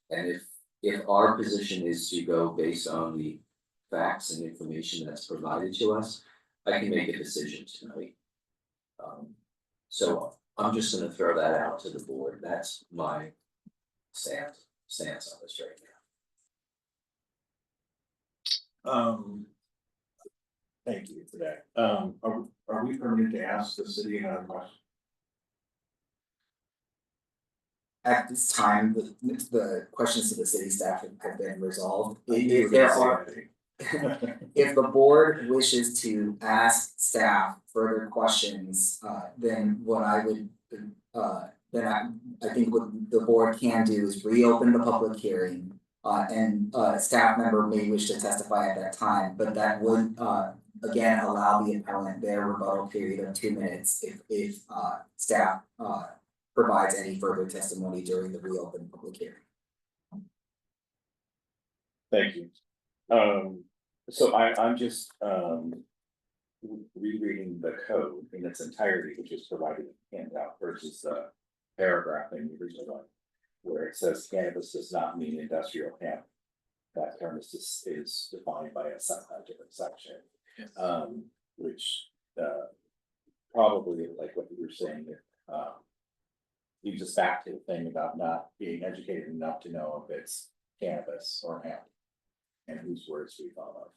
and if our position is to go based on the facts and information that's provided to us, I can make a decision tonight. So I'm just gonna throw that out to the board. That's my stance on this right now. Thank you for that. Are we permitted to ask the city another question? At this time, the questions to the city staff have been resolved. If there are, if the board wishes to ask staff further questions, then what I would, I think what the board can do is reopen the public hearing. And a staff member may wish to testify at that time, but that would, again, allow the appellant their rebuttal period of 2 minutes if staff provides any further testimony during the reopened public hearing. Thank you. So I'm just rereading the code in its entirety, which is provided in the handout versus the paragraph in the original one, where it says cannabis does not mean industrial hemp. That term is defined by a different section, which probably, like what you were saying, leads us back to the thing about not being educated enough to know if it's cannabis or hemp, and whose words we follow.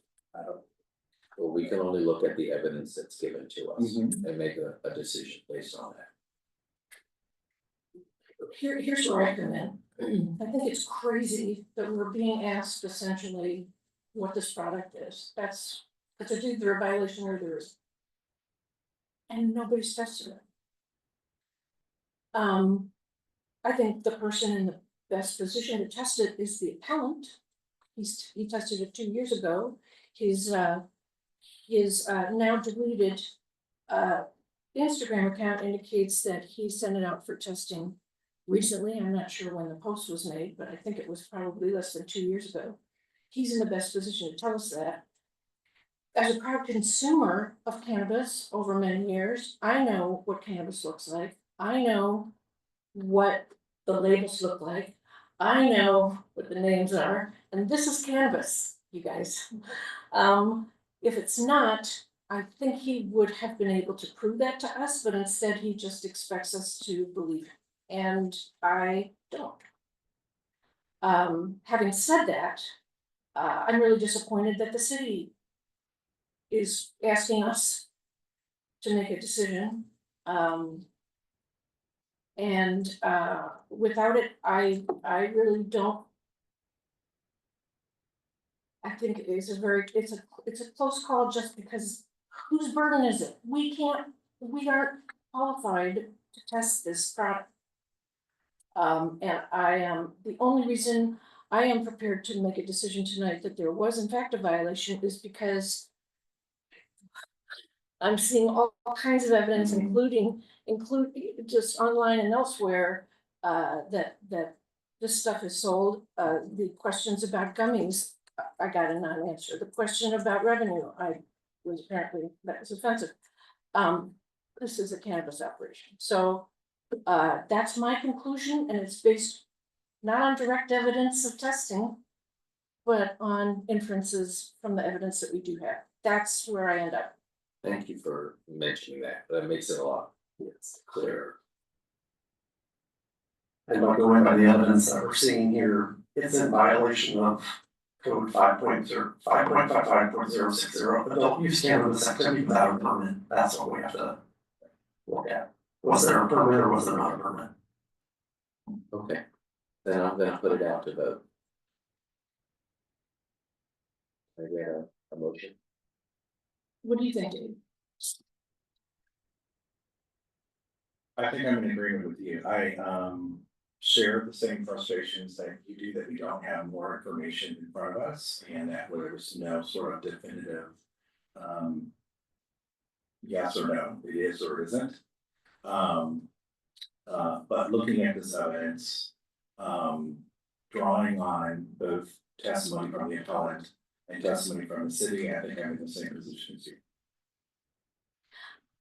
Well, we can only look at the evidence that's given to us and make a decision based on that. Here's where I come in. I think it's crazy that we're being asked essentially what this product is. It's either a violation or there is. And nobody's tested it. I think the person in the best position to test it is the appellant. He tested it 2 years ago. His now deleted Instagram account indicates that he sent it out for testing recently. I'm not sure when the post was made, but I think it was probably less than 2 years ago. He's in the best position to tell us that. As a proud consumer of cannabis over many years, I know what cannabis looks like. I know what the labels look like. I know what the names are, and this is cannabis, you guys. If it's not, I think he would have been able to prove that to us, but instead he just expects us to believe him, and I don't. Having said that, I'm really disappointed that the city is asking us to make a decision. Without it, I really don't. I think it is it's a close call just because whose burden is it? We aren't qualified to test this product. And I am, the only reason I am prepared to make a decision tonight that there was in fact a violation is because I'm seeing all kinds of evidence, including just online and elsewhere, that this stuff is sold. The questions about gummies, I got a non-answer. The question about revenue, that was offensive. This is a cannabis operation, so that's my conclusion, and it's based not on direct evidence of testing, but on inferences from the evidence that we do have. That's where I end up. Thank you for mentioning that. That makes it a lot clearer. And by going by the evidence that we're seeing here, it's in violation of code 5.55.060, adult use cannabis activity without a permit. That's what we have to look at. Was there a permit or was there not a permit? Okay, then I'm gonna put it out to vote. I get a motion. What do you think, Dave? I think I'm in agreement with you. I share the same frustrations that you do, that we don't have more information in front of us and that there's no sort of definitive yes or no, it is or isn't. But looking at this evidence, drawing on both testimony from the appellant and testimony from the city, I think I'm in the same position as you.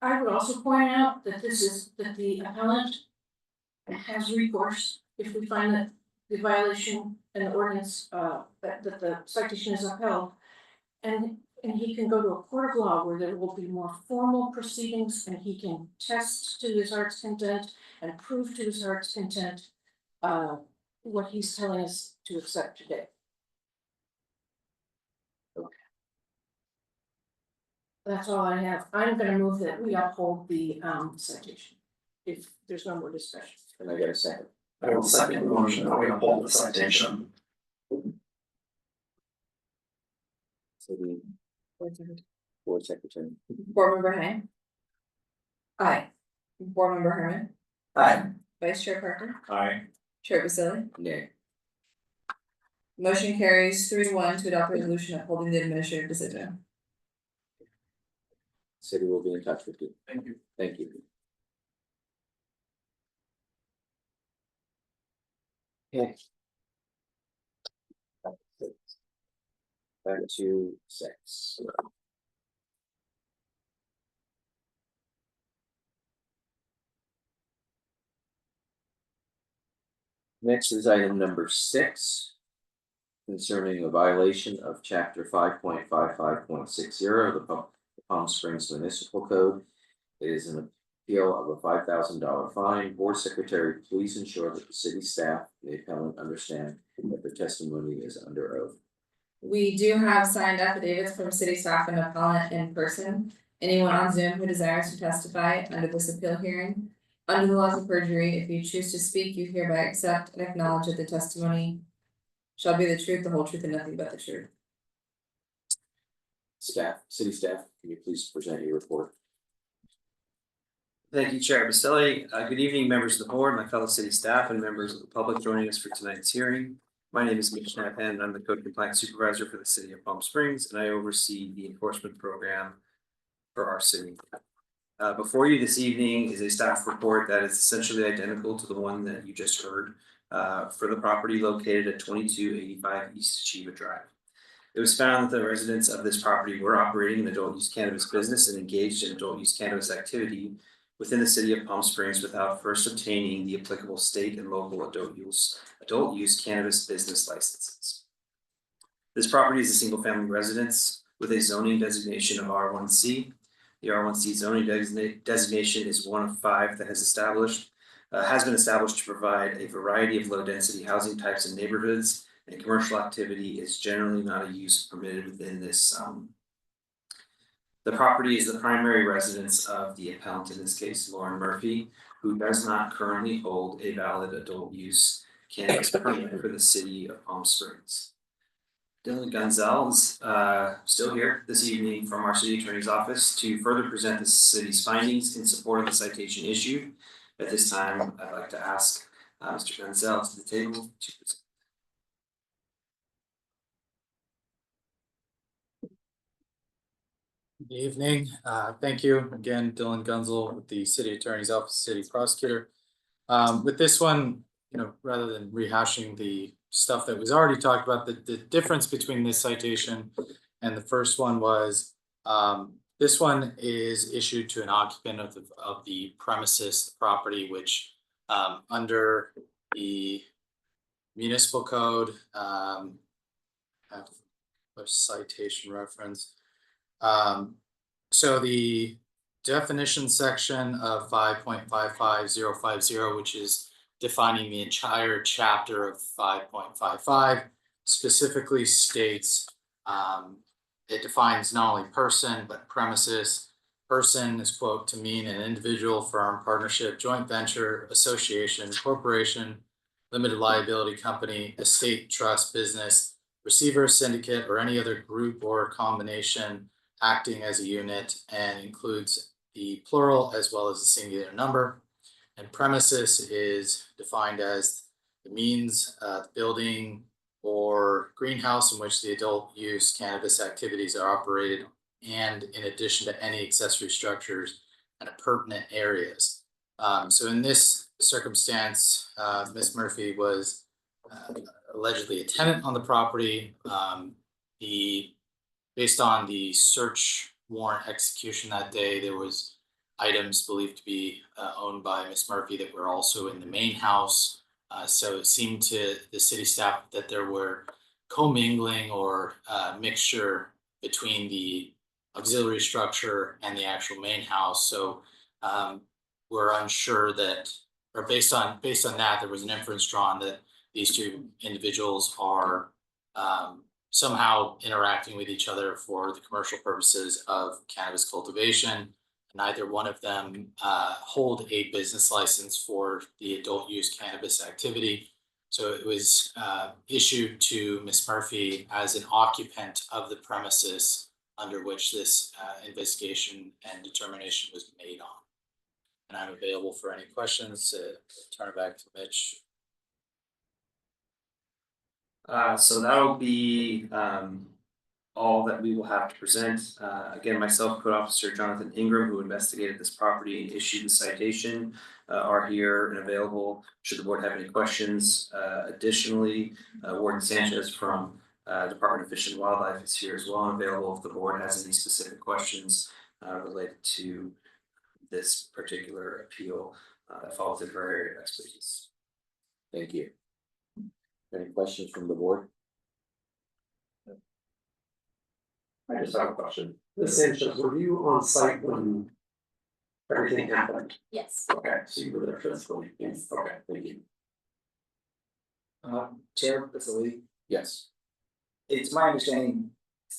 I would also point out that the appellant has recourse if we find that the violation and the ordinance, that the citation is upheld. And he can go to a court of law where there will be more formal proceedings and he can test to his heart's content and prove to his heart's content what he's telling us to accept today. That's all I have. I'm gonna move that we uphold the citation, if there's no more discussion. Can I get a second? I will second the motion that we uphold the citation. City Board Secretary. Board Member Hay. Aye. Board Member Herman. Aye. Vice Chair Parker. Aye. Chair Vasily. Nay. Motion carries 3-1 to adopt resolution upholding the administrative decision. City will be in touch with you. Thank you. Thank you. Okay. Back to 6. Next is item number 6. Concerning a violation of chapter 5.55.60 of the Palm Springs Municipal Code. It is an appeal of a $5,000 fine. Board Secretary, please ensure that the city staff and the appellant understand that the testimony is under oath. We do have signed affidavits from city staff and appellant in person. Anyone on Zoom who desires to testify under this appeal hearing, under the laws of perjury, if you choose to speak, you hereby accept and acknowledge that the testimony shall be the truth, the whole truth, and nothing but the truth. Staff, city staff, can you please present your report? Thank you, Chair Basili. Good evening, members of the board, my fellow city staff, and members of the public joining us for tonight's hearing. My name is Mitch Schnappen, and I'm the Code Compliance Supervisor for the City of Palm Springs, and I oversee the enforcement program for our city. Before you this evening is a staff report that is essentially identical to the one that you just heard for the property located at 2285 East Chiva Drive. It was found that the residents of this property were operating an adult use cannabis business and engaged in adult use cannabis activity within the city of Palm Springs without first obtaining the applicable state and local adult use cannabis business licenses. This property is a single family residence with a zoning designation of R1C. The R1C zoning designation is one of 5 that has been established to provide a variety of low density housing types and neighborhoods, and commercial activity is generally not a use permitted within this. The property is the primary residence of the appellant, in this case, Lauren Murphy, who does not currently hold a valid adult use cannabis permit for the city of Palm Springs. Dylan Gunzel is still here this evening from our city attorney's office to further present the city's findings in support of the citation issued. At this time, I'd like to ask Mr. Gunzel to the table to present. Good evening. Thank you again, Dylan Gunzel with the City Attorney's Office, City Prosecutor. With this one, rather than rehashing the stuff that was already talked about, the difference between this citation and the first one was, this one is issued to an occupant of the premises, the property, which, under the municipal code, have a citation reference. So the definition section of 5.55050, which is defining the entire chapter of 5.55, specifically states, it defines not only person, but premises. Person is, quote, to mean an individual, firm, partnership, joint venture, association, corporation, limited liability company, estate, trust, business, receiver, syndicate, or any other group or combination acting as a unit, and includes the plural as well as the singular number. And premises is defined as the means, the building or greenhouse in which the adult use cannabis activities are operated, and in addition to any accessory structures and appurtenant areas. So in this circumstance, Ms. Murphy was allegedly a tenant on the property. Based on the search warrant execution that day, there was items believed to be owned by Ms. Murphy that were also in the main house. So it seemed to the city staff that there were commingling or mixture between the auxiliary structure and the actual main house. So we're unsure that, or based on that, there was an inference drawn that these two individuals are somehow interacting with each other for the commercial purposes of cannabis cultivation. Neither one of them hold a business license for the adult use cannabis activity. So it was issued to Ms. Murphy as an occupant of the premises under which this investigation and determination was made on. And I'm available for any questions. Turn it back to Mitch. So that'll be all that we will have to present. Again, myself, Code Officer Jonathan Ingram, who investigated this property and issued the citation, are here and available should the board have any questions. Additionally, Warden Sanchez from Department of Fish and Wildlife is here as well and available if the board has any specific questions related to this particular appeal that falls into her area of expertise. Thank you. Any questions from the board? I just have a question. Ms. Sanchez, were you on site when everything happened? Yes. Okay, so you were there physically? Yes. Okay, thank you. Chair Facility, Yes. it's my understanding,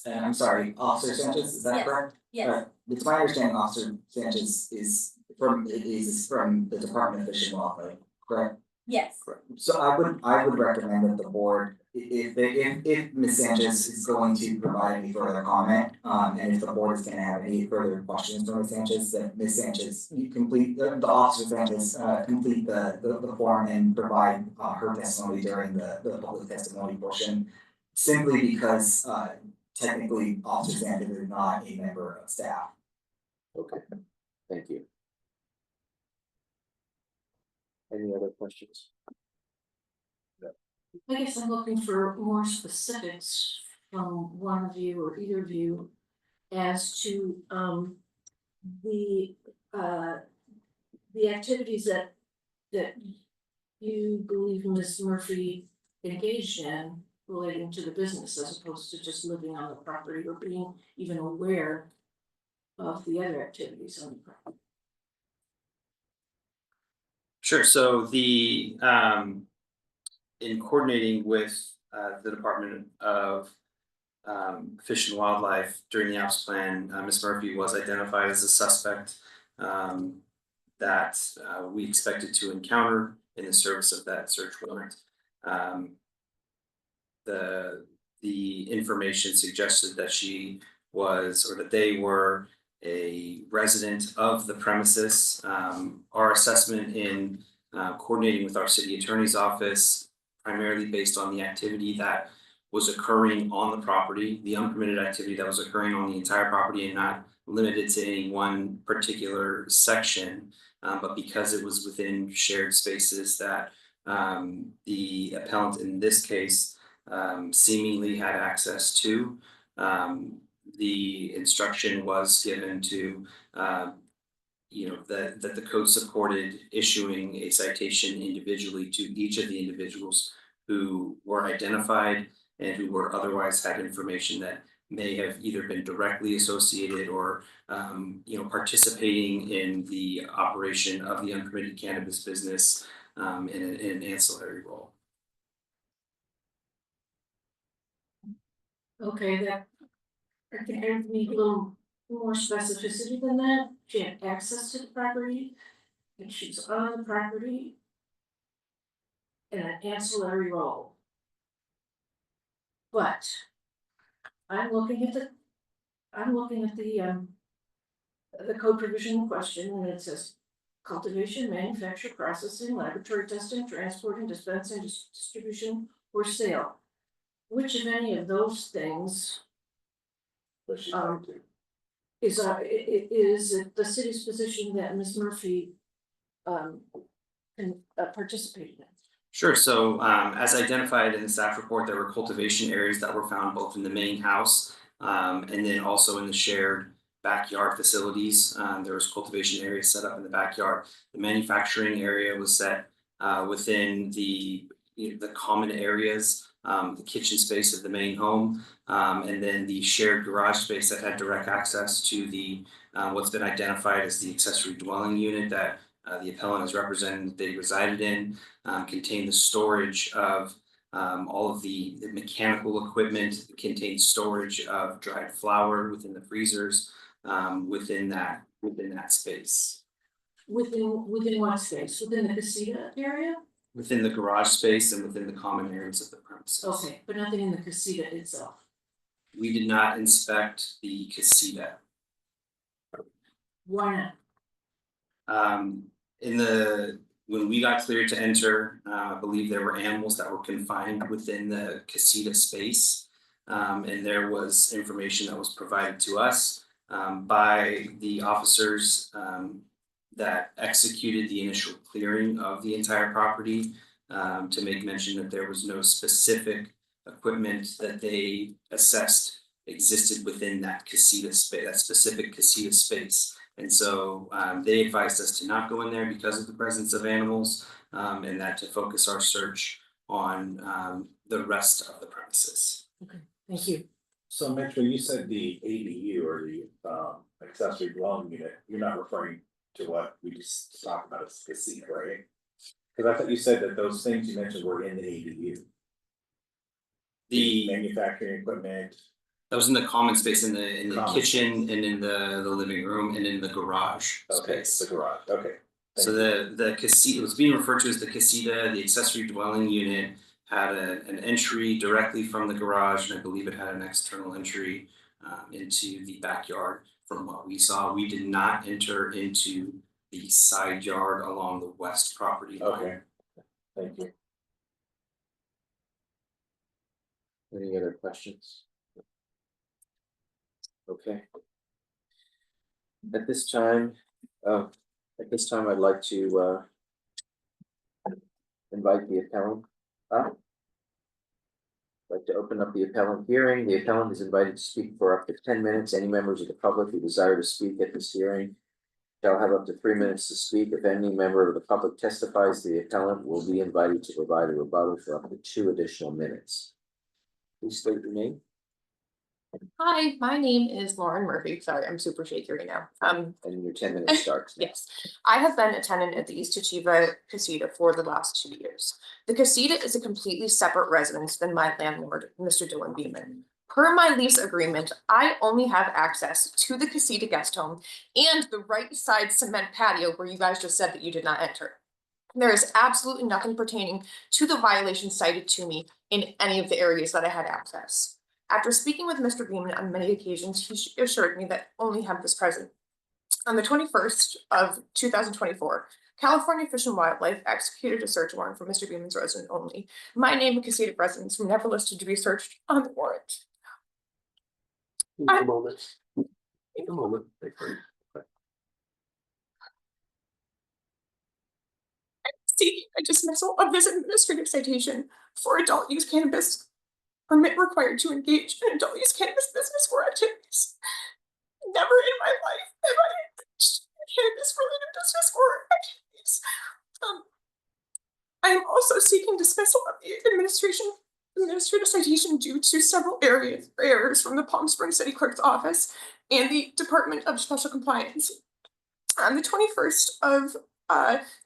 and I'm sorry, Officer Sanchez, is that Yes. correct? Yes. It's my understanding Officer Sanchez is from the Department of Fish and Wildlife, correct? Yes. So I would recommend that the board, if Ms. Sanchez is going to provide any further comment, and if the board is gonna have any further questions for Ms. Sanchez, that Ms. Sanchez, you complete, the Officer Sanchez, complete the form and provide her testimony during the public testimony portion. Simply because technically Officer Sanchez is not a member of staff. Okay, thank you. Any other questions? I guess I'm looking for more specifics from one of you or either of you as to the activities that you believe Ms. Murphy engaged in relating to the business as opposed to just living on the property or being even aware of the other activities on the property. Sure, so the in coordinating with the Department of Fish and Wildlife during the ops plan, Ms. Murphy was identified as a suspect that we expected to encounter in the service of that search warrant. The information suggested that she was, or that they were, a resident of the premises. Our assessment in coordinating with our city attorney's office, primarily based on the activity that was occurring on the property, the unpermitted activity that was occurring on the entire property and not limited to any one particular section, but because it was within shared spaces that the appellant in this case seemingly had access to. The instruction was given to that the code supported issuing a citation individually to each of the individuals who were identified and who were otherwise had information that may have either been directly associated or participating in the operation of the unpermitted cannabis business in an ancillary role. Okay, that, I think I need a little more specificity than that. She had access to the property, and she's on the property in an ancillary role. But I'm looking at the code provision in question, and it says cultivation, manufacture, processing, laboratory testing, transporting, dispensing, distribution, or sale. Which of any of those things is it the city's position that Ms. Murphy can participate in? Sure, so as identified in the staff report, there were cultivation areas that were found both in the main house and then also in the shared backyard facilities. There was cultivation areas set up in the backyard. The manufacturing area was set within the common areas, the kitchen space of the main home, and then the shared garage space that had direct access to the what's been identified as the accessory dwelling unit that the appellant is representing they resided in, contained the storage of all of the mechanical equipment, contained storage of dried flour within the freezers within that space. Within what space? Within the casita area? Within the garage space and within the common areas of the premises. Okay, but nothing in the casita itself. We did not inspect the casita. Why not? When we got cleared to enter, I believe there were animals that were confined within the casita space. And there was information that was provided to us by the officers that executed the initial clearing of the entire property to make mention that there was no specific equipment that they assessed existed within that casita space, that specific casita space. And so they advised us to not go in there because of the presence of animals and that to focus our search on the rest of the premises. Okay, thank you. So Mitch, when you said the ADU or the accessory dwelling unit, you're not referring to what we just talked about as casita, right? Because I thought you said that those things you mentioned were in the ADU. The manufacturing equipment. That was in the common space in the Common kitchen and in the living room and in the garage Okay, space. the garage, okay. So the casita was being referred to as the casita. The accessory dwelling unit had an entry directly from the garage, and I believe it had an external entry into the backyard. From what we saw, we did not enter into the side yard along the west property line. Okay, thank you. Any other questions? Okay. At this time, I'd like to invite the appellant up. I'd like to open up the appellant hearing. The appellant is invited to speak for up to 10 minutes. Any members of the public who desire to speak at this hearing shall have up to 3 minutes to speak. If any member of the public testifies, the appellant will be invited to provide a rebuttal for up to 2 additional minutes. Please state your name. Hi, my name is Lauren Murphy. Sorry, I'm super shaky right now. And your 10 minutes starts now. Yes, I have been a tenant at the East Achieva Casita for the last 2 years. The Casita is a completely separate residence than my landlord, Mr. Dylan Beeman. Per my lease agreement, I only have access to the Casita guest home and the right side cement patio where you guys just said that you did not enter. There is absolutely nothing pertaining to the violation cited to me in any of the areas that I had access. After speaking with Mr. Beeman on many occasions, he assured me that only hemp was present. On the 21st of 2024, California Fish and Wildlife executed a search warrant for Mr. Beeman's resident only. My name and Casita residents were never listed to be searched on the warrant. A moment. A moment. seeking a dismissal of this administrative citation for adult use cannabis permit required to engage in adult use cannabis business or activities. Never in my life have I engaged in cannabis related business or activities. I am also seeking dismissal of the administrative citation due to several errors from the Palm Springs City Clerk's office and the Department of Special Compliance. On the 21st of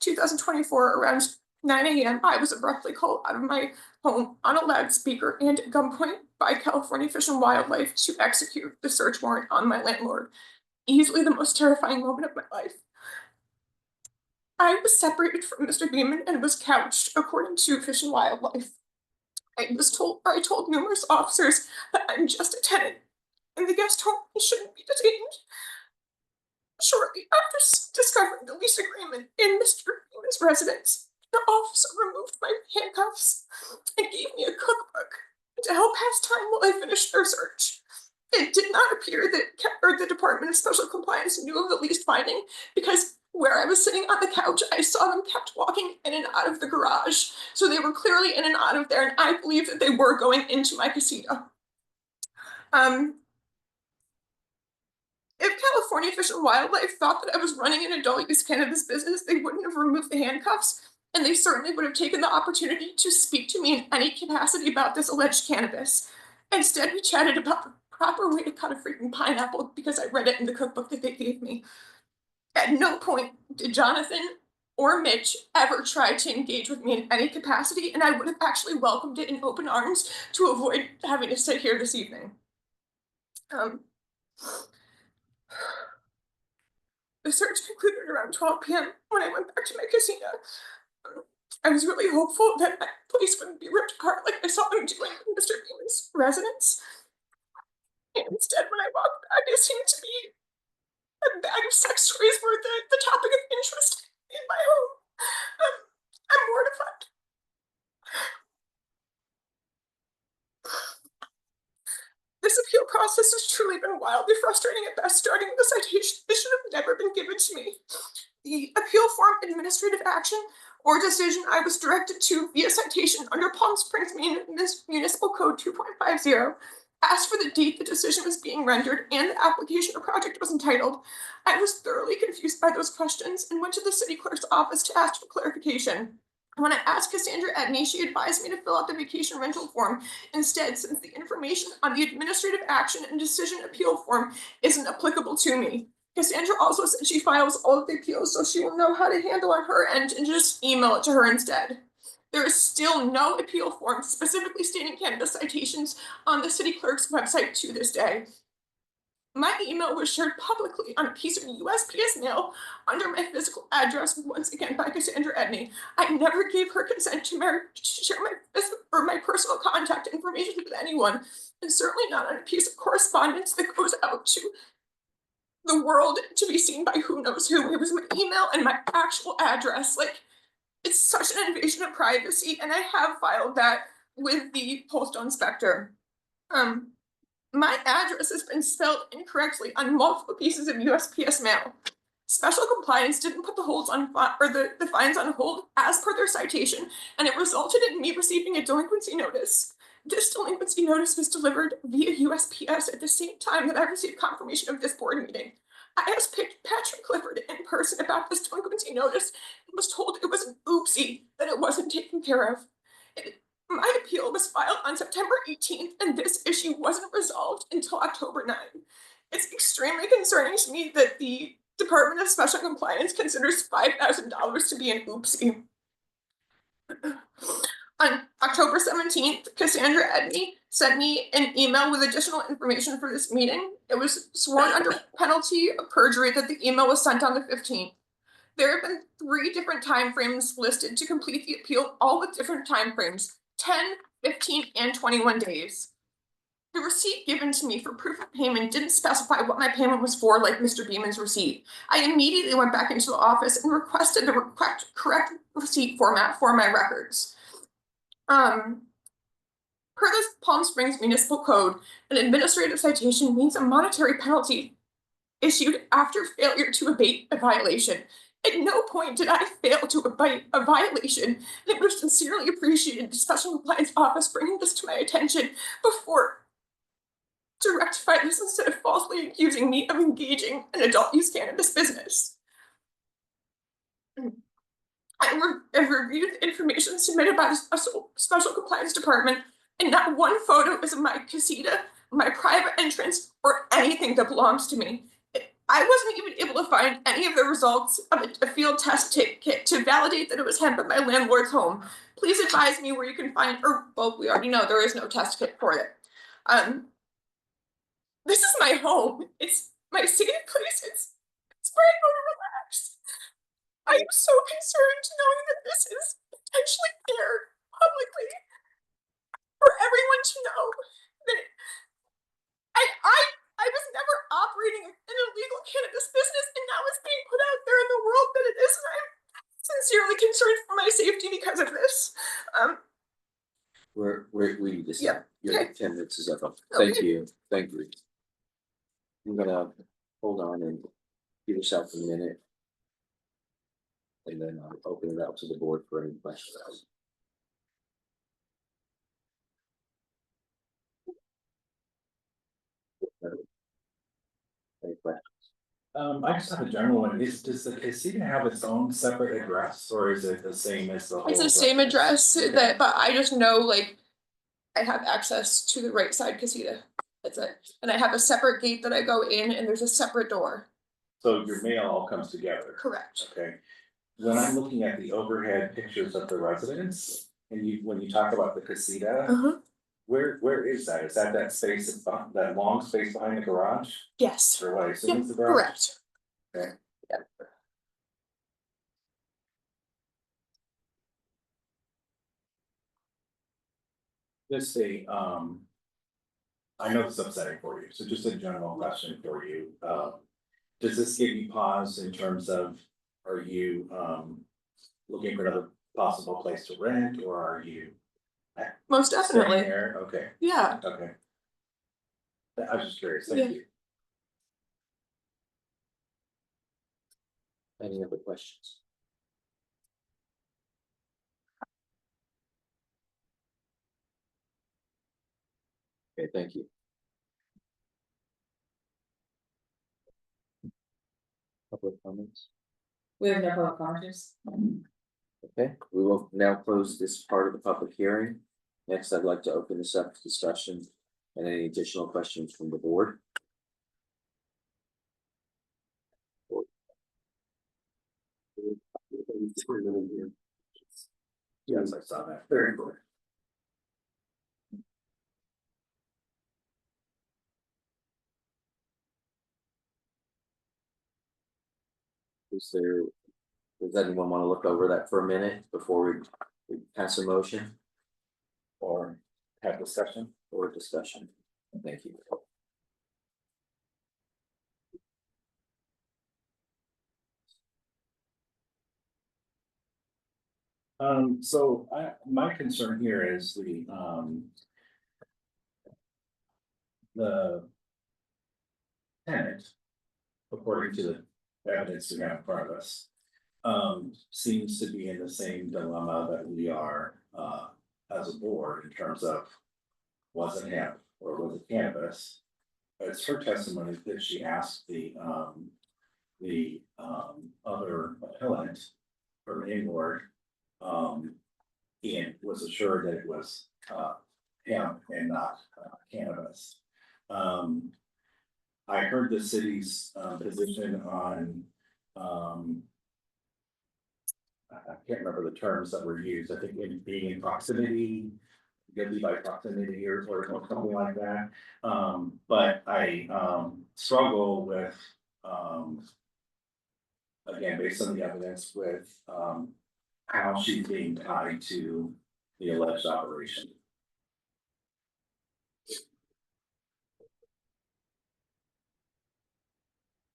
2024, around 9 a.m., I was abruptly called out of my home on a loudspeaker and at gunpoint by California Fish and Wildlife to execute the search warrant on my landlord. Easily the most terrifying moment of my life. I was separated from Mr. Beeman and was couched, according to Fish and Wildlife. I told numerous officers that I'm just a tenant and the guest home shouldn't be detained. Shortly after discovering the lease agreement in Mr. Beeman's residence, the officer removed my handcuffs and gave me a cookbook to help pass time while I finished their search. It did not appear that the Department of Special Compliance knew of the lease finding because where I was sitting on the couch, I saw them kept walking in and out of the garage. So they were clearly in and out of there, and I believe that they were going into my casita. If California Fish and Wildlife thought that I was running an adult use cannabis business, they wouldn't have removed the handcuffs, and they certainly would have taken the opportunity to speak to me in any capacity about this alleged cannabis. Instead, we chatted about the proper way to cut a freaking pineapple because I read it in the cookbook that they gave me. At no point did Jonathan or Mitch ever try to engage with me in any capacity, and I would have actually welcomed it in open arms to avoid having to sit here this evening. The search concluded around 12 p.m. when I went back to my casino. I was really hopeful that my place wouldn't be ripped apart like I saw them doing in Mr. Beeman's residence. And instead, when I walked back, it seemed to be a bag of sex toys were the topic of interest in my home. I'm mortified. This appeal process has truly been wildly frustrating at best, starting with a citation that should have never been given to me. The appeal form administrative action or decision I was directed to via citation under Palm Springs Municipal Code 2.50 asked for the date the decision was being rendered and the application or project was entitled. I was thoroughly confused by those questions and went to the city clerk's office to ask for clarification. When I asked Cassandra Edney, she advised me to fill out the vacation rental form instead, since the information on the administrative action and decision appeal form isn't applicable to me. Cassandra also said she files all of the appeals, so she will know how to handle on her end and just email it to her instead. There is still no appeal form specifically stating cannabis citations on the city clerk's website to this day. My email was shared publicly on a piece of USPS mail under my physical address, once again by Cassandra Edney. I never gave her consent to share my personal contact information with anyone, and certainly not on a piece of correspondence that goes out to the world to be seen by who knows who. It was my email and my actual address. Like, it's such an invasion of privacy, and I have filed that with the postal inspector. My address has been spelled incorrectly on multiple pieces of USPS mail. Special Compliance didn't put the holds on the fines on hold as per their citation, and it resulted in me receiving a delinquency notice. This delinquency notice was delivered via USPS at the same time that I received confirmation of this board meeting. I asked Patrick Clifford in person about this delinquency notice and was told it was an oopsie that it wasn't taken care of. My appeal was filed on September 18th, and this issue wasn't resolved until October 9th. It's extremely concerning to me that the Department of Special Compliance considers $5,000 to be an oopsie. On October 17th, Cassandra Edney sent me an email with additional information for this meeting. It was sworn under penalty of perjury that the email was sent on the 15th. There have been 3 different timeframes listed to complete the appeal, all with different timeframes: 10, 15, and 21 days. The receipt given to me for proof of payment didn't specify what my payment was for, like Mr. Beeman's receipt. I immediately went back into the office and requested the correct receipt format for my records. Per the Palm Springs Municipal Code, an administrative citation means a monetary penalty issued after failure to abate a violation. At no point did I fail to abide a violation, and it would have sincerely appreciated the Special Compliance Office bringing this to my attention before to rectify this instead of falsely accusing me of engaging in adult use cannabis business. I've reviewed the information submitted by the Special Compliance Department, and not one photo is of my casita, my private entrance, or anything that belongs to me. I wasn't even able to find any of the results of a field test kit to validate that it was hemp at my landlord's home. Please advise me where you can find, or well, we already know there is no test kit for it. This is my home. It's my safe place. It's where I go to relax. I am so concerned knowing that this is potentially aired publicly for everyone to know that I was never operating an illegal cannabis business, and now it's being put out there in the world that it is, and I'm sincerely concerned for my safety because of this. We need to Yeah. stop. Your 10 minutes is up. Thank you. Thank you. I'm gonna hold on and give yourself a minute. And then I'll open it up to the board for any questions. Any questions? I just have a general one. Does the casita have its own separate address, or is it the same as the whole? It's the same residence? address that, but I just know like I have access to the right side casita. That's it. And I have a separate gate that I go in, and there's a separate door. So your mail all comes together? Correct. Okay. When I'm looking at the overhead pictures of the residence, and when you talk about the casita, where is that? Is that space, that long space behind the garage? Yes. Or what I assume is the garage? Correct. Okay. Yeah. Just I know it's upsetting for you, so just a general question for you. Does this give you pause in terms of, are you looking for another possible place to rent, or are you? Most staying definitely. there? Okay, Yeah. okay. I was just curious, Yeah. thank you. Any other questions? Okay, thank you. Public comments? We have no public comments. Okay, we will now close this part of the public hearing. Next, I'd like to open this up to discussion and any additional questions from the board. Yes, I saw that, very good. Does anyone want to look over that for a minute before we pass a motion? Or have discussion? Or discussion? Thank you. So my concern here is the tenant, according to the evidence we have in front of us, seems to be in the same dilemma that we are, as a board in terms of was it hemp or was it cannabis? It's her testimony that she asked the other appellant or landlord, and was assured that it was hemp and not cannabis. I heard the city's position on I can't remember the terms that were used. I think it being in proximity, guilty by proximity or something like that. But I struggle with again, based on the evidence, with how she's being tied to the alleged operation.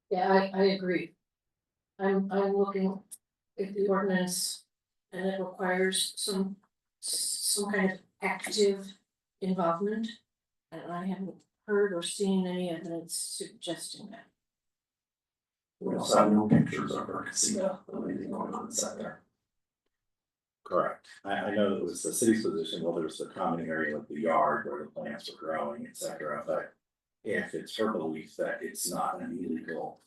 Yeah, I agree. I'm looking at the ordinance and it requires some kind of active involvement. And I haven't heard or seen any evidence suggesting that. We also have no pictures of her casino or anything going on inside there. Correct. I know that it was the city's position, well, there's the common area of the yard where the plants were growing, et cetera, but if it's her belief that it's not an illegal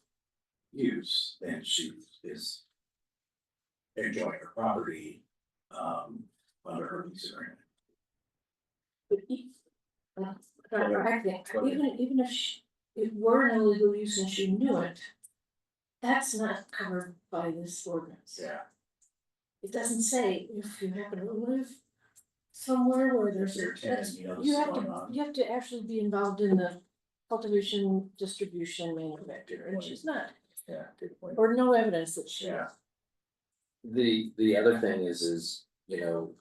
use, then she is enjoying her property, under her lease agreement. But I think, even if it were an illegal use and she knew it, that's not covered by this ordinance. Yeah. It doesn't say if you happen to live somewhere where there's, Your tenant, you know, you what's have going to, on. you have to actually be involved in the cultivation, distribution, manufacture, and she's not, Yeah, good point. or no evidence that she is. Yeah. The other thing is, you know,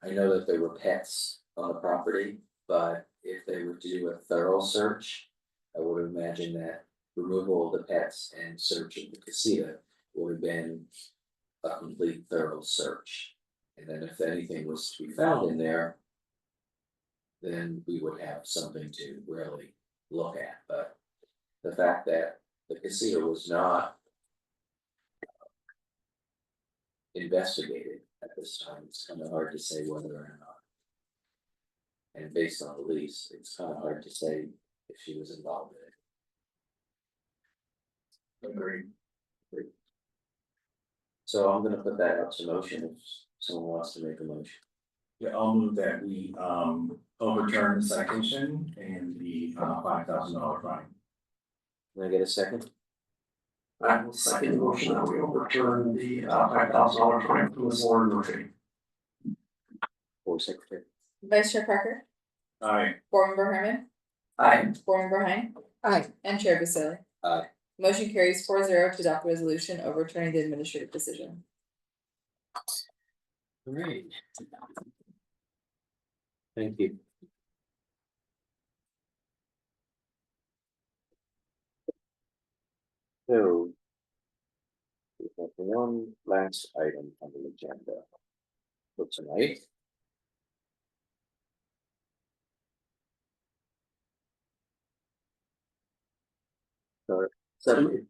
I know that there were pets on the property, but if they were to do a thorough search, I would imagine that removal of the pets and search of the casita would have been a complete thorough search. And then if anything was to be found in there, then we would have something to really look at, but the fact that the casita was not investigated at this time, it's kind of hard to say whether or not. And based on the lease, it's kind of hard to say if she was involved in it. Agreed. So I'm gonna put that up to motion if someone wants to make a motion. Yeah, I'll move that we overturn the citation and the $5,000 fine. Can I get a second? I will second the motion that we overturn the $5,000 fine from the board motion. Board secretary. Vice Chair Parker, Aye. Board Member Herman, Aye. Board Member Hein. Aye. And Chair Vasily. Aye. Motion carries 4-0 to adopt a resolution overturning the administrative decision. Great. Thank you. So. We have one last item on the agenda for tonight. Subcommittee.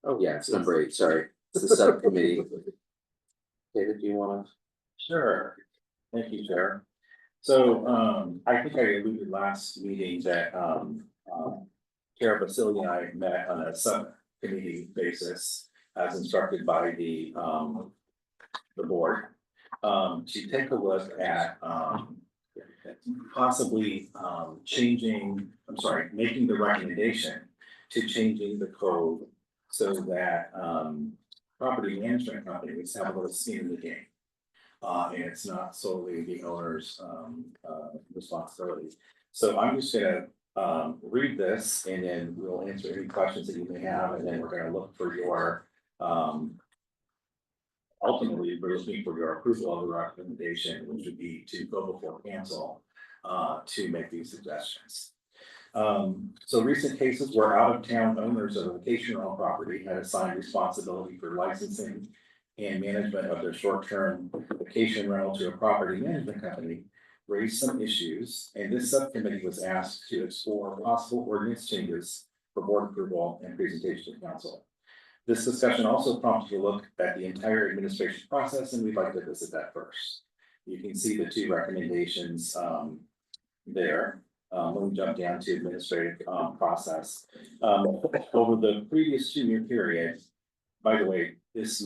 Oh, yeah, it's number 8, sorry, it's the subcommittee. David, do you wanna? Sure. Thank you, Chair. So, I think I alluded last meeting that, Chair Vasily and I met on a subcommittee basis as instructed by the board. To take a look at, possibly, making the recommendation to changing the code so that, property management companies have a little skin in the game. And it's not solely the owner's responsibility. So I'm just gonna read this and then we'll answer any questions that you may have, and then we're gonna look for your ultimately, we're looking for your approval of the recommendation, which would be to go before council to make these suggestions. So recent cases where out-of-town owners of a vacation rental property had assigned responsibility for licensing and management of their short-term vacation rental to a property management company raised some issues, and this subcommittee was asked to explore possible ordinance changes for board approval and presentation to council. This discussion also prompted a look at the entire administration process, and we'd like to visit that first. You can see the 2 recommendations there. Let me jump down to administrative process. Over the previous 2-year period, by the way, this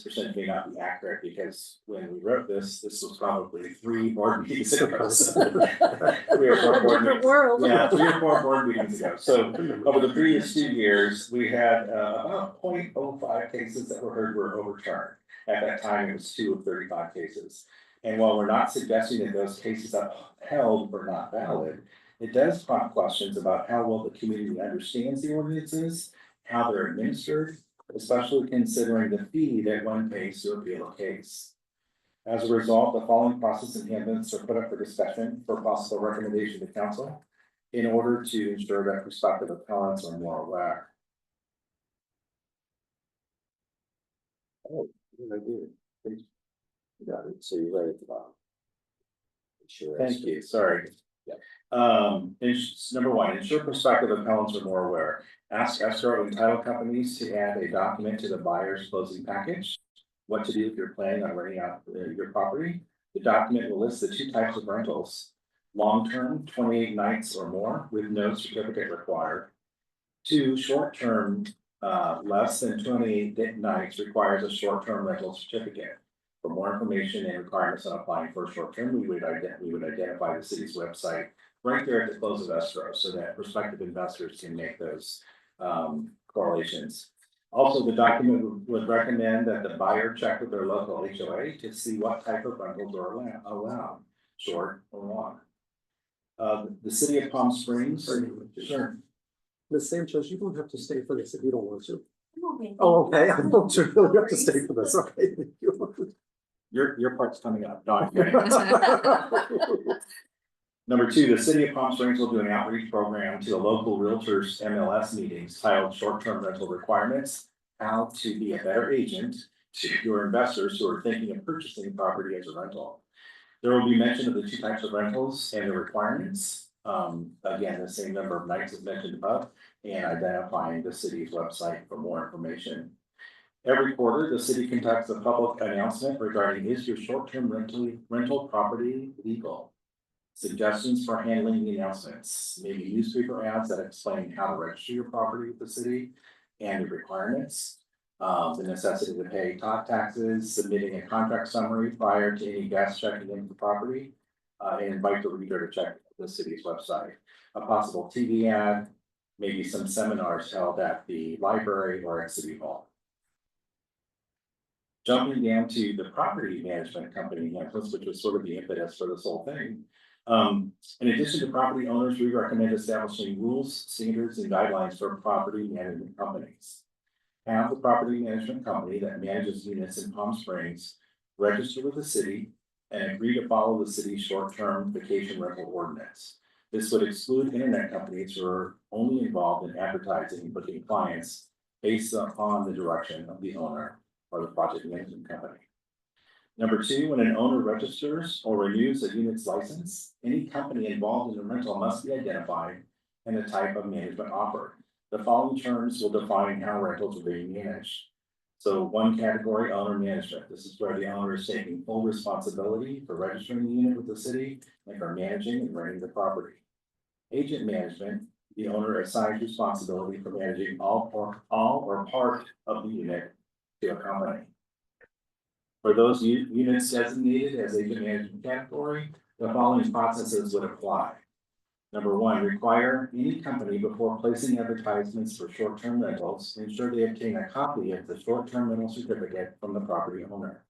percent may not be accurate because when we wrote this was probably 3 board meetings ago. 3 or 4 board meetings. World. Yeah, 3 or 4 board meetings ago. So over the previous 2 years, we had about 0.05 cases that were heard were overturned. At that time, it was 2 of 35 cases. And while we're not suggesting that those cases upheld were not valid, it does prompt questions about how well the community understands the ordinances, how they're administered, especially considering the fee that one pays to appeal a case. As a result, the following process enhancements are put up for discussion for possible recommendation to council in order to ensure that prospective appellants are more aware. Oh, I do. You got it, so you're right at the bottom. Sure. Thank you, sorry. Number one, ensure prospective appellants are more aware. Ask escrow and title companies to add a document to the buyer's closing package. What to do if you're planning on renting out your property. The document will list the two types of rentals. Long-term, 28 nights or more with no certificate required. 2, short-term, less than 28 nights requires a short-term rental certificate. For more information and requirements on applying for a short-term, we would identify the city's website right there at the close of escrow so that prospective investors can make those correlations. Also, the document would recommend that the buyer check with their local HOA to see what type of rentals are allowed, short or long. The city of Palm Springs. Sure. Ms. Sanchez, you don't have to stay for this if you don't want to. Oh, okay, I don't really have to stay for this, okay. Thank you. Your part's coming up. No, I'm kidding. Number 2, the city of Palm Springs will do an outreach program to the local realtors MLS meetings titled Short-Term Rental Requirements, How to Be a Better Agent to Your Investors Who Are Thinking of Purchasing Property as a Rental. There will be mention of the 2 types of rentals and the requirements. Again, the same number of nights as mentioned above, and identifying the city's website for more information. Every quarter, the city conducts a public announcement regarding is your short-term rental property legal? Suggestions for handling the announcements, maybe newspaper ads that explain how to register your property with the city and the requirements. The necessity to pay top taxes, submitting a contract summary prior to any guests checking into the property. And invite the reader to check the city's website. A possible TV ad, maybe some seminars held at the library or at City Hall. Jumping down to the property management company handbooks, which was sort of the impetus for this whole thing. In addition to property owners, we recommend establishing rules, standards, and guidelines for property management companies. Have the property management company that manages units in Palm Springs register with the city and agree to follow the city's short-term vacation rental ordinance. This would exclude internet companies who are only involved in advertising and booking clients based upon the direction of the owner or the project management company. Number 2, when an owner registers or renews a unit's license, any company involved in the rental must be identified and the type of management offered. The following terms will define how rentals are being managed. So 1 category, owner management. This is where the owner is taking full responsibility for registering the unit with the city and for managing and renting the property. Agent management, the owner assigns responsibility for managing all or part of the unit to a company. For those units designated as agent management category, the following processes would apply. Number 1, require any company before placing advertisements for short-term rentals, ensure they obtain a copy of the short-term rental certificate from the property owner.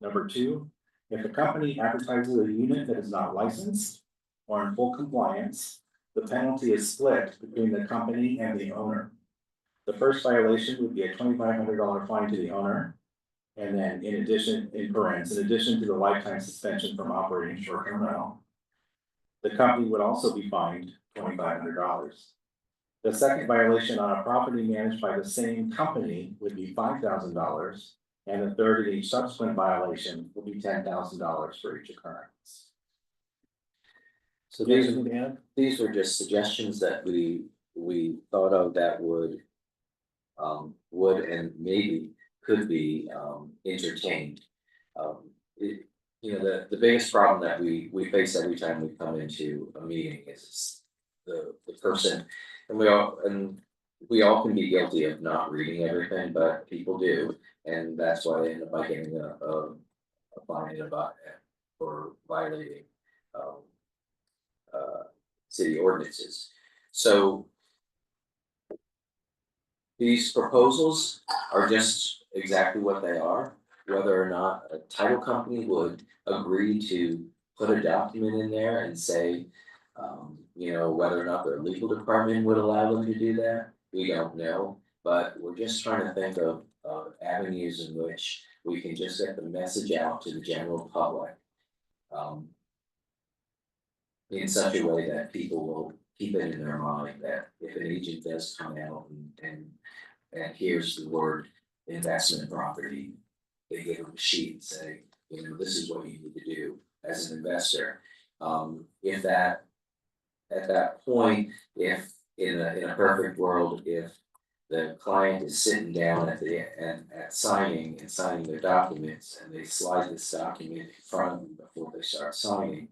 Number 2, if a company advertises a unit that is not licensed or in full compliance, the penalty is split between the company and the owner. The first violation would be a $2,500 fine to the owner. And then in addition to the lifetime suspension from operating short-term rental, the company would also be fined $2,500. The second violation on a property managed by the same company would be $5,000, and the third and each subsequent violation will be $10,000 for each occurrence. So these were just suggestions that we thought of that would and maybe could be entertained. The biggest problem that we face every time we come into a meeting is the person, and we all can be guilty of not reading everything, but people do, and that's why they end up by getting a fine about for violating city ordinances. So these proposals are just exactly what they are. Whether or not a title company would agree to put a document in there and say, whether or not their legal department would allow them to do that, we don't know. But we're just trying to think of avenues in which we can just get the message out to the general public in such a way that people will keep it in their mind that if an agent does come out and hears the word investment property, they give them a sheet and say, this is what you need to do as an investor. If that, at that point, if in a perfect world, if the client is sitting down at the, at signing and signing their documents, and they slide this document in front of them before they start signing,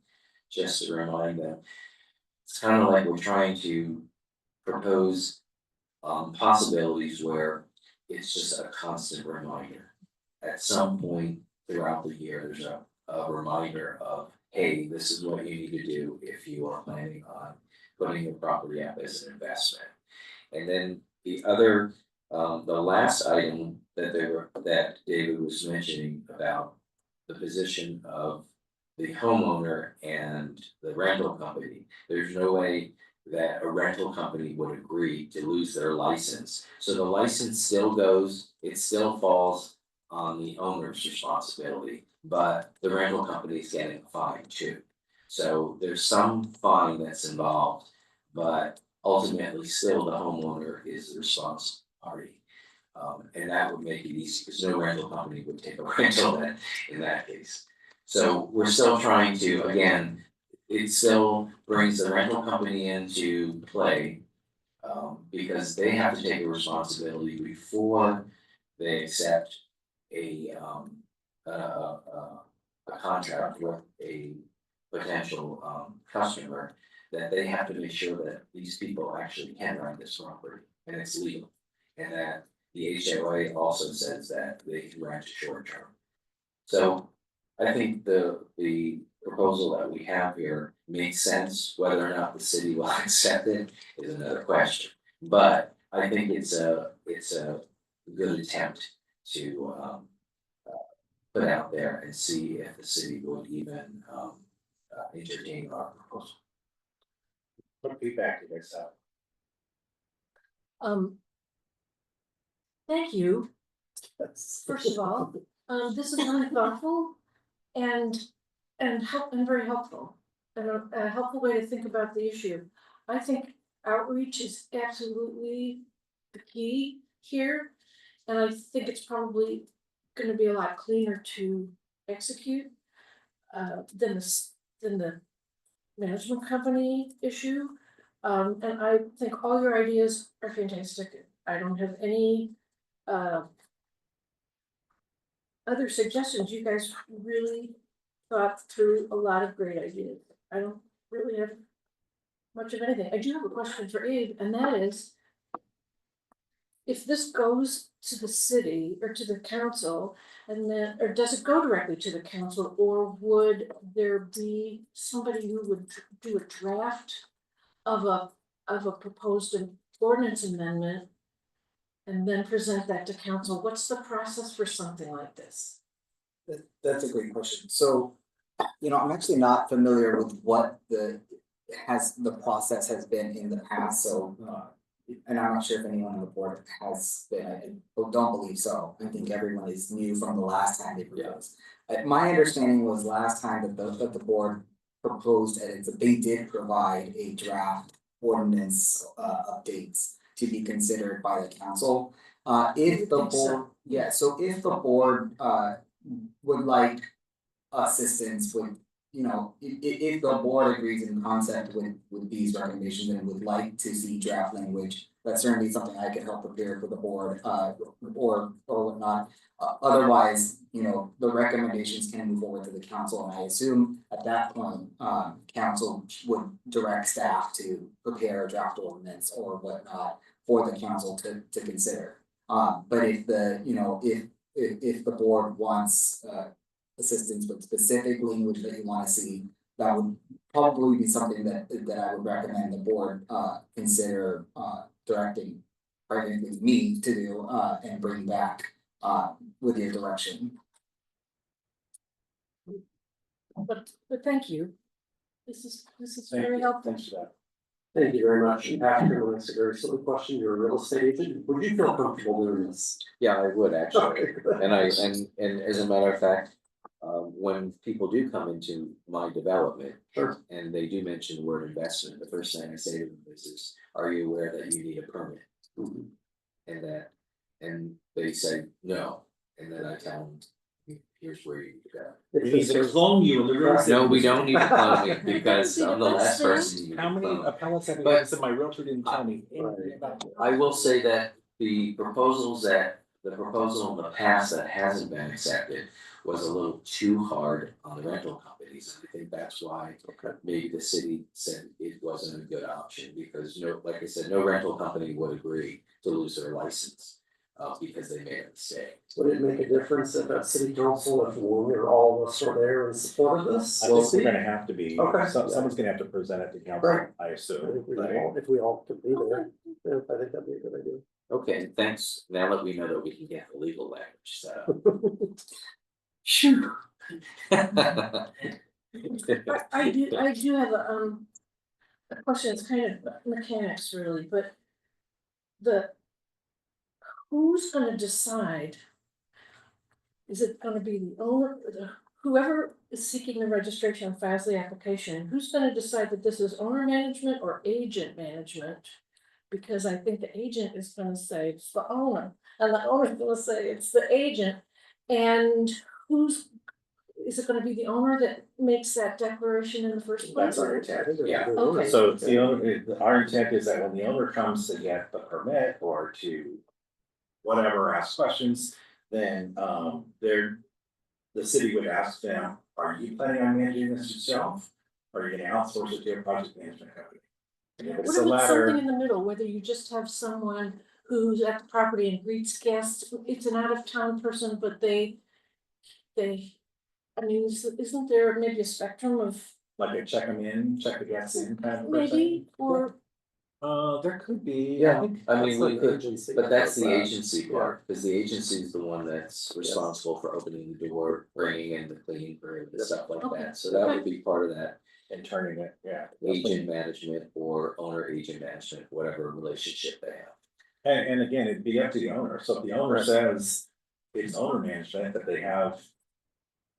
just to remind them, it's kind of like we're trying to propose possibilities where it's just a constant reminder. At some point throughout the year, there's a reminder of, hey, this is what you need to do if you are planning on putting your property up as an investment. And then the other, the last item that David was mentioning about the position of the homeowner and the rental company. There's no way that a rental company would agree to lose their license. So the license still goes, it still falls on the owner's responsibility, but the rental company is getting a fine too. So there's some fine that's involved, but ultimately still the homeowner is the responsible party. And that would make it easy, because no rental company would take a rental in that case. So we're still trying to, again, it still brings the rental company into play. Because they have to take a responsibility before they accept a contract with a potential customer, that they have to make sure that these people actually can rent this property and it's legal. And that the HOA also says that they can rent it short term. So I think the proposal that we have here makes sense. Whether or not the city will accept it is another question. But I think it's a good attempt to put out there and see if the city would even entertain our proposal. What feedback do you guys have? Thank you. First of all, this is really thoughtful and very helpful. And a helpful way to think about the issue. I think outreach is absolutely the key here. And I think it's probably gonna be a lot cleaner to execute than the management company issue. And I think all your ideas are fantastic. I don't have any other suggestions. You guys really thought through a lot of great ideas. I don't really have much of anything. I do have a question for Abe, and that is, if this goes to the city or to the council, and then, or does it go directly to the council, or would there be somebody who would do a draft of a proposed ordinance amendment and then present that to council? What's the process for something like this? That's a great question. So, I'm actually not familiar with what the process has been in the past, so, and I'm not sure if anyone on the board has been, I don't believe so. I think everyone is new from the last time they proposed. My understanding was last time that the board proposed, and they did provide a draft ordinance updates to be considered by the council. If the board, yeah, so if the board would like assistance with, if the board agrees in concept with these recommendations and would like to see draft language, that's certainly something I could help prepare for the board, or whatnot. Otherwise, the recommendations can move forward to the council, and I assume at that point, council would direct staff to prepare a draft ordinance or whatnot for the council to consider. But if if the board wants assistance with specific language that you want to see, that would probably be something that I would recommend the board consider directing me to do and bring back with your direction. But thank you. This is very helpful. Thanks for that. Thank you very much. After that's a very silly question, you're a real estate agent. Would you feel comfortable doing this? Yeah, I would actually. Okay. And as a matter of fact, when people do come into my development. Sure. And they do mention the word investment, the first thing I say to them is, are you aware that you need a permit? Mm-hmm. And they say, no, and then I tell them, here's where you go. We need to clone you in the real estate. No, we don't need to clone me because I'm the last person you need to How many clone. appellates have you But- had? So my realtor didn't tell me anything about it. I will say that the proposal in the past that hasn't been accepted was a little too hard on the rental companies. I think that's why maybe the city said it wasn't a good option because like I said, no rental company would agree to lose their license. Because they made a mistake. Would it make a difference if at city council, if one or all of us were there in support of this? I think we're gonna have to be, Okay. someone's gonna have to present it to council, Right. I I assume, think we right? all, if we all could be there, yeah, I think that'd be a good idea. Okay, thanks. Now that we know that we can get the legal language set up. I do have a question, it's kind of mechanics really, but who's gonna decide? Is it gonna be the owner, whoever is seeking the registration and files the application, who's gonna decide that this is owner management or agent management? Because I think the agent is gonna say it's the owner, and the owner's gonna say it's the agent. And is it gonna be the owner that makes that declaration in the first place? That's our intent. Yeah. Okay. So it's the owner, our intent is that when the owner comes to get the permit or to whatever, ask questions, then the city would ask them, are you planning on managing this yourself? Or are you gonna outsource it to a project management company? And if it's the What about something latter, in the middle, whether you just have someone who's at the property and greets guests, it's an out of town person, but I mean, isn't there maybe a spectrum of like a check them in, check the guests in kind of person? maybe, or? There could be. Yeah, think I mean, we that's could, agency. but that's the Yeah. agency part, because the agency is the one that's responsible for opening the door, bringing in the cleaning crew, and stuff like Okay. that, so that would be part of that. And turning it, yeah. Agent management or owner agent management, whatever relationship they have. And again, it'd be up to the owner, so if the owner says it's owner management, that they have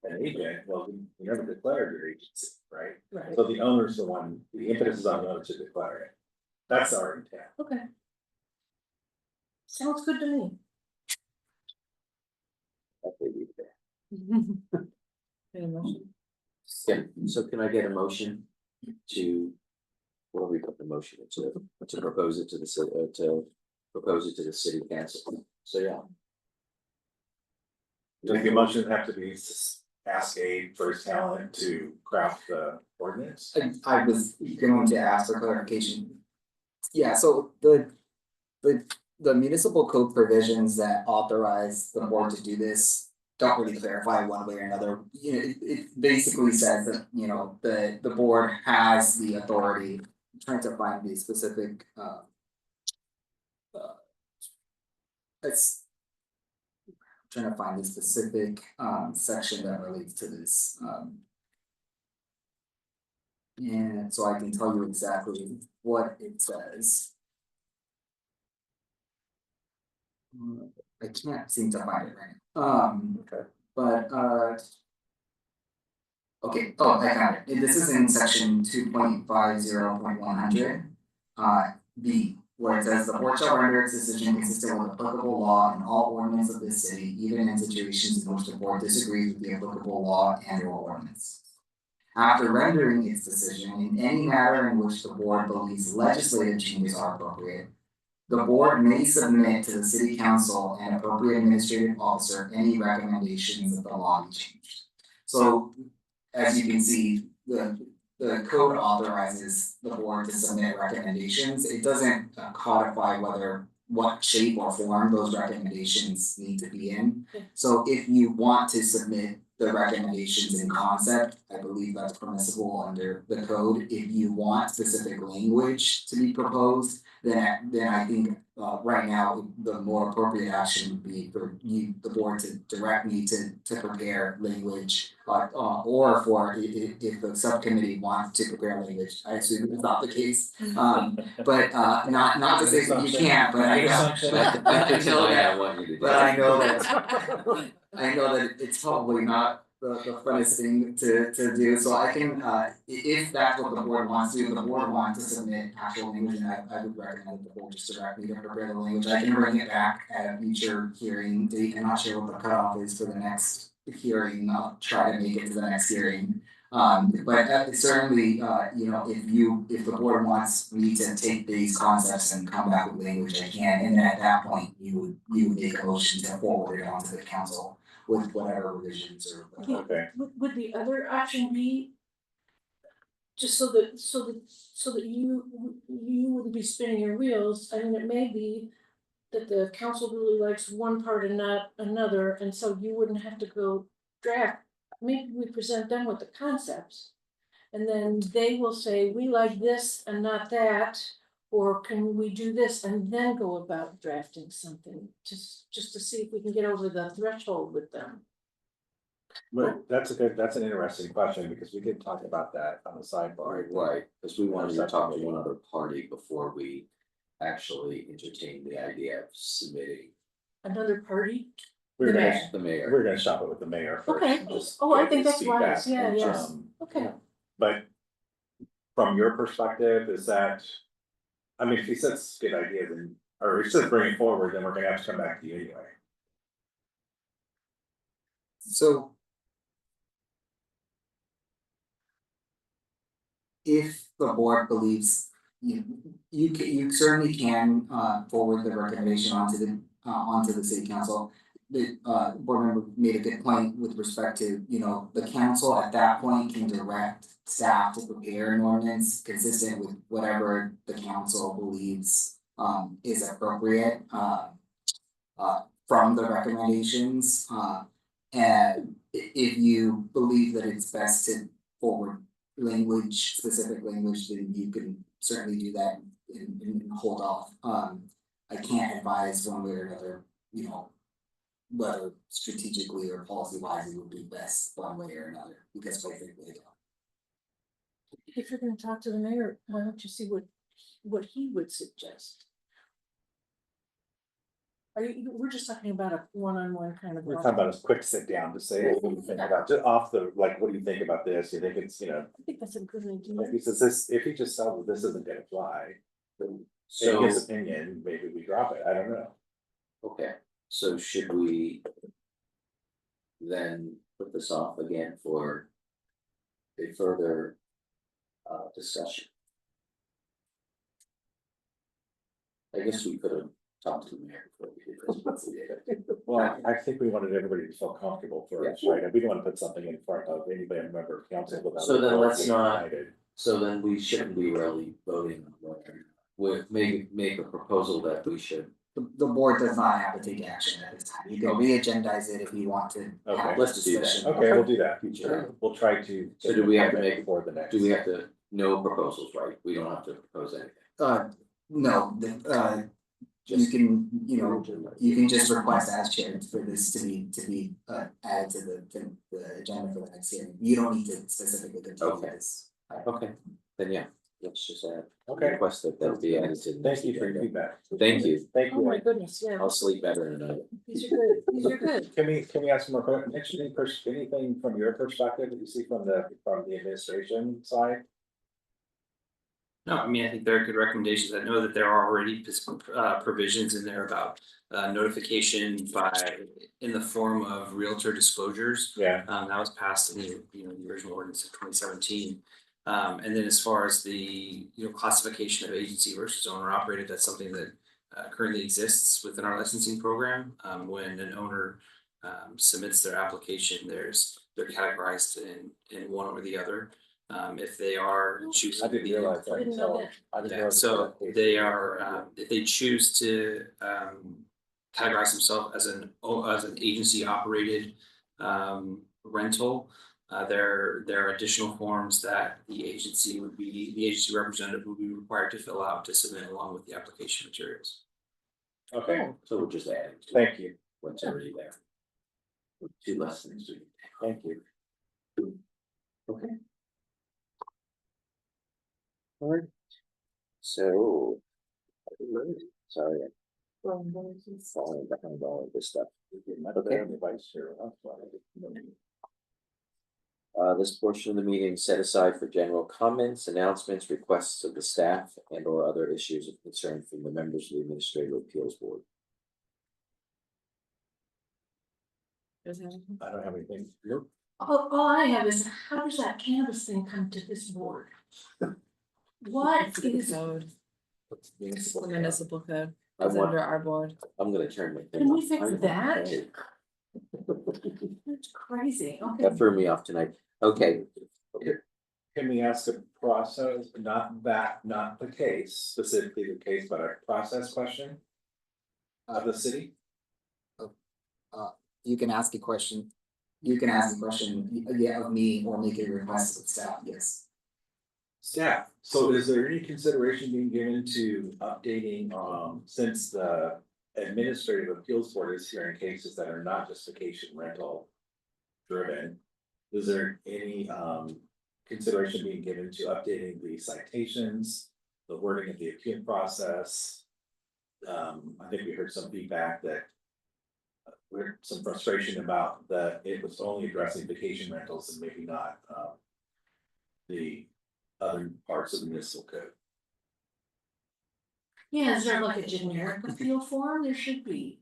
an agent, well, we never declared your agency, right? Right. So the owner's the one, the impetus is on the owner to declare it. That's our intent. Okay. Sounds good to me. That would be fair. Any motion? Yeah, so can I get a motion to, where we put the motion to propose it to the city, to propose it to the city council, so yeah. Does the motion have to be ask Abe for his talent to craft the ordinance? I was going to ask for clarification. Yeah, so the municipal code provisions that authorize the board to do this don't really clarify one way or another. You know, it basically says that, you know, the board has the authority. I'm trying to find the specific it's trying to find the specific section that relates to this. And so I can tell you exactly what it says. I can't seem to find it right now. Okay. But okay, oh, I found it. This is in section 2.50.100. B, where it says the board shall render its decision consistent with applicable law and all ordinance of this city, even in situations in which the board disagrees with the applicable law and or ordinance. After rendering its decision in any matter in which the board believes legislative changes are appropriate, the board may submit to the city council and appropriate administrative officer any recommendations that the law be changed. So, as you can see, the code authorizes the board to submit recommendations. It doesn't codify what shape or form those recommendations need to be in. So if you want to submit the recommendations in concept, I believe that's permissible under the code. If you want specific language to be proposed, then I think right now, the more appropriate action would be for you, the board, to direct me to prepare language. Or for if the subcommittee wants to prepare language, I assume it's not the case. But not to say that you can't, but I know that it's probably not the funnest thing to do, so I can, if that's what the board wants to do, the board wants to submit actual language, and I would recommend the board just direct me to prepare the language. I can bring it back at a future hearing date. I'm not sure what the cutoff is for the next hearing, I'll try to make it to the next hearing. But certainly, if the board wants me to take these concepts and come back with language, I can, and then at that point, you would make a motion to forward it on to the council with whatever revisions or. Okay. Would the other option be? Just so that you wouldn't be spinning your wheels, I mean, it may be that the council really likes one part and not another, and so you wouldn't have to go draft. Maybe we present them with the concepts. And then they will say, we like this and not that, or can we do this and then go about drafting something, just to see if we can get over the threshold with them. But that's an interesting question, because we did talk about that on the sidebar. Right, because we wanted to talk to one other party before we actually entertain the idea of submitting Another party? We're The gonna, mayor. the mayor. we're gonna shop it with the mayor first. Okay. and just Oh, I get think his that's wise. feedback. Yeah, yes. Okay. But from your perspective, is that, I mean, if he says good idea, then, or he says bring it forward, then we're gonna have to come back to you anyway. So. If the board believes, you certainly can forward the recommendation onto the city council. The board member made a good point with respect to, the council at that point can direct staff to prepare an ordinance consistent with whatever the council believes is appropriate from the recommendations. And if you believe that it's best to forward specific language, then you can certainly do that and hold off. I can't advise one way or another, whether strategically or policy wise it would be best one way or another, because quite frankly, I don't. If you're gonna talk to the mayor, why don't you see what he would suggest? We're just talking about a one-on-one kind of. We're talking about a quick sit down to say, what do you think about, just off the, like, what do you think about this? You think it's, I think that's a good idea. if he says this, if he just tells us this isn't gonna fly, then in So, his opinion, maybe we drop it, I don't know. okay, so should we then put this off again for a further discussion? I guess we could have talked to the mayor before we did this. Well, I think we wanted everybody to feel comfortable first, right? And we don't wanna put something in front of anybody, member of council without. So then let's being not- united. So then we shouldn't be really voting on whether, we make a proposal that we should. The board does not have to take action at this time. You can re-agendize it if you want to have Okay, this let's do that. discussion. Okay, we'll do that. Future. We'll try to. So do we have to make- before the next? Do we have to, no proposals, right? We don't have to propose anything. No, you can, you can just request as chair for this to be added to the agenda for the next hearing. You don't need to specifically continue Okay. this. Okay, then yeah, let's just Okay, request that that'll be added to. the thank you for your agenda. feedback. Thank you. Thank Oh my you. goodness, yeah, I'll sleep better tonight. these are good, these are good. Can we ask some more questions? Anything from your perspective that you see from the administration side? No, I mean, I think there are good recommendations. I know that there are already provisions in there about notification in the form of realtor disclosures. Yeah. That was passed in the original ordinance of 2017. And then as far as the classification of agency versus owner operated, that's something that currently exists within our licensing program. When an owner submits their application, they're categorized in one or the other. If they are choosing. I didn't realize that. I didn't know that. I didn't Yeah, realize so that. they are, if they choose to categorize themselves as an agency operated rental. There are additional forms that the agency representative would be required to fill out to submit along with the application materials. Okay, So we'll just add. thank you, What's already there. Two less things to do. thank you. Okay. Alright. So. Sorry. I'm falling behind all of this stuff. Okay. This portion of the meeting set aside for general comments, announcements, requests of the staff and or other issues of concern from the members of the Administrative Appeals Board. I don't have anything. All I have is, how does that cannabis thing come to this board? What is, Code, It's the municipal code, I it's want- under our board. I'm gonna turn my. Can we thing fix off. that? That's crazy, okay. That threw me off tonight. Okay, Can we ask a process, not the case, specifically the case, but a process question? Of the city? You can ask a question. You can ask a question, yeah, of me or make a request of staff, yes. Staff, so is there any consideration being given to updating, since the administrative appeals board is hearing cases that are not just vacation rental driven? Is there any, consideration being given to updating the citations, the wording of the appeal process? I think we heard some feedback that we're some frustration about that it was only addressing vacation rentals and maybe not, the other parts of the municipal code. Yeah, is there like a generic appeal form? There should be.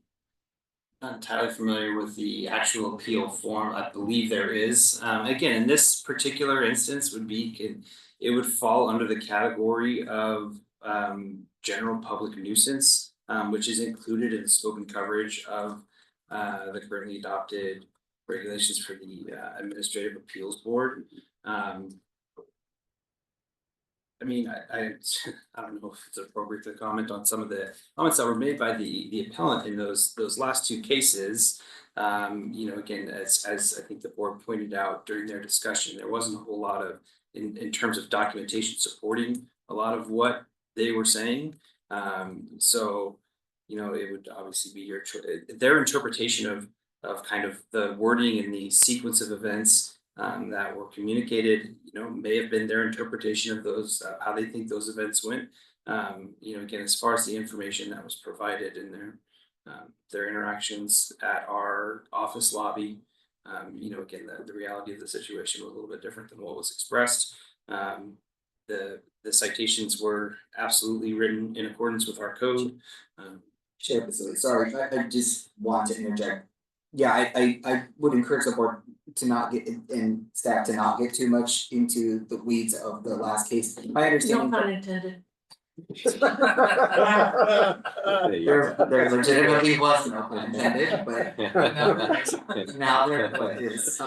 Not entirely familiar with the actual appeal form. I believe there is. Again, in this particular instance it would fall under the category of general public nuisance, which is included in the scope and coverage of the currently adopted regulations for the Administrative Appeals Board. I mean, I don't know if it's appropriate to comment on some of the comments that were made by the appellant in those last two cases. Again, as I think the board pointed out during their discussion, there wasn't a whole lot of in terms of documentation supporting a lot of what they were saying. So it would obviously be their interpretation of kind of the wording and the sequence of events that were communicated, may have been their interpretation of those, how they think those events went. Again, as far as the information that was provided in their interactions at our office lobby, again, the reality of the situation was a little bit different than what was expressed. The citations were absolutely written in accordance with our code. Chair Basili, sorry, I just want to interject. Yeah, I would encourage the board to not get, and staff to not get too much into the weeds of the last case. My No understanding. pun intended. There legitimately was no pun intended, but now there is.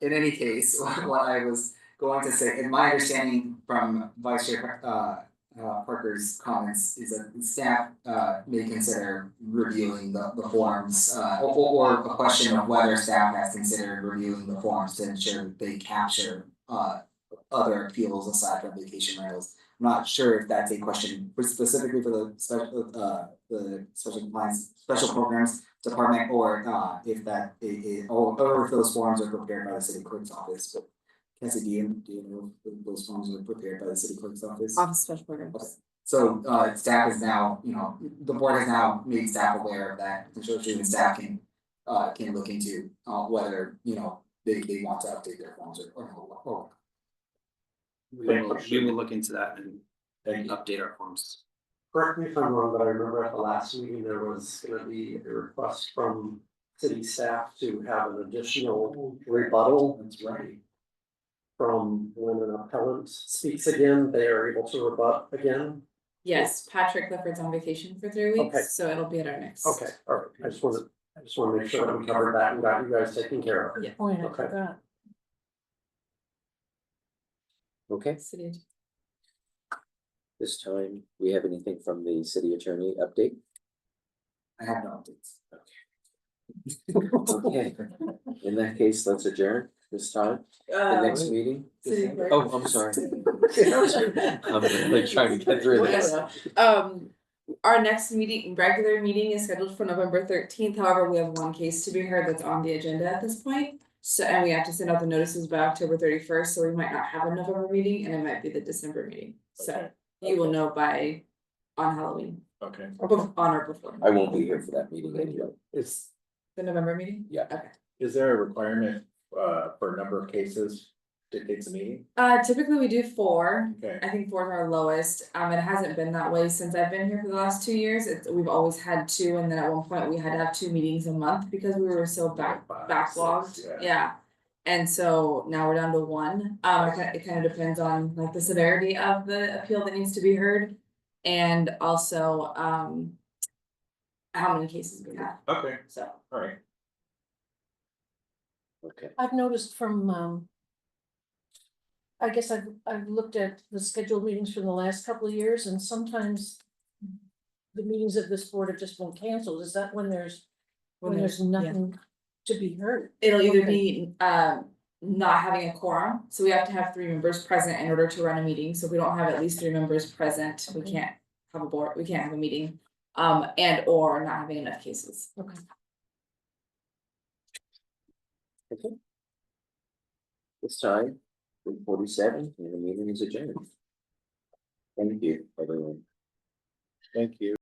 In any case, what I was going to say, in my understanding from Vice Chair Parker's comments is that staff may consider reviewing the forms, or a question of whether staff has considered reviewing the forms to ensure that they capture other appeals aside from vacation rentals. I'm not sure if that's a question specifically for the special compliance, special programs department, or if that or if those forms are prepared by the city clerk's office. But Cassie, do you know if those forms are prepared by the city clerk's office? Office special programs. Okay. So staff is now, the board has now made staff aware of that, and so student staff can look into whether, they want to update their forms or. We will look into that and update our forms. Correct me if I'm wrong, but I remember at the last meeting, there was gonna be a request from city staff to have an additional rebuttal. That's right. From when an appellant speaks again, they are able to rebut again. Yes, Patrick Clifford's on vacation for 3 weeks, Okay. so it'll be at our next. Okay, all right, I just wanna make sure that we covered that and got you guys taken care of. Yeah. Oh, yeah, I Okay. forgot. okay, City. this time, we have anything from the city attorney update? I have no updates. Okay, in that case, let's adjourn this time, the next meeting. City clerk. Oh, I'm sorry. I'm really trying to get through this. Our next regular meeting is scheduled for November 13th. However, we have one case to be heard that's on the agenda at this point. So, and we have to send out the notices by October 31st, so we might not have a November meeting, and it might be the December meeting. So you will know on Halloween, Okay. on or before. I won't be here for that meeting anyway. The November meeting? Yeah. Okay. Is there a requirement for a number of cases dictates the meeting? Typically we do 4. Okay. I think 4 is our lowest. It hasn't been that way since I've been here for the last 2 years. We've always had 2, and then at one point we had to have 2 meetings a month because we were so backlogged. Yeah. Yeah. And so now we're down to 1. It kind of depends on like the severity of the appeal that needs to be heard. And also, how many cases we have, Okay, so. all right. Okay. I've noticed from, I guess I've looked at the scheduled meetings from the last couple of years, and sometimes the meetings of this board have just been canceled. Is that when there's nothing to be heard? It'll either Okay. be not having a quorum, so we have to have 3 members present in order to run a meeting, so if we don't have at least 3 members present, we can't have a board, we can't have a meeting. And or not having enough cases. Okay. Okay. It's time, 3:47, and the meeting is adjourned. Thank you, everyone. Thank you.